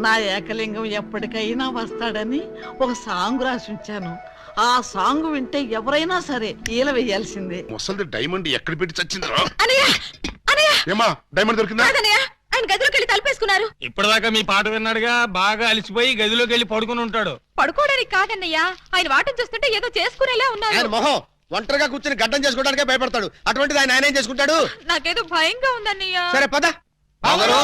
Speaker 7: నా ఏకలింగం ఎప్పటికైనా వస్తాడని ఒక సాంగ్ రాసి ఉంచాను. ఆ సాంగ్ వింటే ఎవరైనా సరే ఈల వేయాల్సిందే.
Speaker 3: ముసలి డైమండ్ ఎక్కడ పెట్టి చచ్చిందో.
Speaker 6: అనయ్య, అనయ్య,
Speaker 3: ఏమా డైమండ్ దొరికిందా?
Speaker 6: కాదన్నయ్య, ఆయన ఆయన గదిలోకి వెళ్ళి తలుపేసుకున్నారు?
Speaker 9: ఇప్పటిదాకా మీ పాట విన్నాడుగా, బాగా అలసిపోయి గదిలోకి వెళ్ళి పడుకుని ఉంటాడు.
Speaker 6: పడుకోవడానికి కాదన్నయ్యా, ఆయన వాటం చూస్తుంటే ఏదో చేసుకునేలా
Speaker 1: ఆయన
Speaker 6: ఉన్నారు.
Speaker 1: మొహం ఒంటరిగా కూర్చొని గడ్డం చేసుకోవడానికే భయపడతాడు. అటువంటిది ఆయన ఏం చేసుకుంటాడు?
Speaker 6: నాకేదో భయంగా ఉందన్నయ్యా.
Speaker 1: సరే పద. బావగారు!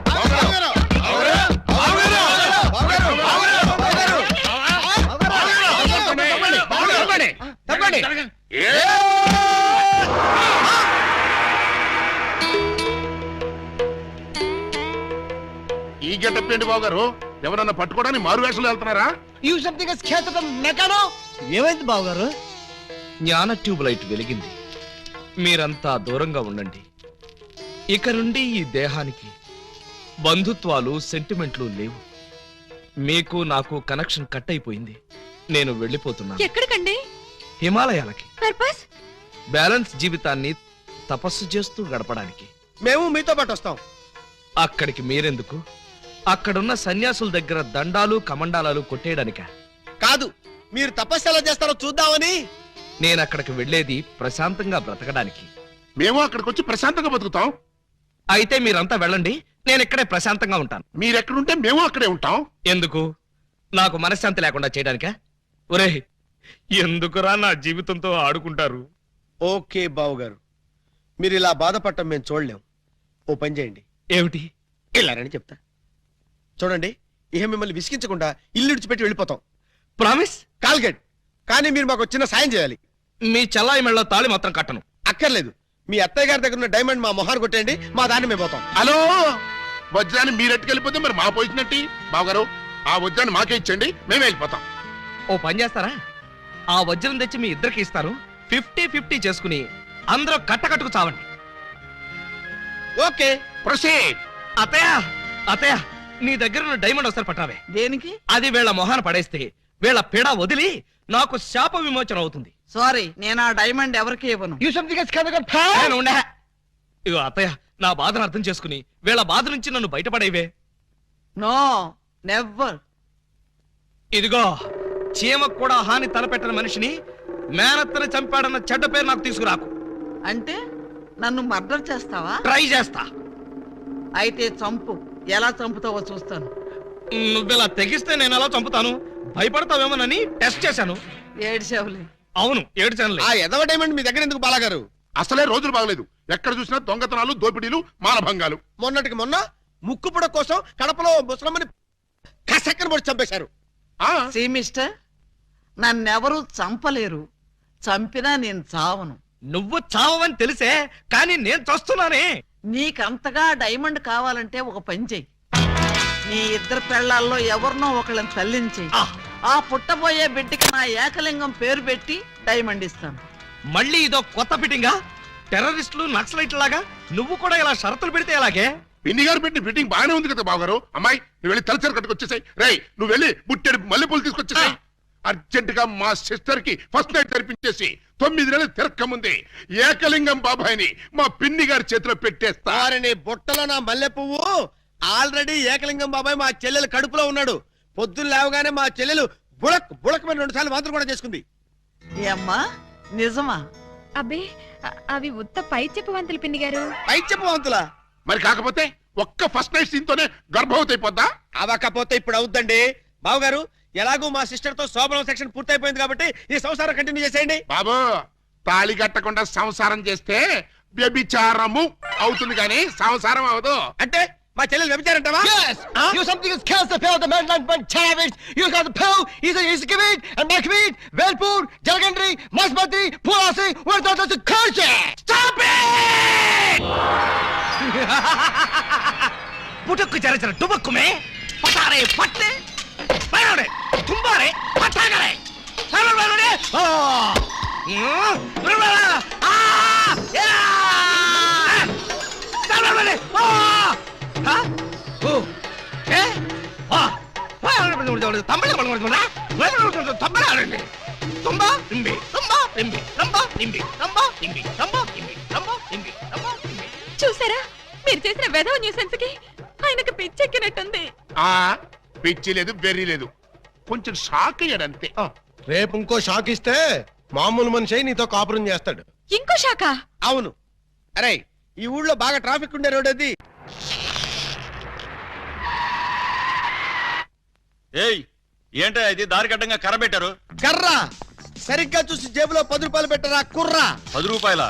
Speaker 1: బావగారు! బావగారు! బావగారు! బావగారు! బావగారు! తప్పండి! తప్పండి!
Speaker 3: ఈ గెటప్ ఏంటి బాబు గారు? ఎవరన్నా పట్టుకోవడానికి మారు వేషాలు వెళ్తున్నారా?
Speaker 1: ఏమైంది బావగారు?
Speaker 2: జ్ఞాన ట్యూబ్ లైట్ వెలిగింది. మీరంతా దూరంగా ఉండండి. ఇక నుండి ఈ దేహానికి బంధుత్వాలు, సెంటిమెంట్లు లేవు. మీకు నాకు కనెక్షన్ కట్ అయిపోయింది. నేను వెళ్ళిపోతున్నాను.
Speaker 6: ఎక్కడికండి?
Speaker 2: హిమాలయాలకి.
Speaker 6: పర్పస్?
Speaker 2: బ్యాలెన్స్ జీవితాన్ని తపస్సు చేస్తూ గడపడానికి.
Speaker 1: మేము మీతో పాటు వస్తాం.
Speaker 2: అక్కడికి మీరెందుకు? అక్కడున్న సన్యాసుల దగ్గర దండాలు కమండాలాలు కొట్టేయడానిక?
Speaker 1: కాదు, మీరు తపస్సు ఎలా చేస్తారో చూద్దామని.
Speaker 2: నేను అక్కడికి వెళ్ళేది ప్రశాంతంగా బ్రతకడానికి.
Speaker 3: మేము అక్కడికి వచ్చి ప్రశాంతంగా బతుకుతాం.
Speaker 2: అయితే మీరంతా వెళ్ళండి, నేను ఇక్కడే ప్రశాంతంగా ఉంటాను.
Speaker 3: మీరెక్కడుంటే మేము అక్కడే ఉంటాం.
Speaker 2: ఎందుకు? నాకు మనశ్శాంతి లేకుండా చేయడానికా? ఒరే, ఎందుకురా నా జీవితంతో ఆడుకుంటారు?
Speaker 1: ఓకే బావగారు, మీరు ఇలా బాధపడటం మేము చూడలేం. ఓ పని చేయండి.
Speaker 2: ఏమిటి?
Speaker 1: వెళ్ళారని చెప్తా. చూడండి, ఇహ మిమ్మల్ని విసిగించకుండా ఇల్లు విడిచిపెట్టి వెళ్ళిపోతాం.
Speaker 2: ప్రామిస్?
Speaker 1: కాల్గెట్. కానీ మీరు మాకు చిన్న సాయం చేయాలి.
Speaker 2: మీ చెల్లాయి మెళ్ళ తాళి మాత్రం కట్టను.
Speaker 1: అక్కర్లేదు, మీ అత్తయ్య గారి దగ్గర ఉన్న డైమండ్ మా మొహాన్ని కొట్టేయండి, మా దాన్ని మేము పోతాం.
Speaker 3: హలో, వజ్రాన్ని మీరెట్టుకెళ్ళిపోతే మరి మా పోయినట్టి. బావగారు, ఆ వజ్రాన్ని మాకే ఇచ్చండి, మేమే వెళ్ళిపోతాం.
Speaker 2: ఓ పని చేస్తారా? ఆ వజ్రం తెచ్చి మీ ఇద్దరికి ఇస్తారు. 50-50 చేసుకుని అందరూ కట్టకట్టుకు చావండి.
Speaker 1: Okay,
Speaker 3: proceed.
Speaker 2: అత్తయ్య, అత్తయ్య, నీ దగ్గర ఉన్న డైమండ్ ఒకసారి పట్టావే.
Speaker 7: దేనికి?
Speaker 2: అది వీళ్ళ మొహాన పడేస్తే వీళ్ళ పిడ వదిలి నాకు శాప విమోచన అవుతుంది.
Speaker 7: సారీ, నేను ఆ డైమండ్ ఎవరికి ఇవ్వను.
Speaker 2: నేను ఉండే. ఇగో అత్తయ్య, నా బాధను అర్థం చేసుకుని వీళ్ళ బాధ నుంచి నన్ను బయటపడేవే.
Speaker 7: No, never.
Speaker 2: ఇదిగో, చీమకు కూడా హాని తలపెట్టిన మనిషిని మేనత్తని చంపాడన్న చెడ్డ పేరు నాకు తీసుకురాకు.
Speaker 7: అంటే నన్ను మర్డర్ చేస్తావా?
Speaker 2: ట్రై చేస్తా.
Speaker 7: అయితే చంపు. ఎలా చంపుతావో చూస్తాను.
Speaker 2: నువ్విలా తెగిస్తే నేను ఎలా చంపుతాను? భయపడతావేమోనని టెస్ట్ చేశాను.
Speaker 7: ఏడ్చావులే.
Speaker 2: అవును, ఏడ్చానులే.
Speaker 1: ఆ ఎదవ డైమండ్ మీ దగ్గర ఎందుకు బాలగారు?
Speaker 3: అసలే రోజులు బాగలేదు. ఎక్కడ చూసినా దొంగతనాలు, దోపిడీలు, మానభంగాలు.
Speaker 1: మొన్నటికి మొన్న ముక్కుపుడ కోసం కడపలో ముసలమ్మని కసక్కన పొడి చంపేశారు.
Speaker 7: సీ మిస్టర్, నన్నెవరూ చంపలేరు. చంపినా నేను చావను.
Speaker 2: నువ్వు చావని తెలిసే, కానీ నేను చస్తున్నానే.
Speaker 7: నీకంతగా డైమండ్ కావాలంటే ఒక పని చెయ్యి. నీ ఇద్దరు పెళ్లాల్లో ఎవరినో ఒకళ్ళని తల్లించేయి. ఆ పుట్టబోయే బిడ్డకి నా ఏకలింగం పేరు పెట్టి డైమండ్ ఇస్తాను.
Speaker 2: మళ్ళీ ఇదో కొత్త ఫిట్టింగా? టెర్రరిస్టులు, నక్సలైట్ లాగా నువ్వు కూడా ఇలా షరతులు పెడితే ఎలాగే?
Speaker 3: పిన్ని గారు పెట్టి ఫిట్టింగ్ బాగానే ఉంది కదా బావగారు. అమ్మాయి, నువ్వు వెళ్ళి తలచరు కట్టుకొచ్చేసాయి. రేయ్, నువ్వు వెళ్ళి బుట్టెడు మల్లెపూలు తీసుకొచ్చేసాయి. అర్జెంట్ గా మా సిస్టర్ కి ఫస్ట్ నైట్ తెరిపించేసి 9 నెలలు తిరక్క ముందే ఏకలింగం బాబాయిని మా పిన్ని గారి చేతిలో పెట్టేస్తా.
Speaker 1: వారిని బుట్టలో నా మల్లె పువ్వు. ఆల్రెడీ ఏకలింగం బాబాయ్ మా చెల్లెలు కడుపులో ఉన్నాడు. పొద్దున్న లేవగానే మా చెల్లెలు బుడక్ బుడక్ మీద 2 సార్లు వాంతులు కూడా చేసుకుంది.
Speaker 7: ఏమ్మా, నిజమా?
Speaker 6: అబ్బే, అవి ఉత్త పై చెప్పు వంతులు పిన్ని గారు.
Speaker 1: పై చెప్పు వంతులా?
Speaker 3: మరి కాకపోతే ఒక్క ఫస్ట్ నైట్ సీన్ తోనే గర్భవతి అయిపోద్దా?
Speaker 1: అవకపోతే ఇప్పుడు అవుద్దండి. బావగారు, ఎలాగూ మా సిస్టర్ తో శోభనం సెక్షన్ పూర్తయిపోయింది కాబట్టి ఈ సంసారం కంటిన్యూ చేసేయండి.
Speaker 3: బాబు, తాళి కట్టకుండా సంసారం చేస్తే వ్యభిచారము అవుతుంది కానీ సంసారం అవదు.
Speaker 1: అంటే మా చెల్లెలు వ్యభిచారంటావా?
Speaker 2: పుట్టుకు చరచర డుబక్కుమే పటారే పట్టే బయలుడే తుంబారే పట్టాగరే సర్వబలుడే ఆ రుబలా ఆ యా సర్వబలుడే ఆ హ ఓ ఏ ఆ తమిళ బలగొడుతుందా తమిళ ఆడండి తుంబా ఇంబి తుంబా ఇంబి తుంబా ఇంబి తుంబా ఇంబి తుంబా ఇంబి తుంబా ఇంబి తుంబా ఇంబి.
Speaker 6: చూసారా, మీరు చేసిన వెధవ న్యూసెన్స్ కి ఆయనకు పిచ్చెక్కినట్టుంది.
Speaker 3: ఆ పిచ్చి లేదు, బెర్రీ లేదు, కొంచెం షాక్ అయ్యాడంతే.
Speaker 1: రేపు ఇంకో షాక్ ఇస్తే మామూలు మనిషి నీతో కాపురం చేస్తాడు.
Speaker 6: ఇంకో శాఖ?
Speaker 1: అవును. అరే, ఈ ఊళ్ళో బాగా ట్రాఫిక్ ఉండే రోడ్ అది.
Speaker 12: ఏయ్ ఏంటో ఇది దారి కట్టంగా కర్ర పెట్టారు
Speaker 1: కర్ర సరిగ్గా చూసి జేబులో 10 రూపాయలు పెట్టరా కుర్రా.
Speaker 12: 10 రూపాయల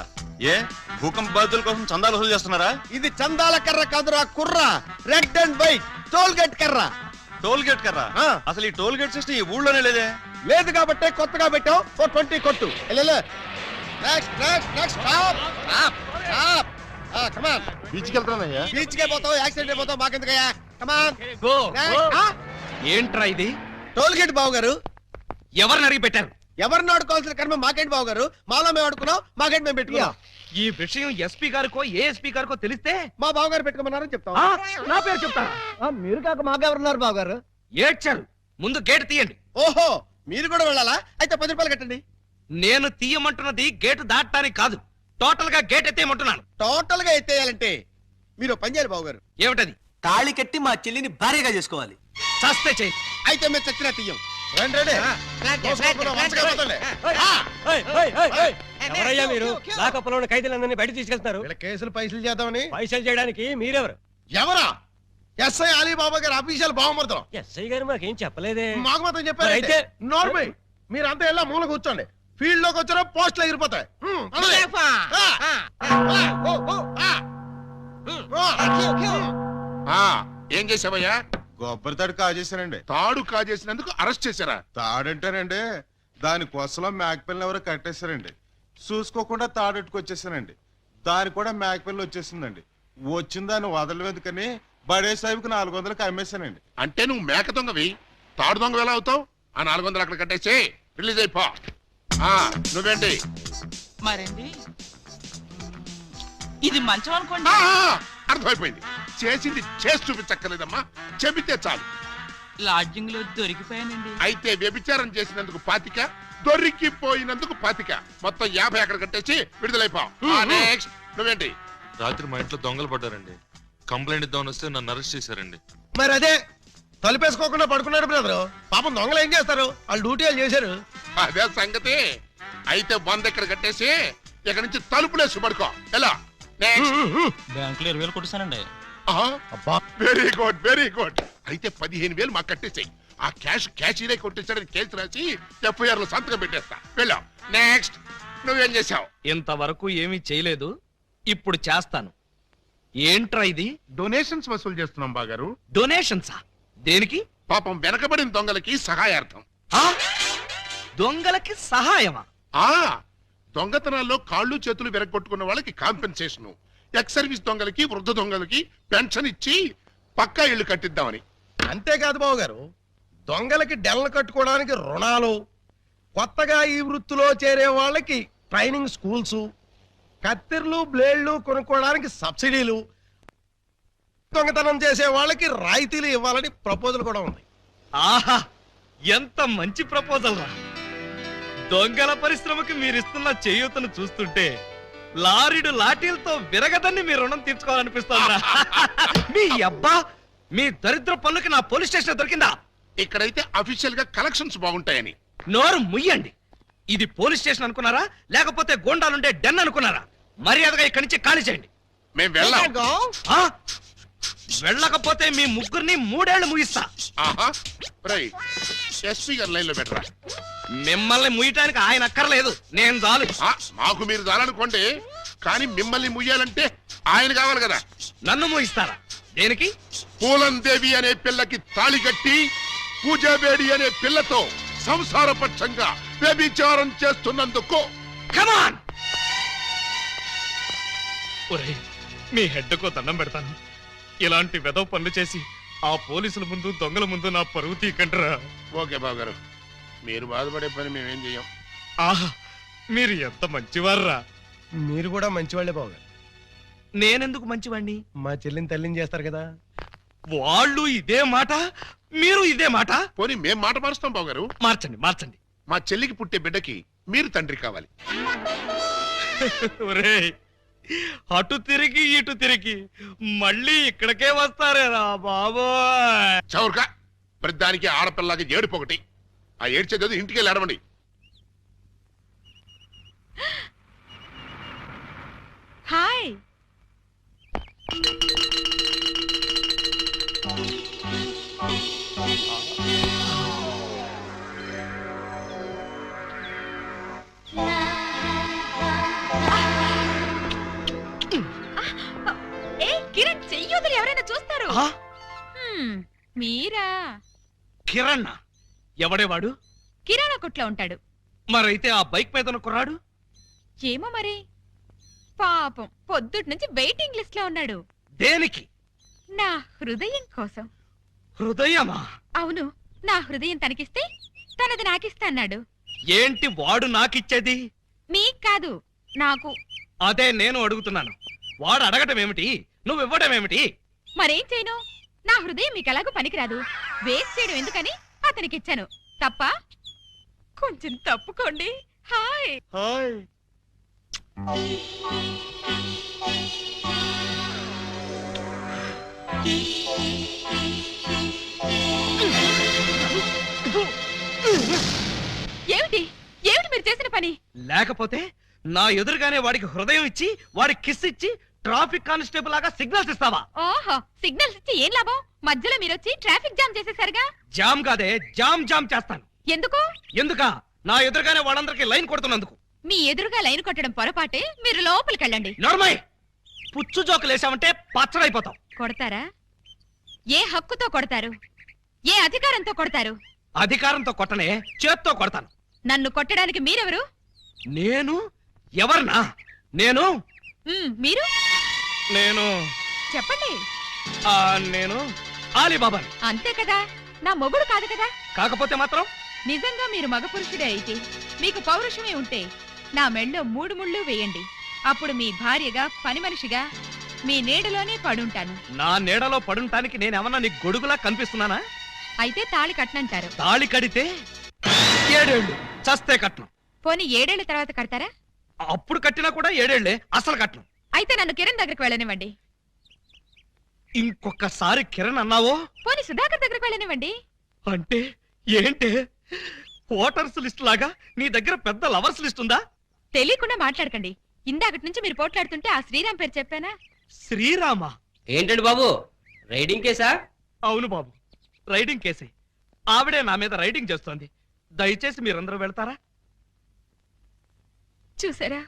Speaker 12: ఏ భూకంప బాధితుల కోసం చందాలు వసూలు చేస్తున్నారా?
Speaker 1: ఇది చందాల కర్ర కాదురా కుర్రా, red and white toll gate కర్ర.
Speaker 12: టోల్ గేట్ కర్ర?
Speaker 1: ఆ.
Speaker 12: అసలు ఈ టోల్ గేట్ సిస్టమ్ ఈ ఊళ్ళోనే లేదే.
Speaker 1: లేదు కాబట్టి కొత్తగా పెట్టావు 420 కొట్టు. Next next next stop stop stop. Come on.
Speaker 3: బీచ్కి వెళ్తానయ్యా.
Speaker 1: బీచ్ కే పోతావు, యాక్సిడెంట్ అయిపోతావు, మాకెందుకయ్యా. కమాన్.
Speaker 2: Go, go. ఏంట్రా ఇది?
Speaker 1: టోల్ గేట్ బావు గారు.
Speaker 2: ఎవరిని అడిగి పెట్టారు?
Speaker 1: ఎవరిని ఆడుకోవాల్సిన కర్మ మాకేంటి బావు గారు, మాలో మేము ఆడుకున్నాం, మాకేంటి మేము పెట్టుకున్నాం.
Speaker 2: ఈ విషయం ఎస్పీ గారికో ఏఎస్పీ గారికో తెలిస్తే
Speaker 1: మా బావు గారు పెట్టుకోమన్నారని చెప్తాం.
Speaker 2: ఆ, నా పేరు చెప్తారా?
Speaker 1: మీరు కాక మాకెవరున్నారు బావు గారు?
Speaker 2: ఏడ్చారు. ముందు గేట్ తీయండి.
Speaker 1: ఓహో మీరు కూడా వెళ్ళాలా? అయితే 10 రూపాయలు కట్టండి.
Speaker 2: నేను తీయమంటున్నది గేటు దాటడానికి కాదు, టోటల్ గా గేట్ ఎత్తేయమంటున్నాను.
Speaker 1: టోటల్ గా ఎత్తేయాలంటే మీరు ఓ పని చేయాలి బావు గారు.
Speaker 2: ఏమిటది?
Speaker 14: తాళి కట్టి మా చెల్లిని భార్యగా చేసుకోవాలి.
Speaker 2: చస్తే చెయ్యి.
Speaker 1: అయితే మేము చచ్చినా తీయం.
Speaker 14: ఎవరయ్యా మీరు? లాకప్లో ఉన్న ఖైదీలందరినీ బయట తీసుకెళ్తున్నారు.
Speaker 1: కేసులు పైసలు చేద్దామని.
Speaker 14: పైసలు చేయడానికి మీరెవరు?
Speaker 3: ఎవరా? ఎస్ఐ అలీబాబా గారు అఫీషియల్ బావమరుతాం.
Speaker 14: ఎస్ఐ గారు మాకేం చెప్పలేదే.
Speaker 3: మాకు మాత్రం చెప్పారు.
Speaker 14: అయితే
Speaker 3: నార్మల్ మీరంతా ఎలా మూల కూర్చోండి. ఫీల్డ్ లోకి వచ్చారో పోస్టులు ఎగిరిపోతాయి. ఏం చేసావయ్యా?
Speaker 4: కొబ్బరి తాడు కాజేశానండి.
Speaker 3: తాడు కాజేసినందుకు అరెస్ట్ చేశారా?
Speaker 4: తాడంటారండి దాని కోసలో మేకపిల్లని ఎవరో కట్టేశారండి. చూసుకోకుండా తాడెట్టుకొచ్చేసానండి. దాని కూడా మేకపిల్ల వచ్చేసిందండి. వచ్చిన దాన్ని వదలవేదుకని బడే సాహిబ్కి 400కి అమ్మేశానండి.
Speaker 3: అంటే నువ్వు మేక దొంగవి, తాడు దొంగ ఎలా అవుతావు? ఆ 400 అక్కడ కట్టేసి రిలీజ్ అయిపో. నువ్వేంటి?
Speaker 10: మరండి ఇది మంచం అనుకోండి.
Speaker 3: అర్థమైపోయింది. చేసింది చేసి చూపించక్కర్లేదమ్మా, చెబితే చాలు.
Speaker 10: లాడ్జింగ్ లో దొరికిపోయానండి.
Speaker 3: అయితే వ్యభిచారం చేసినందుకు 25, దొరికిపోయినందుకు 25, మొత్తం 50 అక్కడ కట్టేసి విడుదలైపో. నెక్స్ట్ నువ్వేంటి?
Speaker 15: రాత్రి మా ఇంట్లో దొంగలు పడ్డారండి. కంప్లైంట్ ఇద్దామని వస్తే నన్ను అరెస్ట్ చేశారండి.
Speaker 1: మరి అదే తలుపేసుకోకుండా పడుకున్నాడు బ్రదరు. పాపం దొంగలు ఏం చేస్తారు, వాళ్ళు డ్యూటీ వాళ్ళు చేశారు.
Speaker 3: అదే సంగతి. అయితే 100 ఇక్కడ కట్టేసి ఇక్కడ నుంచి తలుపులేసి పడుకో. ఎలా?
Speaker 14: బ్యాంకులో 20,000 కొట్టేశానండి.
Speaker 3: Very good very good. అయితే 15,000 మాకు కట్టేసాయి. ఆ క్యాషీనే కొట్టేసాడని కేసు రాసి FIR లో సంతకం పెట్టేస్తా. వెళ్ళాం. నెక్స్ట్ నువ్వేం చేసావు?
Speaker 2: ఇంతవరకు ఏమీ చేయలేదు, ఇప్పుడు చేస్తాను. ఏంట్రా ఇది?
Speaker 3: డొనేషన్స్ వసూలు చేస్తున్నాం బాగారు.
Speaker 2: డొనేషన్సా? దేనికి?
Speaker 3: పాపం వెనకబడిన దొంగలకి సహాయార్థం.
Speaker 2: దొంగలకి సహాయమా?
Speaker 3: దొంగతనాల్లో కాళ్ళు చేతులు వెరగొట్టుకున్న వాళ్ళకి కాంపెన్సేషన్, ఎక్స్ సర్వీస్ దొంగలకి వృద్ధ దొంగలకి పెన్షన్ ఇచ్చి పక్కా ఇళ్లు కట్టిద్దామని.
Speaker 1: అంతేకాదు బాబు గారు, దొంగలకి డెల్లు కట్టుకోవడానికి రుణాలు, కొత్తగా ఈ వృత్తిలో చేరే వాళ్ళకి ట్రైనింగ్ స్కూల్స్, కత్తిర్లు బ్లేడ్లు కొనుక్కోవడానికి సబ్సిడీలు, దొంగతనం చేసే వాళ్ళకి రాయితీలు ఇవ్వాలని ప్రపోజల్ కూడా ఉంది.
Speaker 2: ఆహా, ఎంత మంచి ప్రపోజల్ రా! దొంగల పరిశ్రమకి మీరిస్తున్న చేయూతను చూస్తుంటే లారీడు లాఠీలతో విరగదని మీ రుణం తీర్చుకోవాలనిపిస్తోందిరా. మీ అబ్బా, మీ దరిద్ర పనులకి నా పోలీస్ స్టేషన్ దొరికిందా?
Speaker 3: ఇక్కడైతే అఫీషియల్ గా కలెక్షన్స్ బాగుంటాయని.
Speaker 2: నోరు ముయ్యండి. ఇది పోలీస్ స్టేషన్ అనుకున్నారా, లేకపోతే గోండాలుండే డెన్ అనుకున్నారా? మర్యాదగా ఇక్కడి నుంచి ఖాళీ చేయండి.
Speaker 3: మేము వెళ్ళాం.
Speaker 2: వెళ్ళకపోతే మీ ముగ్గురిని 3 ఏళ్లు ముగిస్తా.
Speaker 3: ఎస్పీ గారి లైన్ లో పెట్టరా.
Speaker 2: మిమ్మల్ని ముయ్యటానికి ఆయన అక్కర్లేదు, నేను చాలు.
Speaker 3: మాకు మీరు చాలనుకోండి, కానీ మిమ్మల్ని ముయ్యాలంటే ఆయన కావాలి కదా.
Speaker 2: నన్ను ముయిస్తారా? దేనికి?
Speaker 3: పూలందేవి అనే పిల్లకి తాళి కట్టి పూజాబేడి అనే పిల్లతో సంసారపక్షంగా వ్యభిచారం చేస్తున్నందుకు.
Speaker 2: కమాన్! ఒరేయ్, మీ హెడ్కో దండం పెడతాను. ఇలాంటి వెదవ పనులు చేసి ఆ పోలీసుల ముందు దొంగల ముందు నా పరువు తీకంటరా.
Speaker 3: ఓకే బాబు గారు, మీరు బాధపడే పని మేమేం చెయ్యం.
Speaker 2: ఆహా, మీరు ఎంత మంచివార్రా.
Speaker 1: మీరు కూడా మంచివాళ్లే బాబు గారు.
Speaker 2: నేనెందుకు మంచివాణ్ణి?
Speaker 1: మా చెల్లిని తల్లిని చేస్తారు కదా.
Speaker 2: వాళ్ళు ఇదే మాట, మీరు ఇదే మాట.
Speaker 3: పోనీ మేం మాట మారుస్తాం బాబు గారు.
Speaker 2: మార్చండి మార్చండి.
Speaker 3: మా చెల్లికి పుట్టే బిడ్డకి మీరు తండ్రి కావాలి.
Speaker 2: ఒరేయ్, అటు తిరిగి ఇటు తిరిగి మళ్ళీ ఇక్కడికే వస్తారేరా బాబోయ్.
Speaker 3: చౌర్గా ప్రతిదానికి ఆడపిల్లకి ఏడుపు ఒకటి. ఆ ఏడ్చేది ఇంటికి వెళ్ళి ఏడవండి.
Speaker 6: హాయ్.
Speaker 2: కిరణ్ ఎవడేవాడు?
Speaker 6: కిరాణా కొట్లో ఉంటాడు.
Speaker 2: మరైతే ఆ బైక్ మీద కుర్రాడు?
Speaker 6: ఏమో మరి. పాపం పొద్దుటి నుంచి వెయిటింగ్ లిస్ట్ లో ఉన్నాడు.
Speaker 2: దేనికి?
Speaker 6: నా హృదయం కోసం.
Speaker 2: హృదయమా?
Speaker 6: అవును, నా హృదయం తనకిస్తే తనది నాకిస్తా అన్నాడు.
Speaker 2: ఏంటి వాడు నాకిచ్చేది?
Speaker 6: మీకు కాదు, నాకు.
Speaker 2: అదే నేను అడుగుతున్నాను. వాడు అడగటం ఏమిటి, నువ్వు ఇవ్వటం ఏమిటి?
Speaker 6: మరేం చేయను? నా హృదయం మీకు ఎలాగో పనికిరాదు, వేస్ట్ చేయడం ఎందుకని అతనికి ఇచ్చాను. తప్ప? కొంచెం తప్పుకోండి. Hi
Speaker 1: hi.
Speaker 6: ఏమిటి ఏమిటి మీరు చేసిన పని?
Speaker 2: లేకపోతే నా ఎదురుగానే వాడికి హృదయం ఇచ్చి వాడికి కిస్ ఇచ్చి ట్రాఫిక్ కానిస్టేబుల్ లాగా సిగ్నల్స్ ఇస్తావా?
Speaker 6: ఓహో, సిగ్నల్స్ ఇచ్చి ఏం లాభం? మధ్యలో మీరొచ్చి ట్రాఫిక్ జామ్ చేసేసరిగా.
Speaker 2: జామ్ కాదే, జామ్ జామ్ చేస్తాను.
Speaker 6: ఎందుకు?
Speaker 2: ఎందుకా? నా ఎదురుగానే వాళ్ళందరికీ లైన్ కొడుతున్నందుకు.
Speaker 6: మీ ఎదురుగా లైన్ కొట్టడం పొరపాటే, మీరు లోపలికి వెళ్ళండి.
Speaker 2: నోర్మయ్, పుచ్చు జోకులేసామంటే పచ్చడైపోతాం.
Speaker 6: కొడతారా? ఏ హక్కుతో కొడతారు? ఏ అధికారంతో కొడతారు?
Speaker 2: అధికారంతో కొట్టనే, చేత్తో కొడతాను.
Speaker 6: నన్ను కొట్టడానికి మీరెవరు?
Speaker 2: నేను ఎవర్నా? నేను
Speaker 6: మీరు
Speaker 2: నేను
Speaker 6: చెప్పండి.
Speaker 2: నేను ఆలీబాబాని.
Speaker 6: అంతే కదా, నా మొగుడు కాదు కదా.
Speaker 2: కాకపోతే మాత్రం
Speaker 6: నిజంగా మీరు మగ పురుషుడే అయితే, మీకు పౌరుషమే ఉంటే నా మెళ్ళో 3 ముళ్ళు వేయండి. అప్పుడు మీ భార్యగా, పని మనిషిగా మీ నీడలోనే పడుంటాను.
Speaker 2: నా నీడలో పడుంటానికి నేనేమన్నా నీకు గొడుగులా కనిపిస్తున్నానా?
Speaker 6: అయితే తాళి కట్టనంటారు.
Speaker 2: తాళి కడితే 7 ఏళ్ళు, చస్తే కట్నం.
Speaker 6: పోనీ 7 ఏళ్ల తర్వాత కడతారా?
Speaker 2: అప్పుడు కట్టినా కూడా 7 ఏళ్లే, అసలు కట్నం.
Speaker 6: అయితే నన్ను కిరణ్ దగ్గరికి వెళ్ళనివ్వండి.
Speaker 2: ఇంకొకసారి కిరణ్ అన్నావో?
Speaker 6: పోనీ సుధాకర్ దగ్గరికి వెళ్ళనివ్వండి.
Speaker 2: అంటే ఏంటే, ఓటర్స్ లిస్ట్ లాగా నీ దగ్గర పెద్ద లవర్స్ లిస్ట్ ఉందా?
Speaker 6: తెలియకుండా మాట్లాడకండి. ఇందాకటి నుంచి మీరు పోట్లాడుతుంటే ఆ శ్రీరామ్ పేరు చెప్పానా?
Speaker 2: శ్రీరామా?
Speaker 14: ఏంటండి బాబు, రైడింగ్ కేసా?
Speaker 2: అవును బాబు, రైడింగ్ కేసే. ఆవిడే నా మీద రైడింగ్ చేస్తోంది. దయచేసి మీరందరూ వెళ్తారా?
Speaker 6: చూసారా,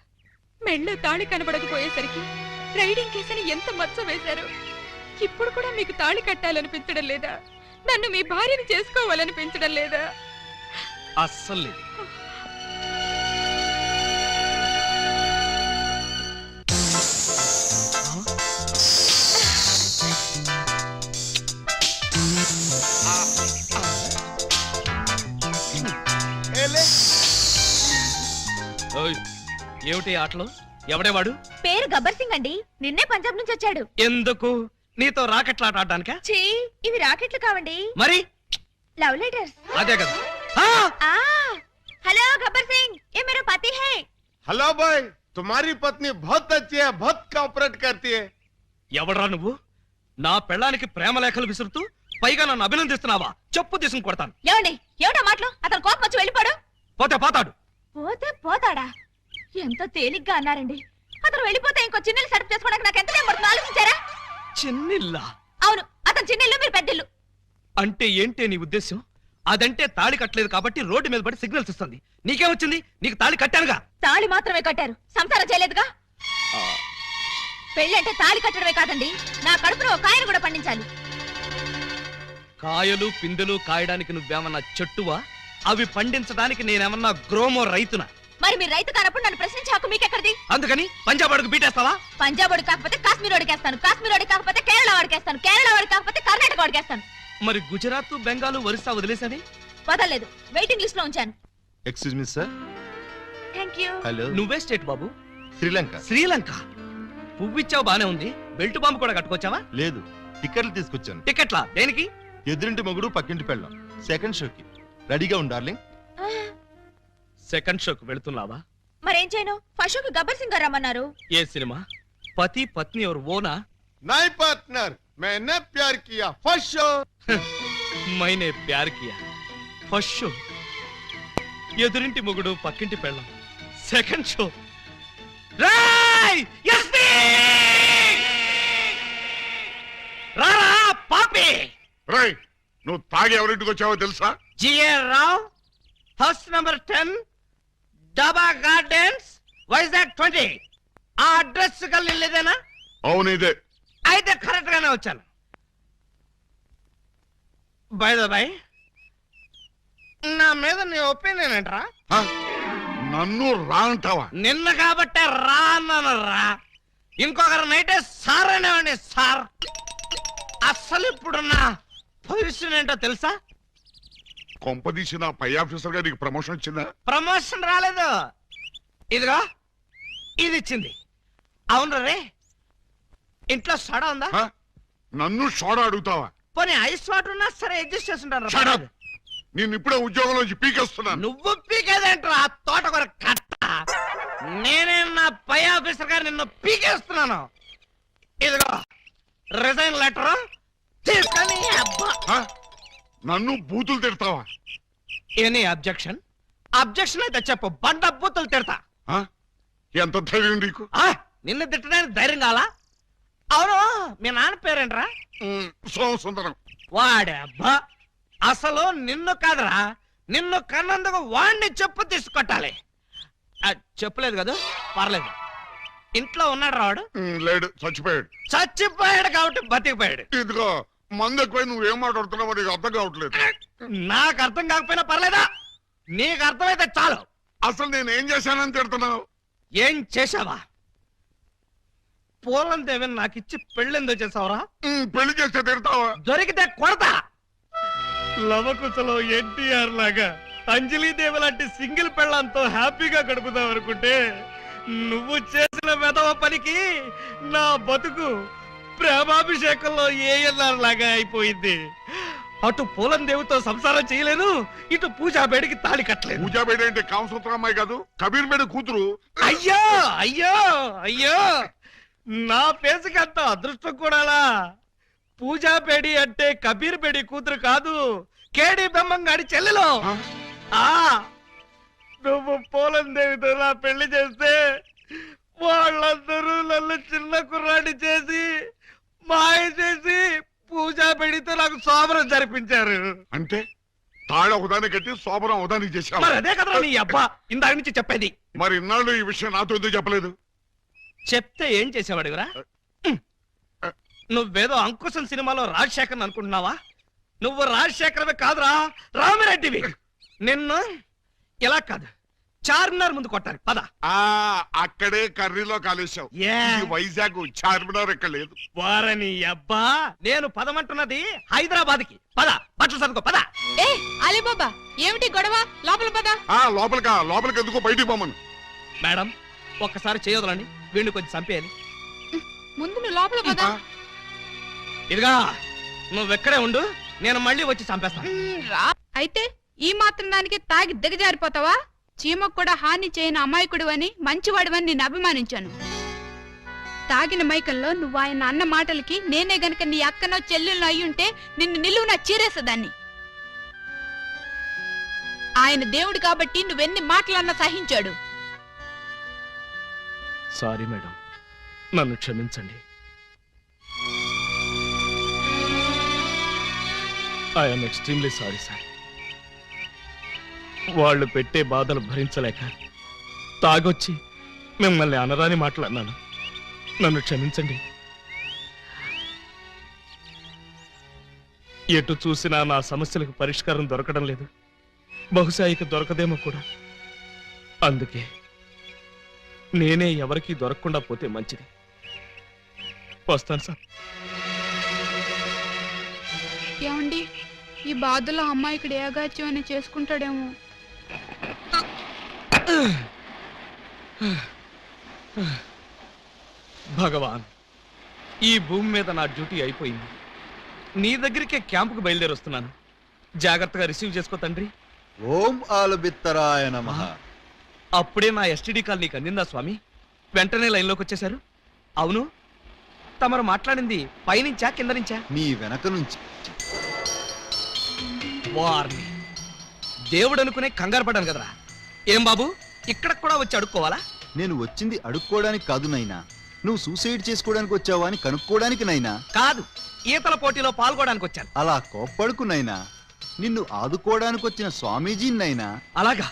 Speaker 6: మెళ్ళో తాళి కనబడకపోయేసరికి రైడింగ్ కేసని ఎంత మచ్చ వేశారు. ఇప్పుడు కూడా మీకు తాళి కట్టాలనిపించడం లేదా? నన్ను మీ భార్యని చేసుకోవాలనిపించడం లేదా?
Speaker 2: అస్సలు లేదు. ఏమిటి ఆటలు? ఎవడేవాడు?
Speaker 6: పేరు గబ్బర్ సింగ్ అండి. నిన్నే పంజాబ్ నుంచి వచ్చాడు.
Speaker 2: ఎందుకు? నీతో రాకెట్లాట ఆడడానికా?
Speaker 6: ఛీ, ఇవి రాకెట్లు కావండి,
Speaker 2: మరి
Speaker 6: లవ్ లెటర్స్.
Speaker 2: అదే కదా.
Speaker 6: हेलो गब्बर सिंह, ये मेरा पति है।
Speaker 4: हेलो भाई, तुम्हारी पत्नी बहुत अच्छी है, बहुत कोऑपरेट करती है।
Speaker 2: ఎవడ్రా నువ్వు? నా పెళ్ళానికి ప్రేమ లేఖలు విసురుతూ పైగా నన్ను అభినందిస్తున్నావా? చెప్పు తీసుకుని కొడతాను.
Speaker 6: ఏమండి, ఏమిటా మాటలు? అతను కోపం వచ్చి వెళ్ళిపోడు.
Speaker 2: పోతే పోతాడు.
Speaker 6: పోతే పోతాడా? ఎంత తేలిగ్గా అన్నారండి. అతను వెళ్ళిపోతే ఇంకో చిన్నెల్లు సెటప్ చేసుకోవడానికి నాకు ఎంత టైం పడుతుందో ఆలోచించారా?
Speaker 2: చిన్నిల్లా?
Speaker 6: అవును, అతను చిన్నెల్లు, మీరు పెద్దిల్లు.
Speaker 2: అంటే ఏంటే నీ ఉద్దేశం? అదంటే తాళి కట్టలేదు కాబట్టి రోడ్డు మీద పడి సిగ్నల్స్ ఇస్తుంది. నీకేమొచ్చింది? నీకు తాళి కట్టానుగా.
Speaker 6: తాళి మాత్రమే కట్టారు, సంసారం చేయలేదుగా. పెళ్ళంటే తాళి కట్టడమే కాదండి, నా కడుపులో ఒక కాయను కూడా పండించాలి.
Speaker 2: కాయలు పిందెలు కాయడానికి నువ్వేమన్నా చెట్టువా? అవి పండించడానికి నేనేమన్నా గ్రోమో రైతునా?
Speaker 6: మరి మీరు రైతు కానప్పుడు నన్ను ప్రశ్నించే హక్కు మీకెక్కడిది?
Speaker 2: అందుకని పంజాబ్ అడుగు బీటేస్తావా?
Speaker 6: పంజాబ్ వాడు కాకపోతే కాశ్మీర్ వాడికేస్తాను, కాశ్మీర్ వాడి కాకపోతే కేరళ వాడికేస్తాను, కేరళ వాడి కాకపోతే కర్ణాటక వాడికేస్తాను.
Speaker 2: మరి గుజరాత్, బెంగాల్, ఒరిస్సా వదిలేసని?
Speaker 6: వదలలేదు, వెయిటింగ్ లిస్ట్ లో ఉంచాను.
Speaker 4: Excuse me sir.
Speaker 6: Thank you.
Speaker 4: Hello.
Speaker 2: నువ్వే స్టేట్ బాబు?
Speaker 4: శ్రీలంక.
Speaker 2: శ్రీలంక? పువ్విచ్చావు బానే ఉంది, బెల్ట్ బాంబు కూడా కట్టుకొచ్చావా?
Speaker 4: లేదు, టికెట్లు తీసుకొచ్చాను.
Speaker 2: టికెట్లా? దేనికి?
Speaker 4: ఎదురింటి మొగుడు పక్కింటి పెళ్ళం, సెకండ్ షోకి. రెడీగా ఉండు డార్లింగ్.
Speaker 2: సెకండ్ షోకి వెళుతున్నావా?
Speaker 6: మరేం చేయను? ఫస్ట్ షోకి గబ్బర్ సింగ్ గారు రమ్మన్నారు.
Speaker 2: ఏ సినిమా? పతి పత్ని और वो ना?
Speaker 4: नहीं पार्टनर, मैंने प्यार किया फर्स्ट शो.
Speaker 2: मैंने प्यार किया ఫస్ట్ షో. ఎదురింటి మొగుడు పక్కింటి పెళ్ళం, సెకండ్ షో. రాయ్ ఎస్పీ రారా పాపి.
Speaker 5: రేయ్, నువ్వు తాగి ఎవరింటికి వచ్చావో తెలుసా?
Speaker 2: G R Rao, house number 10, Daba Gardens, Vizag 20. ఆ అడ్రస్ కలిలేదేనా?
Speaker 5: అవును ఇదే.
Speaker 2: అయితే కరెక్ట్ గానే వచ్చాను. బై ద బై, నా మీద నీ ఒపీనియన్ ఏంట్రా?
Speaker 5: ఆ? నన్ను రా అంటావా?
Speaker 2: నిన్న కాబట్టే రా అన్నాను రా. ఇంకొకరి నైటే సార్ అనేవాడిని సార్. అసలు ఇప్పుడున్న పొజిషన్ ఏంటో తెలుసా?
Speaker 5: కొంపదీసి నా పై ఆఫీసర్ గా నీకు ప్రమోషన్ వచ్చిందా?
Speaker 2: ప్రమోషన్ రాలేదు. ఇదిగో ఇది ఇచ్చింది. అవును రే, ఇంట్లో సోడా ఉందా?
Speaker 5: ఆ? నన్ను సోడా అడుగుతావా?
Speaker 2: పోనీ ఐస్ వాటర్ ఉన్నా సరే అడ్జస్ట్ చేస్తుంటాను.
Speaker 5: Shut up. నేను ఇప్పుడే ఉద్యోగంలోంచి పీకేస్తున్నాను.
Speaker 2: నువ్వు పీకేదేంట్రా తోటకూర కట్ట. నేనే నా పై ఆఫీసర్ గారు నిన్ను పీకేస్తున్నాను. ఇదిగో రిజైన్ లెటర్ తీసుకొని. అబ్బా,
Speaker 5: ఆ? నన్ను బూతులు తిడతావా?
Speaker 2: Any objection? అబ్జెక్షన్ అయితే చెప్పు, బండ బూతులు తిడతా.
Speaker 5: ఆ? ఎంత ధైర్యం నీకు?
Speaker 2: నిన్ను తిట్టడానికి ధైర్యం కావాలా? అవును, మీ నాన్న పేరేంట్రా?
Speaker 5: సోమసుందరం.
Speaker 2: వాడే అబ్బా, అసలు నిన్ను కాదురా, నిన్ను కన్నందుకు వాడిని చెప్పు తీసుకొట్టాలి. చెప్పలేదు కదా, పర్లేదు. ఇంట్లో ఉన్నాడు రావాడు?
Speaker 5: లేడు, చచ్చిపోయాడు.
Speaker 2: చచ్చిపోయాడు కాబట్టి బతికిపోయాడు.
Speaker 5: ఇదిగో మందు ఎక్కువ నువ్వేం మాట్లాడుతున్నావో నీకు అర్థం కావట్లేదు.
Speaker 2: నాకు అర్థం కాకపోయినా పర్లేదా? నీకు అర్థమైతే చాలు.
Speaker 5: అసలు నేను ఏం చేశానని తిడుతున్నావు?
Speaker 2: ఏం చేశావా? పూలం దేవిని నాకు ఇచ్చి పెళ్ళెందో చేసావురా?
Speaker 5: పెళ్లి చేస్తే తిడతావా?
Speaker 2: దొరికితే కొడతా. లవకుశలో ఎన్టీఆర్ లాగా అంజలీదేవి లాంటి సింగిల్ పెళ్ళంతో హ్యాపీగా గడుపుదాం అనుకుంటే నువ్వు చేసిన వెధవ పనికి నా బతుకు ప్రేమాభిషేకంలో ఏఎల్ఆర్ లాగా అయిపోయింది. అటు పూలం దేవితో సంసారం చేయలేను, ఇటు పూజాబేడికి తాళి కట్టలేదు.
Speaker 5: పూజాబేడి అంటే కామసూత్ర అమ్మాయి కాదు, కబీర్ బేడి కూతురు.
Speaker 2: అయ్యో అయ్యో అయ్యో, నా పేసుకి అంత అదృష్టం కూడాలా? పూజాబేడి అంటే కబీర్ బేడి కూతురు కాదు, కేడి బెమ్మంగాడి చెల్లెలు. నువ్వు పూలం దేవితో నా పెళ్లి చేస్తే వాళ్ళందరూ నన్ను చిన్న కుర్రాడి చేసి మాయ చేసి పూజాబేడితో నాకు శోభనం జరిపించారు.
Speaker 5: అంటే తాళ ఒకదాన్ని కట్టి శోభనం ఒకదానికి చేశావు.
Speaker 2: మరి అదే కదా నీ అబ్బా ఇందాక నుంచి చెప్పేది.
Speaker 5: మరి ఇన్నాళ్ళు ఈ విషయం నాతో ఎందుకు చెప్పలేదు?
Speaker 2: చెప్తే ఏం చేసేవాడివిరా? నువ్వేదో అంకుశం సినిమాలో రాజశేఖర్ అనుకుంటున్నావా? నువ్వు రాజశేఖరవే కాదురా, రామిరెడ్డివి. నిన్ను ఇలా కాదు, చార్మినార్ ముందు కొట్టారు. పద.
Speaker 5: అక్కడే కర్రీలో కాలేశావు. వైజాగ్ చార్మినార్ ఎక్కడ లేదు.
Speaker 2: వారని అబ్బా, నేను పదమంటున్నది హైదరాబాద్ కి. పద, బట్టలు సర్దుకో, పద.
Speaker 6: ఏ అలీబాబా, ఏమిటి గొడవ? లోపల పద.
Speaker 5: లోపలికి ఎందుకో బయటికి పోమను.
Speaker 2: మేడం, ఒక్కసారి చేయొదలండి, వీడిని కొంచెం చంపేయాలి.
Speaker 6: ముందు నువ్వు లోపల పద.
Speaker 2: ఇదిగా నువ్వెక్కడే ఉండు, నేను మళ్ళీ వచ్చి చంపేస్తాను.
Speaker 6: అయితే ఈ మాత్రం దానికి తాగి దిగజారిపోతావా? చీమకు కూడా హాని చేయని అమాయకుడు అని మంచివాడివని నేను అభిమానించాను. తాగిన మైకంలో నువ్వు ఆయన అన్న మాటలకి నేనే గనక నీ అక్కనో చెల్లెల్లో అయ్యుంటే నిన్ను నిలువున చీరేసేదాన్ని. ఆయన దేవుడు కాబట్టి నువ్వెన్ని మాటలన్నా సహించాడు.
Speaker 9: సారీ మేడం, నన్ను క్షమించండి. I'm extremely sorry sir. వాళ్ళు పెట్టే బాధలు భరించలేక తాగొచ్చి మిమ్మల్ని అనరాని మాట్లాడినాను. నన్ను క్షమించండి. ఎటు చూసినా నా సమస్యలకు పరిష్కారం దొరకడం లేదు. బహుశా ఇక దొరకదేమో కూడా. అందుకే నేనే ఎవరికీ దొరకకుండా పోతే మంచిది. వస్తాను సార్.
Speaker 6: ఏమండి, ఈ బాధలో అమ్మాయికి ఏగాచ్యం అని చేసుకుంటాడేమో.
Speaker 2: భగవాన్, ఈ భూమి మీద నా డ్యూటీ అయిపోయింది. నీ దగ్గరికే క్యాంపుకు బయలుదేరి వస్తున్నాను. జాగ్రత్తగా రిసీవ్ చేసుకో తండ్రి.
Speaker 12: ఓం ఆలుబిత్తరాయ నమః.
Speaker 2: అప్పుడే నా ఎస్టీడీ కాల్ నీకు అందిందా స్వామి? వెంటనే లైన్లోకి వచ్చేశారు. అవును, తమరు మాట్లాడింది పైనుంచా కింద నుంచా?
Speaker 12: మీ వెనక నుంచి.
Speaker 2: వారిని దేవుడు అనుకునే కంగారు పడ్డాను కదరా. ఏం బాబు, ఇక్కడ కూడా వచ్చి అడుక్కోవాలా?
Speaker 12: నేను వచ్చింది అడుక్కోవడానికి కాదు నైనా, నువ్వు సూసైడ్ చేసుకోవడానికి వచ్చావా అని కనుక్కోవడానికి నైనా.
Speaker 2: కాదు, ఈతల పోటీలో పాల్గొనడానికి వచ్చాను.
Speaker 12: అలా కోప్పడుకు నైనా, నిన్ను ఆదుకోవడానికి వచ్చిన స్వామీజీనైనా.
Speaker 2: అలాగా?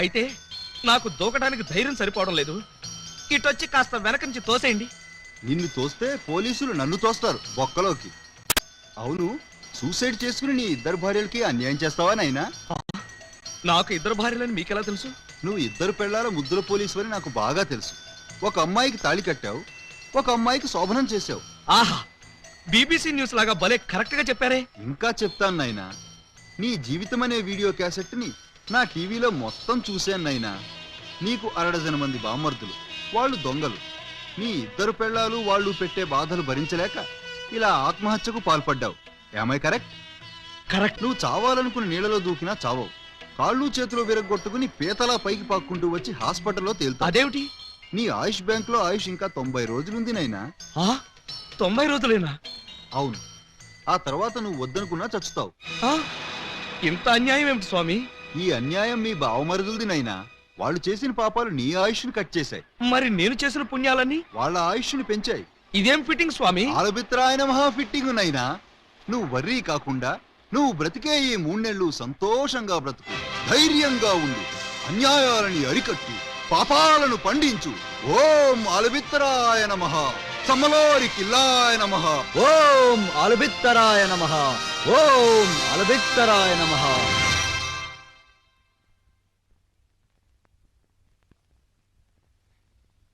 Speaker 2: అయితే నాకు దూకడానికి ధైర్యం సరిపోవడం లేదు. ఇటొచ్చి కాస్త వెనక నుంచి తోసేయండి.
Speaker 12: నిన్ను తోస్తే పోలీసులు నన్ను తోస్తారు బొక్కలోకి. అవును, సూసైడ్ చేసుకుని నీ ఇద్దరు భార్యలకి అన్యాయం చేస్తావా నైనా?
Speaker 2: నాకు ఇద్దరు భార్యలని మీకెలా తెలుసు?
Speaker 12: నువ్వు ఇద్దరు పెళ్ళాల ముద్దుల పోలీసు అని నాకు బాగా తెలుసు. ఒక అమ్మాయికి తాళి కట్టావు, ఒక అమ్మాయికి శోభనం చేశావు.
Speaker 2: ఆహా, బీబీసీ న్యూస్ లాగా భలే కరెక్ట్ గా చెప్పారే.
Speaker 12: ఇంకా చెప్తాను నాయనా, నీ జీవితం అనే వీడియో క్యాసెట్ ని నా టీవీలో మొత్తం చూశాను నాయనా. నీకు 60 మంది బామ్మర్దులు, వాళ్ళు దొంగలు. నీ ఇద్దరు పెళ్ళాలు వాళ్ళు పెట్టే బాధలు భరించలేక ఇలా ఆత్మహత్యకు పాల్పడ్డావు. ఏమై కరెక్ట్?
Speaker 2: కరెక్ట్.
Speaker 12: నువ్వు చావాలనుకుని నీళ్ళలో దూకినా చావవు. కాళ్ళు చేతులు విరగొట్టుకుని పీతలా పైకి పాక్కుంటూ వచ్చి హాస్పిటల్లో తేలుతావు.
Speaker 2: అదేమిటి?
Speaker 12: నీ ఆయుష్ బ్యాంక్ లో ఆయుష్ ఇంకా 90 రోజులుంది నైనా.
Speaker 2: 90 రోజులేనా?
Speaker 12: అవును. ఆ తర్వాత నువ్వు వద్దనుకున్నా చచ్చుతావు.
Speaker 2: ఇంత అన్యాయం ఏమిటి స్వామి?
Speaker 12: ఈ అన్యాయం మీ బావమరుదులది నైనా. వాళ్ళు చేసిన పాపాలు నీ ఆయుష్ని కట్ చేశాయి.
Speaker 2: మరి నేను చేసిన పుణ్యాలన్నీ
Speaker 12: వాళ్ళ ఆయుష్ని పెంచాయి.
Speaker 2: ఇదేం ఫిట్టింగ్ స్వామి?
Speaker 12: ఆలబిత్రాయన మహా ఫిట్టింగ్ నైనా. నువ్వు వర్రీ కాకుండా నువ్వు బ్రతికే ఈ 3 నెలలు సంతోషంగా బ్రతుకు, ధైర్యంగా ఉండు, అన్యాయాలని అరికట్టు, పాపాలను పండించు. ఓం ఆలబిత్తరాయ నమః, సమ్మలోరి కిల్లాయ నమః. ఓం ఆలబిత్తరాయ నమః, ఓం ఆలబిత్తరాయ నమః.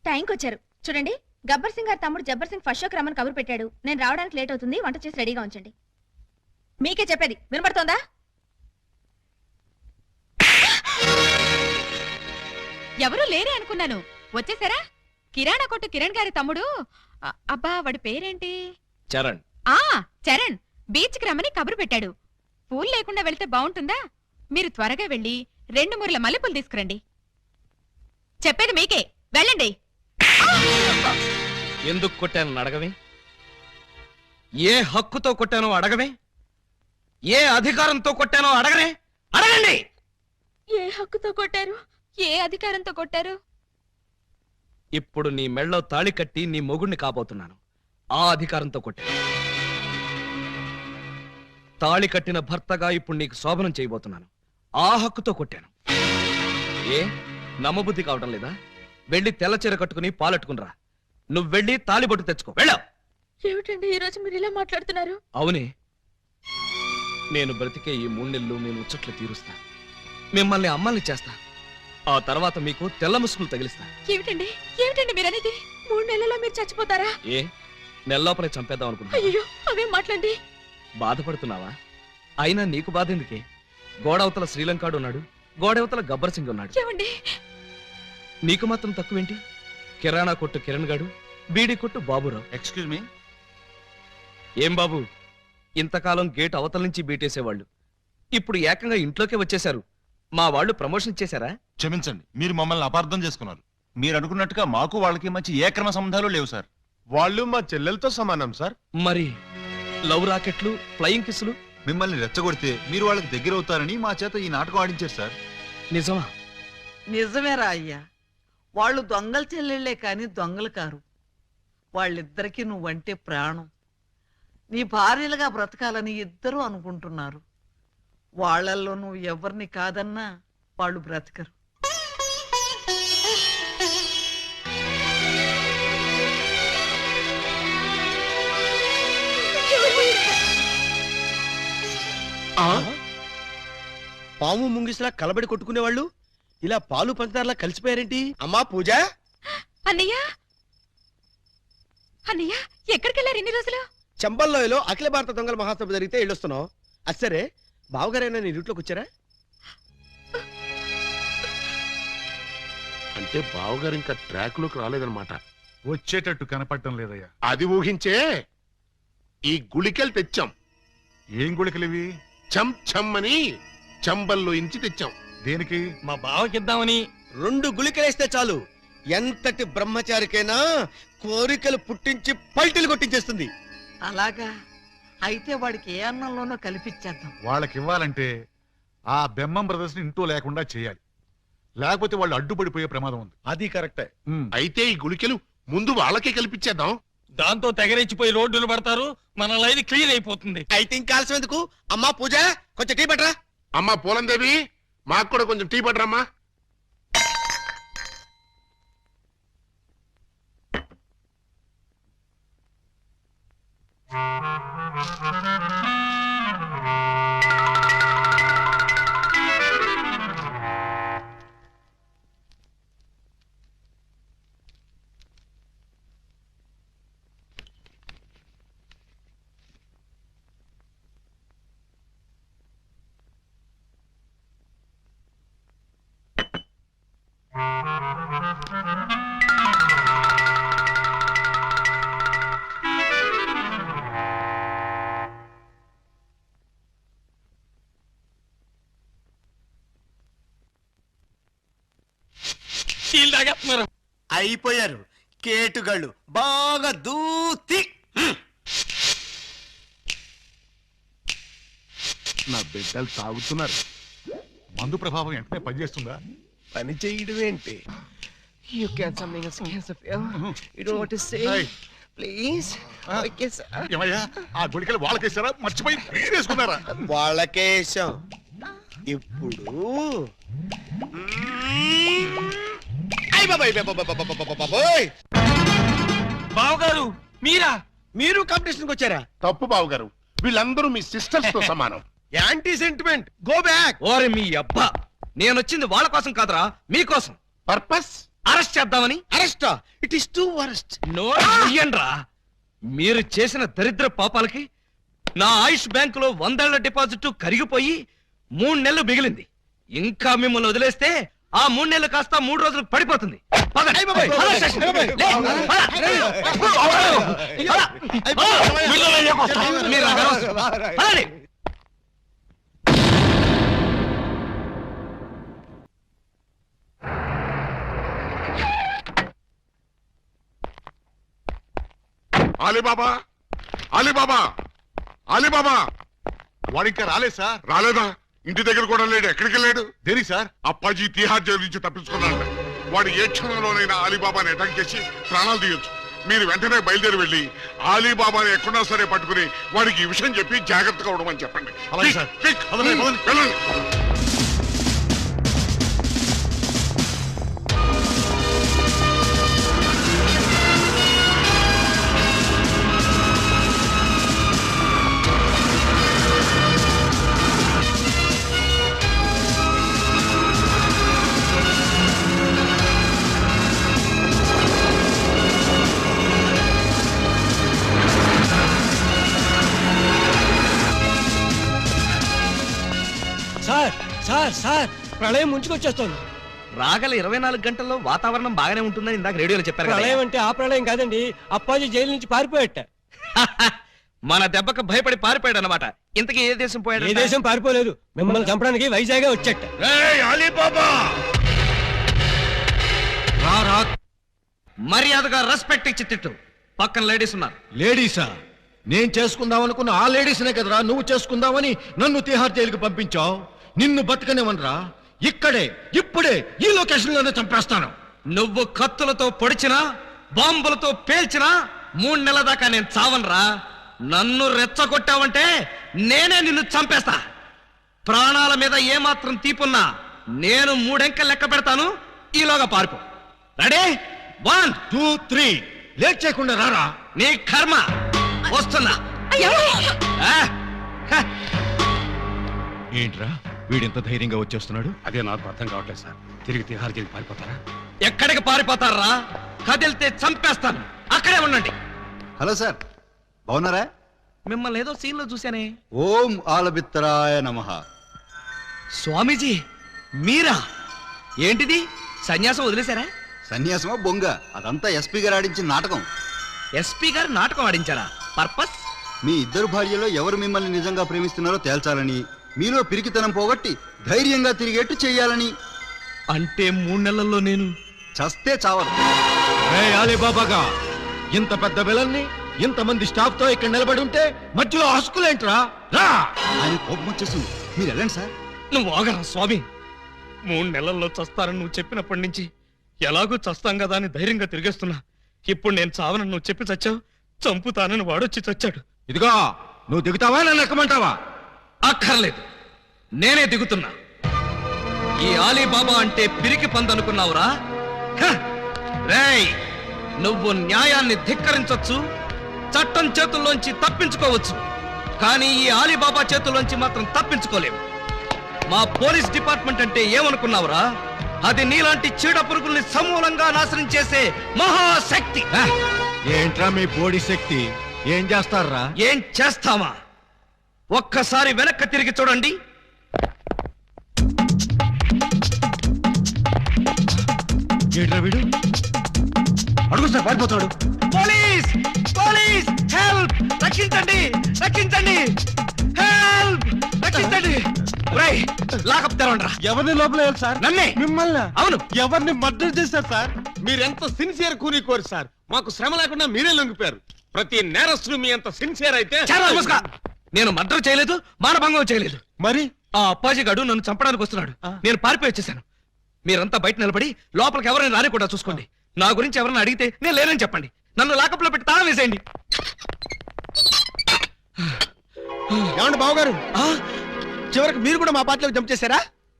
Speaker 6: టైంకి వచ్చారు చూడండి. గబ్బర్ సింగ్ గారి తమ్ముడు జబ్బర్ సింగ్ ఫస్ట్ షోకి రమ్మని కబురు పెట్టాడు. నేను రావడానికి లేట్ అవుతుంది, వంట చేసి రెడీగా ఉంచండి. మీకే చెప్పేది వినపడుతోందా? ఎవరూ లేరే అనుకున్నాను, వచ్చేసారా? కిరాణా కొట్టు కిరణ్ గారి తమ్ముడు. అబ్బా వాడి పేరేంటి?
Speaker 2: చరణ్.
Speaker 6: చరణ్ బీచ్ కి రమ్మని కబురు పెట్టాడు. పూలు లేకుండా వెళ్తే బాగుంటుందా? మీరు త్వరగా వెళ్ళి 2 మూరల మల్లెపూలు తీసుకురండి. చెప్పేది మీకే, వెళ్ళండి.
Speaker 2: ఎందుకు కొట్టాను అడగవే? ఏ హక్కుతో కొట్టానో అడగవే? ఏ అధికారంతో కొట్టానో అడగనే? అడగండి.
Speaker 6: ఏ హక్కుతో కొట్టారు? ఏ అధికారంతో కొట్టారు?
Speaker 2: ఇప్పుడు నీ మెళ్ళో తాళి కట్టి నీ మొగుడిని కాబోతున్నాను. ఆ అధికారంతో కొట్టాను. తాళి కట్టిన భర్తగా ఇప్పుడు నీకు శోభనం చేయబోతున్నాను. ఆ హక్కుతో కొట్టాను. ఏ నమ్మబుద్ధి కావటం లేదా? వెళ్ళి తెల్ల చీర కట్టుకుని పాలెట్టుకునిరా. నువ్వు వెళ్ళి తాళిబొట్టు తెచ్చుకో. వెళ్ళావు.
Speaker 6: ఏమిటండి ఈ రోజు మీరు ఇలా మాట్లాడుతున్నారు?
Speaker 2: అవునే, నేను బ్రతికే ఈ 3 నెలలు నేను ఉచ్చట్లు తీరుస్తా. మిమ్మల్ని అమ్మల్ని చేస్తా. ఆ తర్వాత మీకు తెల్ల ముసుగులు తగిలిస్తా.
Speaker 6: ఏమిటండి ఏమిటండి మీరనేది? 3 నెలల్లో మీరు చచ్చిపోతారా?
Speaker 2: ఏ నెల్లోపలే చంపేద్దాం అనుకుంటున్నా?
Speaker 6: అయ్యో అవేం మాట్లాడండి.
Speaker 2: బాధపడుతున్నావా? అయినా నీకు బాధ ఎందుకే? గోడవతల శ్రీలంకాడు ఉన్నాడు, గోడవతల గబ్బర్ సింగ్ ఉన్నాడు.
Speaker 6: ఏమండి
Speaker 2: నీకు మాత్రం తక్కువేంటి? కిరాణా కొట్టు కిరణ్ గాడు, బీడీ కొట్టు బాబురావు.
Speaker 12: Excuse me.
Speaker 2: ఏం బాబు, ఇంతకాలం గేట్ అవతల నుంచి బీటేసేవాళ్ళు ఇప్పుడు ఏకంగా ఇంట్లోకే వచ్చేశారు. మా వాళ్ళు ప్రమోషన్ ఇచ్చేశారా?
Speaker 4: క్షమించండి, మీరు మమ్మల్ని అపార్థం చేసుకున్నారు. మీరు అనుకున్నట్టుగా మాకు వాళ్ళకి మంచి ఏ క్రమ సంబంధాలు లేవు సార్.
Speaker 3: వాళ్ళు మా చెల్లెలతో సమానం సార్.
Speaker 2: మరి లవ్ రాకెట్లు, ఫ్లయింగ్ కిస్సులు?
Speaker 12: మిమ్మల్ని రెచ్చగొడితే మీరు వాళ్ళకి దగ్గర అవుతారని మా చేత ఈ నాటకం ఆడించారు సార్.
Speaker 2: నిజమా?
Speaker 7: నిజమేరా అయ్యా. వాళ్ళు దొంగల చెల్లెళ్లే కాని దొంగలు కారు. వాళ్ళిద్దరికీ నువ్వంటే ప్రాణం. నీ భార్యలుగా బ్రతకాలని ఇద్దరూ అనుకుంటున్నారు. వాళ్ళల్లో నువ్వు ఎవరిని కాదన్నా వాళ్ళు బ్రతకరు.
Speaker 1: పాము ముంగిసిలా కలబడి కొట్టుకునేవాళ్ళు ఇలా పాలు పంచదారలా కలిసిపోయారేంటి? అమ్మా పూజ.
Speaker 6: అన్నయ్య అన్నయ్య ఎక్కడికెళ్ళారు ఇన్ని రోజులు?
Speaker 1: చంబల్లోయలో అఖిల భారత దొంగల మహాసభ జరిగితే వెళ్ళొస్తున్నావు. అది సరే, బావగారైనా నీ రూట్లోకి వచ్చారా?
Speaker 3: అంటే బావగారు ఇంకా ట్రాక్ లోకి రాలేదన్నమాట.
Speaker 8: వచ్చేటట్టు కనపడటం లేదయ్యా.
Speaker 3: అది ఊహించే ఈ గుళికలు తెచ్చాం.
Speaker 8: ఏం గుళికలివి?
Speaker 3: చం చమ్ అని చంబల్లో ఇంచి తెచ్చాం.
Speaker 8: దేనికి?
Speaker 14: మా బావకిద్దామని.
Speaker 1: 2 గుళికలేస్తే చాలు, ఎంతటి బ్రహ్మచారికైనా కోరికలు పుట్టించి పల్టీలు కొట్టించేస్తుంది.
Speaker 7: అలాగా అయితే వాడికి ఏ అన్నంలోనో కల్పించేద్దాం.
Speaker 8: వాళ్ళకి ఇవ్వాలంటే ఆ బెమ్మం బ్రదర్స్ ని ఇంట్లో లేకుండా చేయాలి. లేకపోతే వాళ్ళు అడ్డుపడిపోయే ప్రమాదం ఉంది.
Speaker 1: అది కరెక్టే.
Speaker 3: అయితే ఈ గుళికలు ముందు వాళ్ళకే కల్పించేద్దాం.
Speaker 14: దాంతో తెగరెచ్చిపోయి రోడ్డులు పడతారు, మన లైన్ క్లియర్ అయిపోతుంది.
Speaker 1: అయితే ఇంకా ఆలస్యం ఎందుకు? అమ్మా పూజ, కొంచెం టీ పట్టరా.
Speaker 3: అమ్మా పూలందేవి, మాకు కూడా కొంచెం టీ పట్టరమ్మా.
Speaker 14: లాగేస్తున్నారు.
Speaker 1: అయిపోయారు కేటుగాళ్ళు బాగా దూతి.
Speaker 8: నా బిడ్డలు తాగుతున్నారు. మందు ప్రభావం వెంటనే పనిచేస్తుందా?
Speaker 1: పని చేయడం ఏంటి?
Speaker 14: You get something else against the film? You don't want to say? Please? Okay, sir.
Speaker 8: ఏమయ్యా ఆ గుడికలు వాళ్ళకేసారా? మర్చిపోయి వేసుకున్నారా?
Speaker 1: వాళ్ళకేశం. ఇప్పుడు
Speaker 11: బావగారు మీరా?
Speaker 1: మీరు కాంపిటీషన్కి వచ్చారా?
Speaker 3: తప్పు బావు గారు, వీళ్ళందరూ మీ సిస్టర్స్ తో సమానం.
Speaker 1: Anti sentiment, go back.
Speaker 2: ఓరి మీ అబ్బా, నేనొచ్చింది వాళ్ళ కోసం కాదురా, మీకోసం.
Speaker 3: పర్పస్
Speaker 2: అరెస్ట్ చేద్దామని.
Speaker 1: అరెస్టా? It is too worst.
Speaker 2: నోరా, మీరు చేసిన దరిద్ర పాపాలకి నా ఆయుష్ బ్యాంకులో 100 ఏళ్ల డిపాజిట్ కరిగిపోయి 3 నెలలు మిగిలింది. ఇంకా మిమ్మల్ని వదిలేస్తే ఆ 3 నెలలు కాస్త 3 రోజులకు పడిపోతుంది. పదండి. పద స్టేషన్. లే, పద. మీరు నాకు అనవసరం. పదండి.
Speaker 5: Alibaba, Alibaba, Alibaba.
Speaker 8: వాడు ఇంకా రాలేదు సార్.
Speaker 5: రాలేదా? ఇంటి దగ్గర కూడా లేడు. ఎక్కడికి వెళ్ళాడు?
Speaker 8: దేనికి సార్?
Speaker 5: అప్పాజీ తిహార్ జైలు నుంచి తప్పించుకున్నాడు. వాడు ఏ క్షణంలోనైనా అలీబాబాని అటాక్ చేసి ప్రాణాలు తీయొచ్చు. మీరు వెంటనే బయలుదేరి వెళ్ళి అలీబాబాని ఎక్కడా సరే పట్టుకుని వాడికి ఈ విషయం చెప్పి జాగ్రత్తగా ఉండమని చెప్పండి.
Speaker 8: అలాగే సార్.
Speaker 5: వెళ్ళండి.
Speaker 14: సార్ సార్ సార్ ప్రళయం ముంచుకొచ్చేస్తోంది.
Speaker 2: రాగల 24 గంటల్లో వాతావరణం బాగానే ఉంటుందని ఇందాక రేడియోలో చెప్పారు కదా.
Speaker 14: ప్రళయం అంటే ఆ ప్రళయం కాదండి, అప్పాజీ జైలు నుంచి పారిపోయట.
Speaker 2: మన దెబ్బకు భయపడి పారిపోయాడు అనమాట. ఇంతకీ ఏ దేశం పోయాడు?
Speaker 14: ఏ దేశం పారిపోలేదు, మిమ్మల్ని చంపడానికి వైజాగ్ వచ్చేట.
Speaker 2: అలీబాబా, మర్యాదగా రెస్పెక్ట్ ఇచ్చి తిట్టు. పక్కన లేడీస్ ఉన్నారు.
Speaker 1: లేడీసా? నేను చేసుకుందాం అనుకున్న ఆ లేడీస్నే కదరా నువ్వు చేసుకుందామని నన్ను తిహార్ జైలుకి పంపించావు. నిన్ను బతకనివనరా, ఇక్కడే ఇప్పుడే ఈ లొకేషన్ లోనే చంపేస్తాను.
Speaker 2: నువ్వు కత్తులతో పొడిచినా బాంబులతో పేల్చినా 3 నెలల దాకా నేను చావనరా. నన్ను రెచ్చగొట్టావంటే నేనే నిన్ను చంపేస్తా. ప్రాణాల మీద ఏమాత్రం తీపున్నా నేను 3 అంకెలు లెక్క పెడతాను. ఈలోగా పారిపో. రెడీ? 1 2 3. లేట్ చేయకుండా రారా. నీ కర్మ. వస్తున్నా.
Speaker 12: ఏంట్రా వీడింత ధైర్యంగా వచ్చేస్తున్నాడు?
Speaker 14: అదే నాకు అర్థం కావట్లేదు సార్. తిరిగి తిహార్ జైలు పారిపోతారా?
Speaker 2: ఎక్కడికి పారిపోతారా? కదిలితే చంపేస్తాను. అక్కడే ఉండండి.
Speaker 12: హలో సార్, బాగున్నారా?
Speaker 2: మిమ్మల్ని ఏదో సీన్ లో చూశానే.
Speaker 12: ఓం ఆలబిత్తరాయ నమః.
Speaker 2: స్వామీజీ మీరా? ఏంటిది, సన్యాసం వదిలేశారా?
Speaker 12: సన్యాసమా బొంగ, అదంతా ఎస్పీ గారు ఆడించిన నాటకం.
Speaker 2: ఎస్పీ గారు నాటకం ఆడించారా? పర్పస్?
Speaker 12: మీ ఇద్దరు భార్యలో ఎవరు మిమ్మల్ని నిజంగా ప్రేమిస్తున్నారో తేల్చాలని, మీలో పిరికితనం పోగొట్టి ధైర్యంగా తిరిగేట్టు చెయ్యాలని.
Speaker 2: అంటే 3 నెలల్లో నేను
Speaker 12: చస్తే చావరు.
Speaker 1: అలీబాబాగా ఇంత పెద్ద విలన్ని ఇంతమంది స్టాఫ్ తో ఇక్కడ నిలబడి ఉంటే మధ్యలో హస్కులేంట్రా? రా.
Speaker 12: ఆయన కోపం వచ్చేసింది, మీరు వెళ్ళండి సార్.
Speaker 2: నువ్వు ఆగరా స్వామి. 3 నెలల్లో చస్తానని నువ్వు చెప్పినప్పటి నుంచి ఎలాగూ చస్తాం కదా అని ధైర్యంగా తిరిగేస్తున్నా. ఇప్పుడు నేను చావనని నువ్వు చెప్పి చచ్చావు, చంపుతానని వాడొచ్చి చచ్చాడు.
Speaker 1: ఇదిగో నువ్వు దిగుతావా నన్ను ఎక్కమంటావా?
Speaker 2: అక్కర్లేదు, నేనే దిగుతున్నా. ఈ ఆలీబాబా అంటే పిరికి పందనుకున్నావురా? రేయ్, నువ్వు న్యాయాన్ని ధిక్కరించొచ్చు, చట్టం చేతుల్లోంచి తప్పించుకోవచ్చు, కానీ ఈ ఆలీబాబా చేతుల్లోంచి మాత్రం తప్పించుకోలేవు. మా పోలీస్ డిపార్ట్మెంట్ అంటే ఏమనుకున్నావురా? అది నీలాంటి చీడ పురుగుల్ని సమూలంగా నాశనం చేసే మహాశక్తి.
Speaker 1: ఏంట్రా మీ బోడి శక్తి? ఏం చేస్తారా?
Speaker 2: ఏం చేస్తావా? ఒక్కసారి వెనక్కి తిరిగి చూడండి.
Speaker 1: ఏంట్రా వీడు? అడుగు సార్, పారిపోతాడు.
Speaker 2: పోలీస్! పోలీస్! హెల్ప్! రక్షించండి! రక్షించండి! హెల్ప్! రక్షించండి! లాకప్ తెరవండ్రా.
Speaker 1: ఎవరిని లోపల వేయాలి సార్?
Speaker 2: నన్నే.
Speaker 1: మిమ్మల్ని?
Speaker 2: అవును.
Speaker 1: ఎవరిని మర్డర్ చేశారు సార్? మీరెంత సిన్సియర్ కూని సార్. మాకు శ్రమ లేకుండా మీరే లొంగిపోయారు. ప్రతి నేరస్తుడు మీ అంత సిన్సియర్ అయితే.
Speaker 2: చాలా మూసుగా. నేను మర్డర్ చేయలేదు, మానభంగం చేయలేదు.
Speaker 1: మరి
Speaker 2: ఆ అప్పాజీ గడు నన్ను చంపడానికి వస్తున్నాడు. నేను పారిపోయి వచ్చేసాను. మీరంతా బయట నిలబడి లోపలికి ఎవరైనా రాని కూడా చూసుకోండి. నా గురించి ఎవరైనా అడిగితే నేను లేనని చెప్పండి. నన్ను లాకప్ లో పెట్టి తాళం వేసేయండి.
Speaker 1: ఏమండి బావగారు, చివరికి మీరు కూడా మా పార్టీలో జంప్ చేశారా?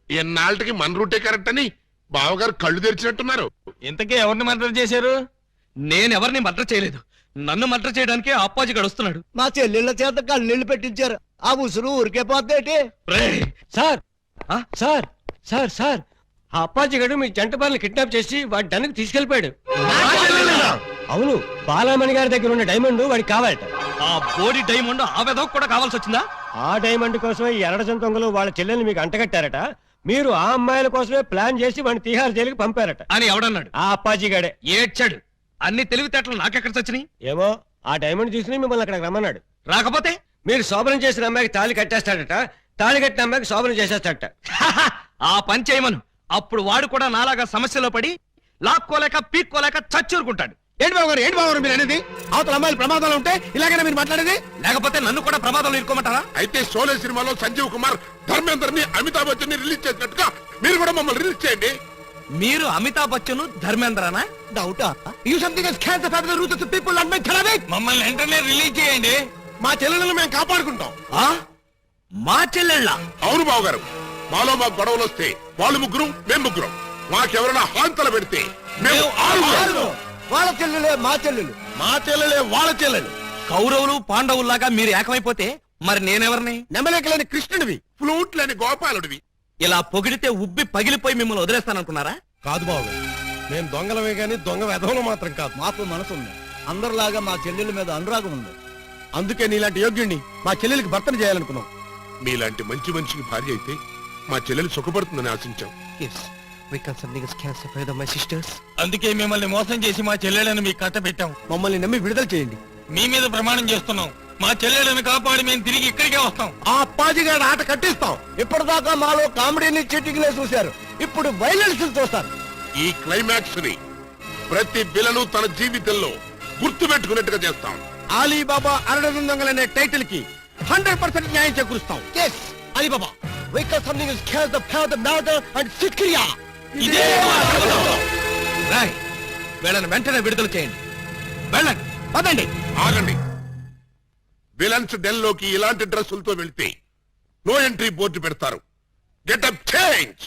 Speaker 3: ఎన్నాళ్ళకి మన రూటే కరెక్ట్ అని బావగారు కళ్ళు తెరిచినట్టున్నారు.
Speaker 1: ఇంతకీ ఎవరిని మర్డర్ చేశారు?
Speaker 2: నేను ఎవరిని మర్డర్ చేయలేదు. నన్ను మర్డర్ చేయడానికి ఆ అప్పాజీ గడు వస్తున్నాడు.
Speaker 1: మా చెల్లెళ్ళ చేత కళ్ళీళ్ళు పెట్టించారు. ఆ ఉసురు ఊరికే పోద్దేటి? సార్ సార్ సార్ సార్ ఆ అప్పాజీ గడు మీ జంట బాలను కిడ్నాప్ చేసి వాడి డన్కి తీసుకెళ్లిపోయాడు. అవును, బాలామణి గారి దగ్గర ఉన్న డైమండ్ వాడికి కావాలట.
Speaker 2: ఆ బోడి డైమండ్ ఆ వెధవకు కూడా కావాల్సి వచ్చిందా?
Speaker 1: ఆ డైమండ్ కోసమే ఈ ఎరడజన్ దొంగలు వాళ్ళ చెల్లెల్ని మీకు అంటగట్టారట. మీరు ఆ అమ్మాయిల కోసమే ప్లాన్ చేసి వాడిని తీహార్ జైలుకి పంపారట
Speaker 2: అని ఎవడన్నాడు?
Speaker 1: ఆ అప్పాజీ గడే.
Speaker 2: ఏడ్చాడు. అన్ని తెలివితేటలు నాకెక్కడ చచ్చినాయి?
Speaker 1: ఏమో, ఆ డైమండ్ తీసుకుని మిమ్మల్ని అక్కడికి రమ్మన్నాడు.
Speaker 2: రాకపోతే
Speaker 1: మీరు శోభనం చేసిన అమ్మాయికి తాళి కట్టేస్తాడట, తాళి కట్టిన అమ్మాయికి శోభనం చేసేస్తాడట.
Speaker 2: ఆ పని చేయమను. అప్పుడు వాడు కూడా నాలాగా సమస్యలో పడి లాక్కోలేక పీక్కోలేక చచ్చూరుకుంటాడు.
Speaker 1: ఏంటి బాబు మీరు అనేది? అవతల అమ్మాయిలు ప్రమాదాలు ఉంటే ఇలాగైనా మీరు మాట్లాడేది?
Speaker 2: లేకపోతే నన్ను కూడా ప్రమాదంలో ఇరుకోమంటారా?
Speaker 3: అయితే షోలే సినిమాలో సంజీవ్ కుమార్ ధర్మేందర్ ని అమితాబ్ బచ్చన్ ని రిలీజ్ చేసినట్టుగా మీరు కూడా మమ్మల్ని రిలీజ్ చేయండి.
Speaker 2: మీరు అమితాబ్ బచ్చన్ ధర్మేంద్రనా?
Speaker 1: డౌటా? You something is cancer for the root of the people and my therapy.
Speaker 2: మమ్మల్ని వెంటనే రిలీజ్ చేయండి.
Speaker 3: మా చెల్లెలను మేము కాపాడుకుంటాం.
Speaker 2: మా చెల్లెళ్ళ?
Speaker 3: అవును బావగారు, మాలో మాకు గొడవలు వస్తే వాళ్ళు ముగ్గురు, మేము ముగ్గురం. మాకెవరైనా హాంతలు పెడితే మేము ఆరుగురం.
Speaker 1: వాళ్ళ చెల్లెలే మా చెల్లెలు,
Speaker 3: మా చెల్లెలే వాళ్ళ చెల్లెలు.
Speaker 2: కౌరవులు పాండవుల్లాగా మీరు ఏకమైపోతే మరి నేనెవరిని?
Speaker 3: నెమలేకలేని కృష్ణుడివి, ఫ్లూట్ లేని గోపాలుడివి.
Speaker 2: ఇలా పొగిడితే ఉబ్బి పగిలిపోయి మిమ్మల్ని వదిలేస్తాననుకున్నారా?
Speaker 1: కాదు బాబు, మేము దొంగలమే గాని దొంగ వెధవలు మాత్రం కాదు. మాకు మనసు ఉంది. అందరిలాగా మా చెల్లెల మీద అనురాగం ఉంది. అందుకే నీలాంటి యోగ్యుణ్ణి మా చెల్లెలికి భర్తను చేయాలనుకున్నాం.
Speaker 3: మీలాంటి మంచి మనిషికి భార్య అయితే మా చెల్లెలు సుఖపడుతుందని ఆశించాం.
Speaker 2: అందుకే మిమ్మల్ని మోసం చేసి మా చెల్లెలను మీకు కట్ట పెట్టాం.
Speaker 1: మమ్మల్ని నమ్మి విడుదల చేయండి.
Speaker 2: మీ మీద ప్రమాణం చేస్తున్నాం. మా చెల్లెలను కాపాడి మేము తిరిగి ఇక్కడికే వస్తాం.
Speaker 1: ఆ అప్పాజీగాడి ఆట కట్టిస్తాం. ఇప్పటిదాకా మాలో కామెడీని చీటింగ్లే చూశారు, ఇప్పుడు వైలెన్స్ చూస్తారు.
Speaker 3: ఈ క్లైమాక్స్ ని ప్రతి విలను తన జీవితంలో గుర్తు పెట్టుకున్నట్టుగా చేస్తాం.
Speaker 1: అలీబాబా అరడజన్ దొంగలనే టైటిల్ కి 100% న్యాయం చేకూరుస్తాం. Yes Ali Baba, because something is killed the path of murder and Sikriya.
Speaker 2: ఇదే రాయ్, వీళ్ళని వెంటనే విడుదల చేయండి. వెళ్ళండి, పదండి.
Speaker 3: ఆగండి. విలన్స్ డెల్ లోకి ఇలాంటి డ్రెస్సులతో వెళ్తే నో ఎంట్రీ బోర్డు పెడతారు. Getup change.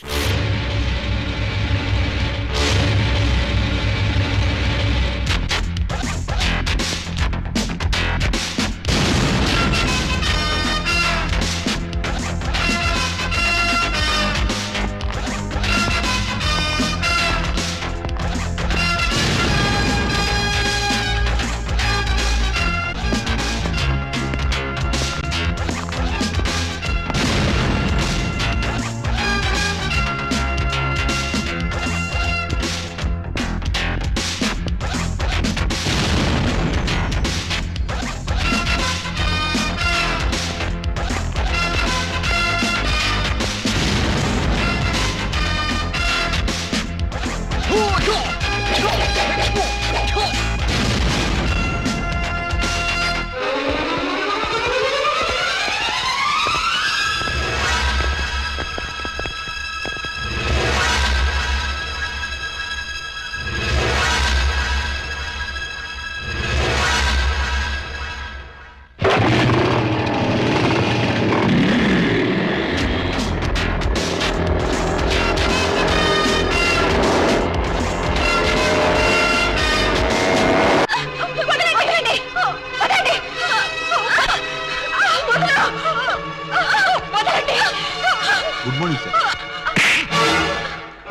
Speaker 12: Good morning sir.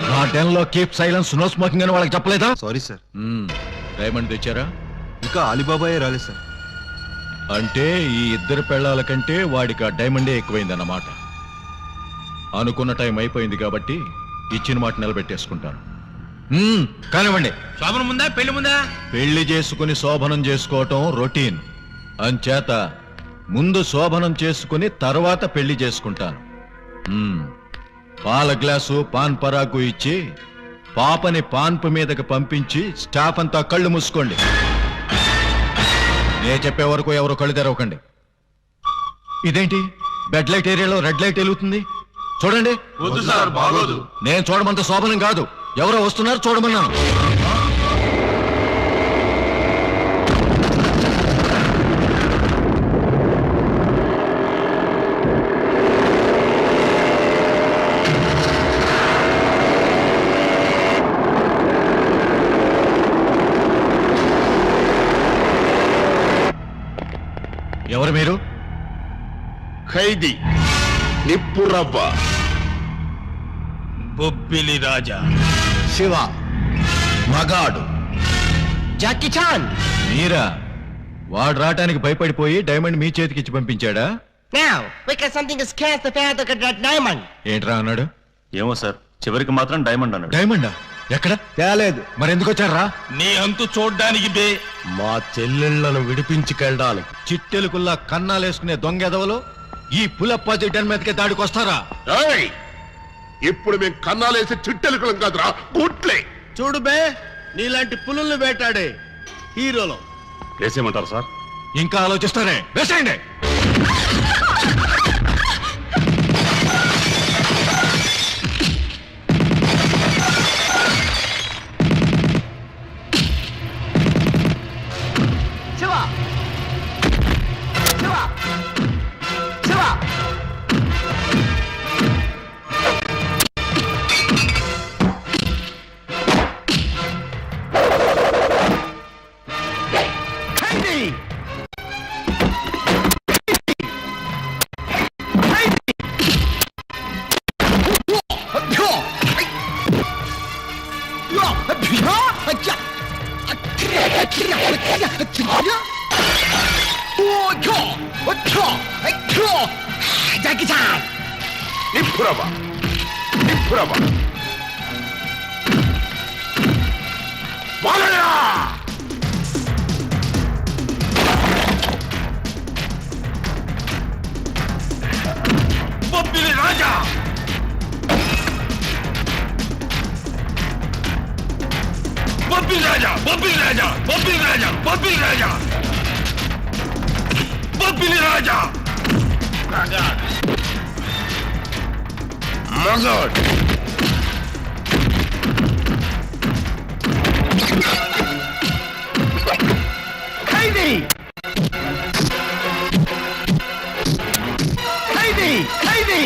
Speaker 12: నా డెన్ లో కీప్ సైలెన్స్, నో స్మోకింగ్ అని వాళ్ళకి చెప్పలేదా?
Speaker 4: Sorry sir.
Speaker 12: డైమండ్ తెచ్చారా?
Speaker 4: ఇంకా అలీబాబాయే రాలేదు సార్.
Speaker 12: అంటే ఈ ఇద్దరు పెళ్ళాల కంటే వాడికి ఆ డైమండే ఎక్కువైందన్నమాట. అనుకున్న టైం అయిపోయింది కాబట్టి ఇచ్చిన మాట నిలబెట్టేసుకుంటాను. కానివ్వండి.
Speaker 11: శోభనం ముందా పెళ్లి ముందా?
Speaker 12: పెళ్లి చేసుకుని శోభనం చేసుకోవటం రొటీన్. అంచేత ముందు శోభనం చేసుకుని తర్వాత పెళ్లి చేసుకుంటాను. పాల గ్లాసు పాన్ పరాకు ఇచ్చి పాపని పాన్పు మీదకి పంపించి స్టాఫ్ అంతా కళ్ళు మూసుకోండి. నే చెప్పే వరకు ఎవరు కళ్ళు తెరవకండి. ఇదేంటి బెడ్ లైట్ ఏరియాలో రెడ్ లైట్ వెలుగుతుంది? చూడండి.
Speaker 3: వద్దు సార్, బాగోదు.
Speaker 12: నేను చూడమంత శోభనం కాదు, ఎవరో వస్తున్నారు చూడమన్నాను. ఎవరు మీరు?
Speaker 3: ఖైదీ నిప్పురవ్వ.
Speaker 9: బొబ్బిలి రాజా.
Speaker 12: శివ మగాడు.
Speaker 14: Jackie Chan.
Speaker 12: మీరా? వాడు రావటానికి భయపడిపోయి డైమండ్ మీ చేతికి ఇచ్చి పంపించాడా?
Speaker 14: Now, because something is cast the fair of that diamond.
Speaker 12: ఏంట్రా అన్నాడు?
Speaker 16: ఏమో సార్, చివరికి మాత్రం డైమండ్ అన్నాడు.
Speaker 12: డైమండా? ఎక్కడ? తేలేదు. మరి ఎందుకు వచ్చారా?
Speaker 9: నీ అంతు చూడ్డానికి బే.
Speaker 3: మా చెల్లెళ్లను విడిపించుకెళ్ళడానికి.
Speaker 12: చిట్టెలుకుల్లా కన్నాలేసుకునే దొంగ ఎదవలు ఈ పులప్ప జిడ్డన్ మీదకే దాడికొస్తారా?
Speaker 3: ఏయ్! ఇప్పుడు మేము కన్నాలేసి చిట్టెలుకలం కాదురా, గుట్లే.
Speaker 1: చూడు బే, నీలాంటి పులుల్ని వేటాడే హీరోలో.
Speaker 16: వేసేయమంటారు సార్?
Speaker 12: ఇంకా ఆలోచిస్తారే, వేసేయండి.
Speaker 3: నిప్పురవ్వ, నిప్పురవ్వ. బాలయ్య!
Speaker 9: బొబ్బిలి రాజా. బొబ్బిలి రాజా, బొబ్బిలి రాజా, బొబ్బిలి రాజా, బొబ్బిలి రాజా, బొబ్బిలి రాజా.
Speaker 3: మగాడ్.
Speaker 14: ఖైదీ. ఖైదీ. ఖైదీ.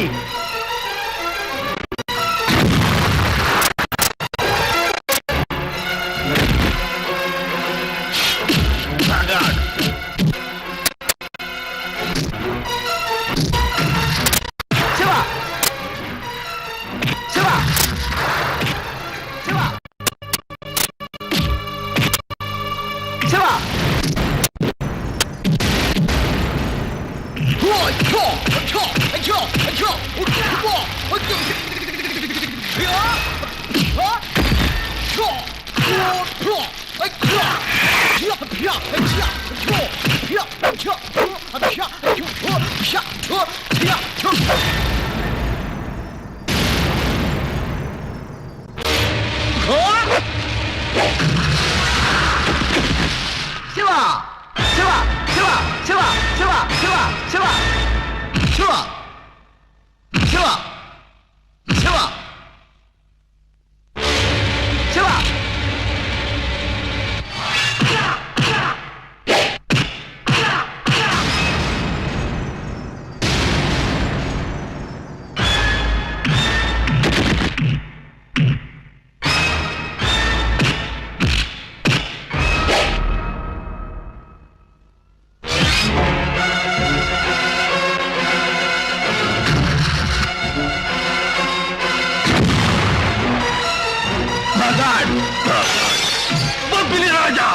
Speaker 9: బొబ్బిలి రాజా.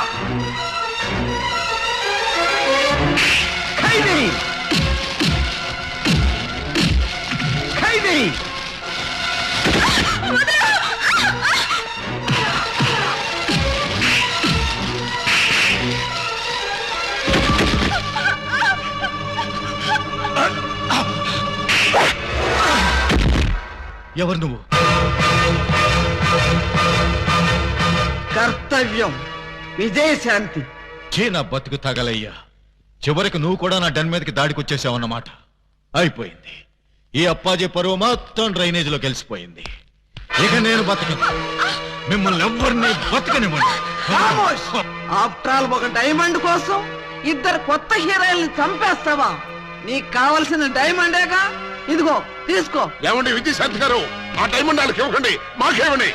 Speaker 14: ఖైదీ. ఖైదీ.
Speaker 12: ఎవరు నువ్వు?
Speaker 7: కర్తవ్యం విజయశాంతి.
Speaker 12: చే నా బతుకు తగలయ్యా. చివరికి నువ్వు కూడా నా డన్ మీదకి దాడికి వచ్చేసావన్నమాట. అయిపోయింది. ఈ అప్పాజీ పరువు మొత్తం డ్రైనేజ్ లో కలిసిపోయింది. ఇక నేను బతకను. మిమ్మల్ని ఎవరిని బతకనివ్వండి.
Speaker 7: ఆఫ్టర్ ఆల్ ఒక డైమండ్ కోసం ఇద్దరు కొత్త హీరోయిల్ని చంపేస్తావా? నీకు కావలసిన డైమండేగా, ఇదిగో తీసుకో.
Speaker 3: ఏమండి విజయశాంతి గారు, ఆ డైమండ్ వాళ్ళకి ఇవ్వకండి, మాకేమని.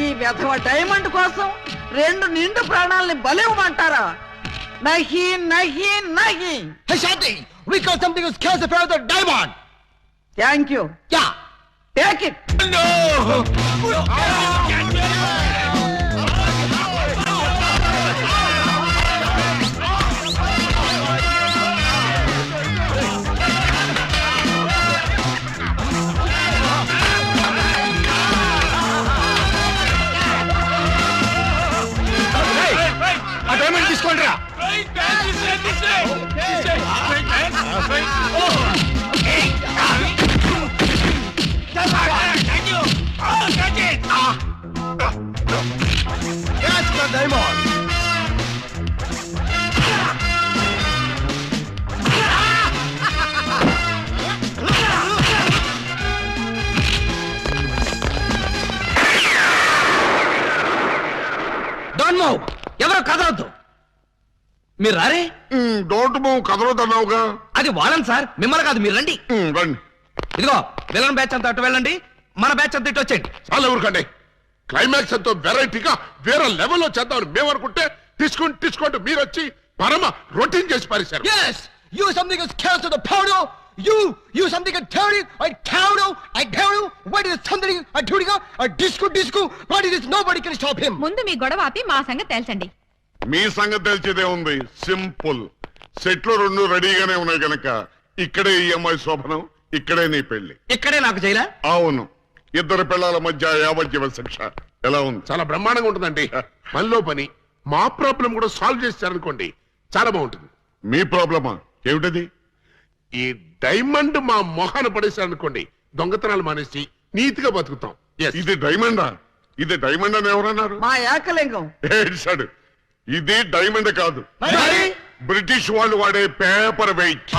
Speaker 7: ఈ వెధవ డైమండ్ కోసం 2 నిండు ప్రాణాలని బలివ్వమంటారా? నహి నహి నహి.
Speaker 1: Hey Shanti, we got something to scare about the diamond.
Speaker 7: Thank you.
Speaker 1: Yeah.
Speaker 7: Take it.
Speaker 1: ఆ డైమండ్ తీసుకోండి రా.
Speaker 2: Don't move. ఎవరో కదలొద్దు. మీరు రారే.
Speaker 5: డోంట్ మూవ్ కదలొద్దన్నావుగా.
Speaker 2: అది వాళ్ళని సార్, మిమ్మల్ని కాదు. మీరు రండి.
Speaker 5: రండి.
Speaker 2: ఇదిగో విలన్ బ్యాచ్ అంతా అటు వెళ్ళండి, మన బ్యాచ్ అంతా ఇటు వచ్చేయండి.
Speaker 3: చాలా ఊరుకండి. క్లైమాక్స్ ఎంతో వెరైటీగా వేరే లెవెల్లో చేద్దామని మేము అనుకుంటే తీసుకుంటూ మీరు వచ్చి పరమ రొటీన్ చేసి పారేశారు.
Speaker 1: Yes, you something is chaos to the powder. You something a theory. I tell you. What is something a theory? A disco. What is this? Nobody can stop him.
Speaker 6: ముందు మీ గొడవ ఆపి మా సంగతి తేల్చండి.
Speaker 5: మీ సంగతి తెలిసేదే ఉంది. సింపుల్. సెట్లు 2 రెడీగానే ఉన్నాయి గనక ఇక్కడే ఈ అమ్మాయి శోభనం, ఇక్కడే నీ పెళ్లి.
Speaker 2: ఇక్కడే నాకు చేయలే.
Speaker 5: అవును. 2 పిల్లల మధ్య యావజ్జీవ శిక్ష. ఎలా ఉంది?
Speaker 3: చాలా బ్రహ్మాండంగా ఉంటుందండి. మనలో పని మా ప్రాబ్లం కూడా సాల్వ్ చేస్తారనుకోండి, చాలా బాగుంటుంది.
Speaker 5: మీ ప్రాబ్లమా ఏమిటది?
Speaker 3: ఈ డైమండ్ మా మొహాన పడేశారనుకోండి, దొంగతనాలు మానేసి నీతిగా బతుకుతాం.
Speaker 5: ఇది డైమండా? ఇది డైమండ్ అని ఎవరన్నారు?
Speaker 7: మా ఏకలింగం.
Speaker 5: ఏడ్చాడు. ఇది డైమండ్ కాదు, బ్రిటిష్ వాళ్ళు వాడే పేపర్ వెయిట్.